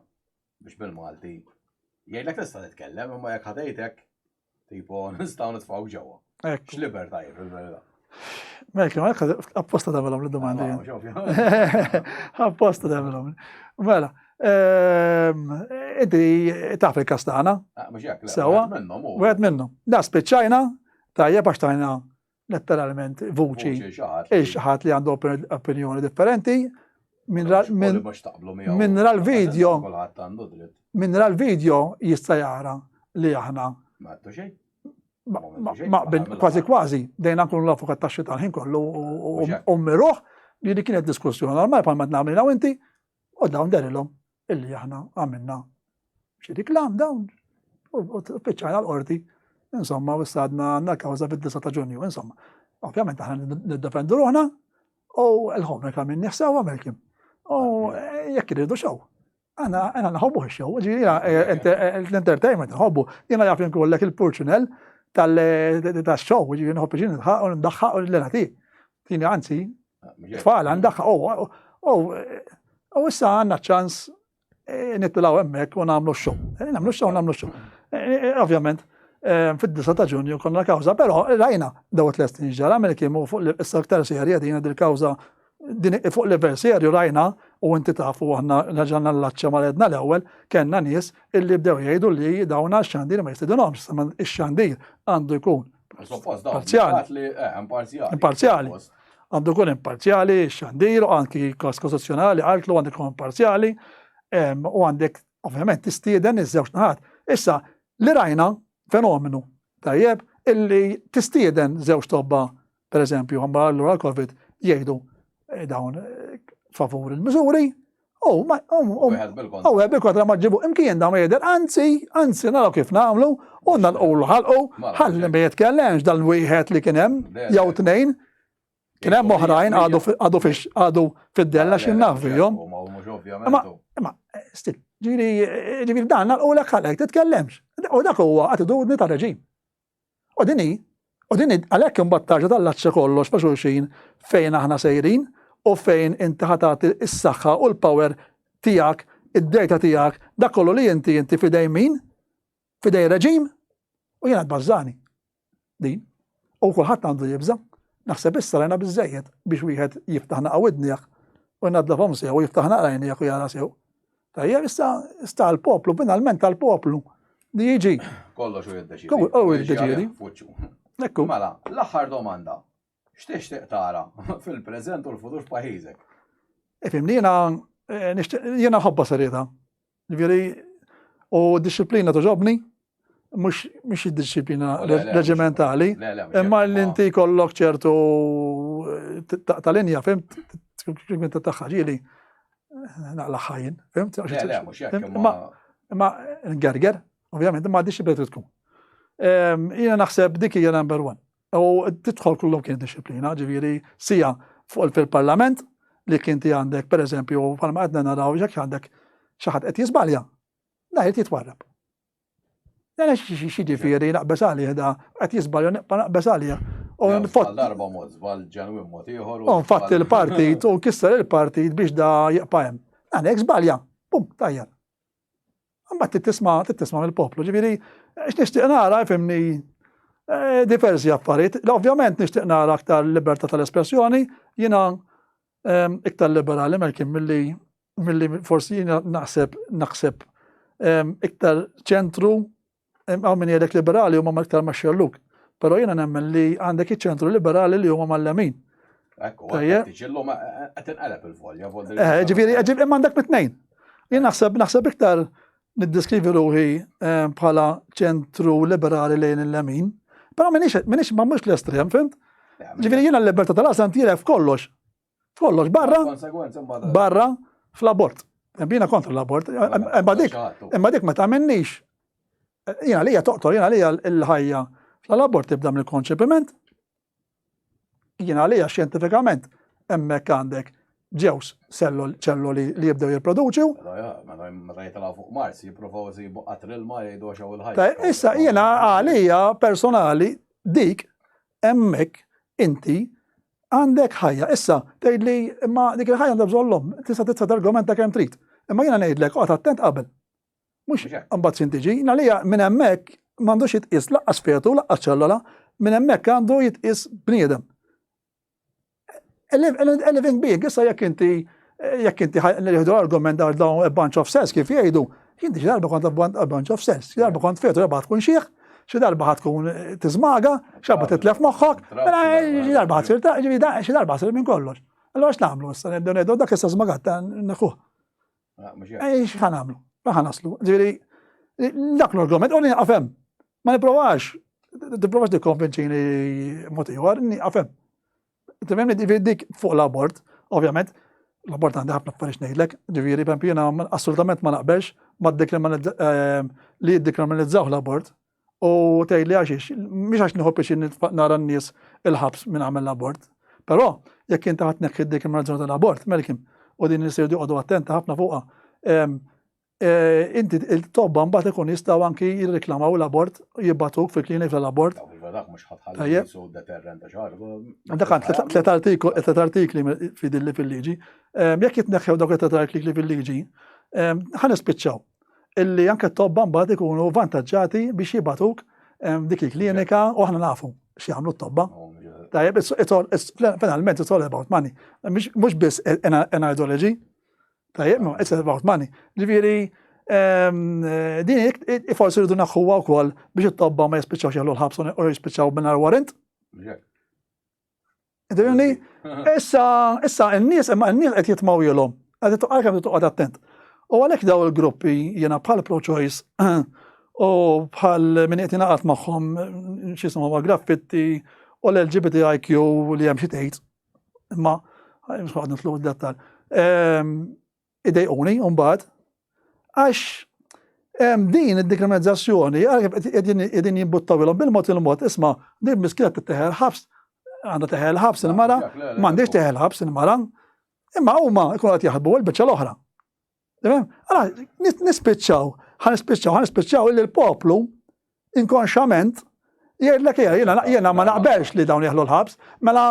[SPEAKER 1] biex bil-Malti. Jgħidlek tista' titkellem, imma jekk ħadejtek tipo nistgħu nitfgħu ġewwa. X'libertà hi fil-verità.
[SPEAKER 2] Mela, apposta tagħmelhom l-domandi. Apposta tagħmelhom. Mela, inti taf il-każ tagħna. Sewwa. Wieħed minnhom. Da spiċċajna tajjeb għax tajna letteralment vuċi il-xaħat li għandu opinjoni differenti minn l-video jista' jara li aħna kważi dejna nkunu nafu kat-taxxi tal-ħin kollu u miruħ li kienet diskussjoni normali bħal ma tnagħmlu inti u dawn derilhom illi aħna għamilna xi riklam dawn u spiċċajna l-qorti. Insomma, issa għandna kawża fid-9 ta' Ġunju, insomma. Ovvjament aħna niddefendu ruħna u l-homework għamil nihsew Amerikim. U jekk iridu xew. Għana nħobbu x-xew, l-entertainment nħobbu. Jiena jaf jinkollek il-purċinell tal-show, ġiri nħobbu ġini ndaħħaq u l-lati. Tini għanzi, tfal għandaħħaq u issa għanna ċans nittilaw emmek u namlu x-show. Namlu x-show. Ovvjament, fid-9 ta' Ġunju konna kawza, però rajna dawt l-estin ġara, mela kienu fuq l-istaktar serja dina dil-kawza fuq l-level serju rajna u inti tafu għanna raġanna l-laċċa mal-edna l-ewel, kena nies illi bdew jgħidu li dawna x-xandir ma jistidunhomx, ma x-xandir għandu jkun imparzjali. Għandu jkun imparzjali, x-xandir, u anki kostituzzjonali, għaltlu għandu jkun imparzjali, u għandek ovvjament tistieden iż-żewġ naħat. Issa, li rajna fenomenu tajjeb illi tistieden żewġ tobba, per eżempju, għamba l-għura Covid, jgħidu dawn favur il-Miżuri, bil-kontra ma ġibu imkien dawn jgħider, anzi naraw kif nagħmlu, u nagħlqu ħalqu, ħalli ma jitkellemx dal-wieħed li kien hemm, jew tnejn, kien hemm oħrajn għadu fid-della x'innaf fihom. Imma still, ġifieri dan nagħlqu ħalek titkellemx. U dak huwa attitudni ta' reġim. U dini għalhekk imbagħad tarġa' tal-laċċa kollox ma' xulxin fejn aħna sejrin u fejn inti ħatati s-saħħa u l-power tiegħek, id-dejta tiegħek, dak kollu li inti fidej min? Fidej reġim? U jiena tbażżani. Din. U kulħadd għandu jibża. Naħseb issa rajna biżejjed biex wieħed jiftaħ naqa' widnieh u jnaddafhom sew u jiftaħ naqa' għajnieh u jara sew. Tajjeb issa l-poplu, finalment tal-poplu li jiġi.
[SPEAKER 1] Kollox u jiddeċidi.
[SPEAKER 2] U jiddeċidi. Ekku.
[SPEAKER 1] Mela, l-aħħar domanda. X'tixtieq tara fil-preżent u l-futur f'pajjiżek?
[SPEAKER 2] Ifhimni jiena ħobba serjetà. Ġifieri u disciplina toġobni, mhux id-disciplina reġimentali, imma l-inti kollok ċertu tal-linja, fimt? Kif tagħha ġieli naqla ħajjin, fimt? Imma ngerger, ovvjament, imma disciplina tkun. Jiena naħseb dik hija number one. U tidħol kullhom kien disciplina, ġifieri sija fuq fil-Parlament li kinti għandek, pereżempju, bħalma qed naraw jekk għandek xi ħadd qed jiżbalja, ngħid jitwarrab. Jena xiġifieri naqbes għalih da qed jiżbalja naqbes għalih.
[SPEAKER 1] Darba mod żball ġenwin mod ieħor.
[SPEAKER 2] U nfatt il-partit u kisser il-partit biex da jaqpa' hemm. Għandek żbalja, bum, tajjar. Imbagħad tittisma' mill-poplu, ġifieri x'nixtieq nara jfhimni diversi affarijiet. Ovvjament nixtieq nara aktar libertà tal-espressjoni, jiena iktar liberali Malkin milli forsi jiena naħseb iktar ċentru għaw minn jedek liberali huma iktar ma' Xelluk. Però jiena nemmen li għandek iċ-ċentru liberali li huma mal-lemin.
[SPEAKER 1] Ekku, tiġillhom qed inqaleb il-folja.
[SPEAKER 2] Ġifieri imma għandek mit-tnejn. Jien naħseb iktar niddeskrivi ruħi bħala ċentru liberali lejn il-lemin. Però minix ma mhux l-estrem, fimt? Ġifieri jiena l-libertà tal-qasam tiegħi f'kollox. F'kollox barra fl-abort. Jiena kontra l-abort. Imma dik ma tagħmilniex. Jiena lija toqtol, jiena lija l-ħajja fl-abort tibda mill-konċepiment. Jiena lija xjentifikament hemmhekk għandek ġews ċelloli li jibdew jipproduċu.
[SPEAKER 1] Meta jitla fuq Mars jippruvaw isibu qatr il-ma jgħidu għax il-ħajja.
[SPEAKER 2] Issa jiena għalija personali dik hemmhekk inti għandek ħajja. Issa tgħidli imma dik il-ħajja għandha bżonnhom, tista' targumenta kemm trid. Imma jiena ngħidlek qgħod attent qabel. Mhux imbagħad xintiġi, għalija minn hemmhekk m'għandux jitqies laqqas fetu, laqqas ċellola, minn hemmhekk għandu jitqies bniedem. Living being, issa jekk inti jieħdu argument għal dawn a bunch of cells kif jgħidu, inti xi darba kont a bunch of cells, xi darba kont fetu darba tkun xieħ, xi darba tkun tiżmaga, xi darba titlef moħħok, xi darba xi darba sir minn kollox. Allora x'nagħmlu issa ngħidu dak issa żmagat naħuh. X'ħan nagħmlu? Ma naslu. Ġifieri dak l-argument u naqafhem. Ma nipprovax tikkonvinċini mod ieħor, naqafhem. Tifhemni dik fuq l-abort, ovvjament, l-abort għandi ħafna affarijiet ngħidlek, ġifieri jiena assolutament ma naqbelx li jiddekriminalizzaw l-abort u tgħidli għaxiex, mhix għax nieħu biex nara n-nies il-ħabs minn għamel l-abort. Però jekk inti ħadd tneħħi d-dekriminalizzazzjoni tal-abort, Malkin, u din nisir joqogħdu attenti ħafna fuqha. Inti il-tobba mbagħad ikun jistgħu anki jirriklamaw l-abort jibbatuk fil-klinik tal-abort.
[SPEAKER 1] Dak mhux ħadħalli su deterrent ta' xahar.
[SPEAKER 2] Dak għand tliet artikli fil-liġi. Jekk jitneħħew dawk it-tliet artikli fil-liġi, ħa nispiċċaw illi anke t-tobba mbagħad ikunu vantaġġati biex jibbatuk dik il-klinika u aħna nafu x'jagħmlu t-tobba. Tajjeb, finalment it's all about money. Mhux biss an ideology. Tajjeb, it's about money. Ġifieri din forsi rridu naħħuha wkoll biex it-tobba ma jispiċċawx jagħmlu l-ħabs u jispiċċaw mingħajr warrant. Tifhimni? Issa n-nies qed jitmawilhom. Għalkemm toqgħod attent. U għalhekk daw il-gruppi jiena bħal pro-choice u bħal min qed jingħaqad magħhom x'ismhom graffitti u l-LGBTIQ li hemm xi tgħid. Imma mhux qed nitlu d-dettal. Idejquni mbagħad għax din id-dekriminalizzazzjoni qegħdin jimbuttawilhom bil-mod il-mod isma' din miskina titteħel ħabs għandha teħel ħabs il-mara, m'għandix teħel ħabs il-mara, imma huma jkunu qed jaħdbu l-biċċa l-oħra. Allora nispiċċaw illi l-poplu inkonxjament jgħidlek jiena ma naqbelx li dawn jaħlu l-ħabs, mela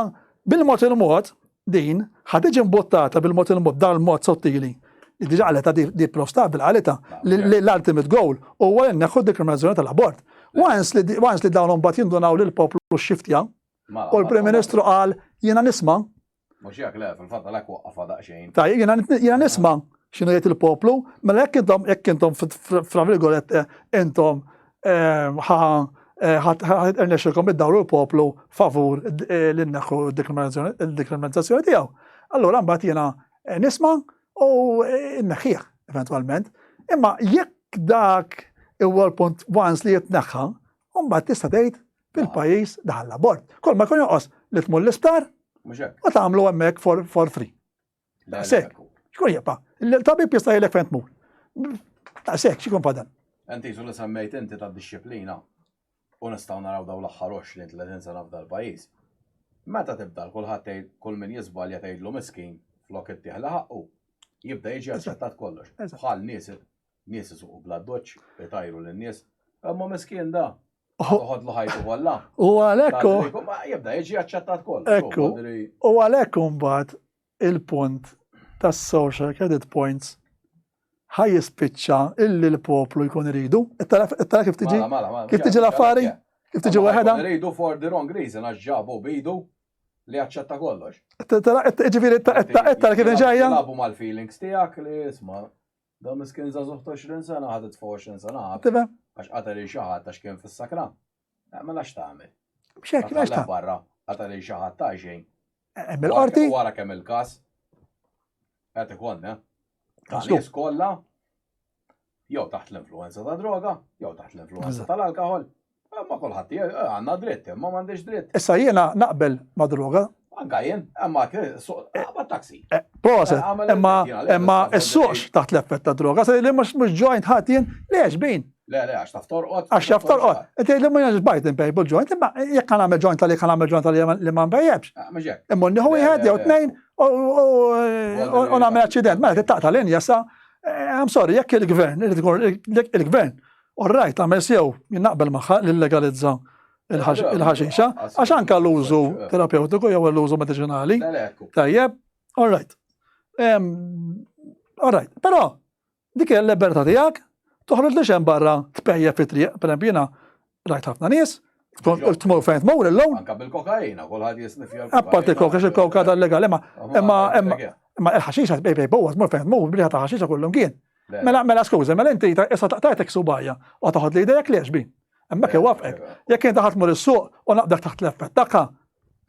[SPEAKER 2] bil-mod il-mod din ħatiġi mbottata bil-mod il-mod dar il-mod sottili li diġa għaleta di prostabil għaleta l-ultimate goal u għal neħu dekriminazzjoni tal-abort. Once li dawn bat jindunaw l-poplu x-xiftja u l-Prim Ministru qal jiena nisma'
[SPEAKER 1] mhux jekk le fil-fatt għalhekk waqqafa daqsxejn.
[SPEAKER 2] Jiena nisma' x'inhu jgħid il-poplu, mela jekk intom f'Fravigolet intom irnexxilkom iddawru l-poplu favur li nneħħu d-dekriminalizzazzjoni tiegħu. Allura mbagħad jiena nisma' u nneħħih eventwalment. Imma jekk dak huwa l-punt once li jitneħħa, mbagħad tista' tgħid fil-pajjiż daħal l-abort. Kull ma jkun jonqos li tmur l-isptar u tagħmlu hemmhekk for free. Daqshekk. Xkun jibqa' il-tabib jista' jgħidlek fejn tmur. Daqshekk x'ikun padan.
[SPEAKER 1] Inti li semmejt inti tad-dixxiplina u nistgħu naraw dawn l-aħħar 20-30 sena f'dal pajjiż. Meta tibda kulħadd tgħid kull min jiżbalja tgħidlu miskin flok ittieħla ħaqqu, jibda jiġi aċċettat kollox. Bħal nies isuqu bla doċċ itajru lin-nies, imma miskin da. Toħodlu ħajtu kollha.
[SPEAKER 2] U għalhekk
[SPEAKER 1] jibda jiġi aċċettat kollox.
[SPEAKER 2] Ekku. U għalhekk imbagħad il-punt tas-social credit points ħaj jispiċċa illi l-poplu jkun iridu. Tara kif tiġi? Kif tiġi l-affari? Kif tiġi waħedha?
[SPEAKER 1] Iridu for the wrong reason għax ġabu bidu li aċċetta kollox.
[SPEAKER 2] Ġifieri tara kif ġejja?
[SPEAKER 1] Labu mal-feelings tiegħek li isma' da miskin żagħżugħ 20 sena ħadet 20 sena.
[SPEAKER 2] Tifhem?
[SPEAKER 1] Għax qatali xi ħadd għax kien fis-sakra. Mela x'tagħmel?
[SPEAKER 2] B'xekk għax ta'
[SPEAKER 1] barra qatali xi ħadd ta' xejn.
[SPEAKER 2] Hemm il-qorti?
[SPEAKER 1] Wara kemm il-każ. Qed ikonna. Nies kollha jew taħt l-influenza ta' droga, jew taħt l-influenza tal-alkohol. Ma kulħadd għandna dritt, imma m'għandix dritt.
[SPEAKER 2] Issa jiena naqbel ma' droga.
[SPEAKER 1] Anka jien, imma ma' taksi.
[SPEAKER 2] Proset, imma s-suqx taħt l-effett ta' droga, sa' li mhux joint ħadd jien, lex bin.
[SPEAKER 1] Le, għax taf torqod.
[SPEAKER 2] Għax taf torqod. Inti li ma jgħax bajt impejbu joint, imma jekk kan għamel joint tal-li kan għamel joint tal-li ma nbejjebx. Imma nieħu wieħed jew tnejn u nagħmel aċċident, mela tittaqta' linja sa. I'm sorry, jekk il-gvern, orrajt għamel sew jinnaqbel magħha li legalizza il-ħaxixa, għax anka l-użu terapeutiku jew l-użu mediċinali. Tajjeb, orrajt. Orrajt, però dik il-libertà tiegħek toħroġ li xejn barra tpejja fit-triq, pereżempju jiena rajt ħafna nies, tmur fejn tmur illum.
[SPEAKER 1] Anka bil-kokaina, kulħadd jisnifja.
[SPEAKER 2] Apparti il-koka tal-legali, imma il-ħaxixa bejbowa tmur fejn tmur bliħa ta' ħaxixa kullum kien. Mela skuża, mela inti issa taqtajtek subajja u taħod li idejek lex bin. Hemmhekk iwafqek. Jekk inti ħadd tmur is-suq u naqbdek taħt l-effett tagħha,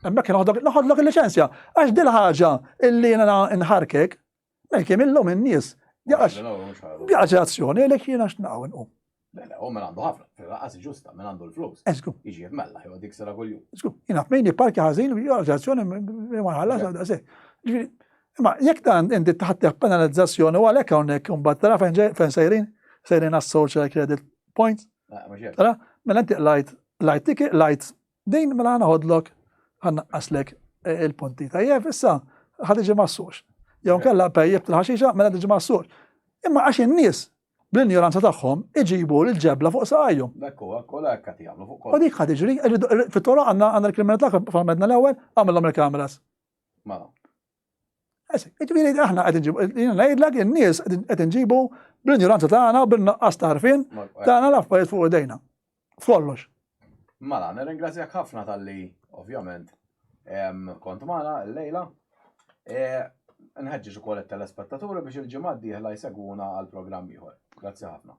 [SPEAKER 2] hemmhekk naħodlok il-liċenzja. Għax din ħaġa illi jiena nħarkek, melkemm illum in-nies bjaġazzjoni li jiena x'naqgħu nqum.
[SPEAKER 1] Le, u minn għandu ħafna, fil-raqqas ġusta, minn għandu l-flus.
[SPEAKER 2] Eżgu.
[SPEAKER 1] Iġi jitmella, jew dik sera kuljum.
[SPEAKER 2] Eżgu, jiena f'mejni parki ħażin u bjaġazzjoni ma ħallas għadha se. Imma jekk dan inti taħt penalizzazzjoni u għalhekk hawnhekk imbagħad tara fejn sejrin għas-social credit points. Tara, mela inti lajt din mela ħanaħodlok ħannaqqaslek il-punti tajjeb issa ħadiġi mas-suq. Jew kellha pejjeb tal-ħaxixa mela tiġi mas-suq. Imma għax in-nies bl-ignoranza tagħhom iġibu l-ġebla fuq saqajhom.
[SPEAKER 1] Dekku, hekk qed jagħmlu fuq
[SPEAKER 2] U dik ħad iġri, fit-toroq għandna l-kriminalità falmedna l-ewwel għamilhom il-kameras.
[SPEAKER 1] Mela.
[SPEAKER 2] Ġifieri aħna qed inġibu, jiena ngħidlek in-nies qed inġibu bl-ignoranza tagħna u bin-naqqas tarfin tagħna l-affarijiet fuq idejna. F'kollox.
[SPEAKER 1] Mela, nirringrazzjak ħafna tal-li, ovvjament, kont magħna llejla. Nħeġġeġ ukoll it-telespettaturi biex il-ġimgħa d-dieħla jsegwuna għal programm ieħor. Grazzi ħafna.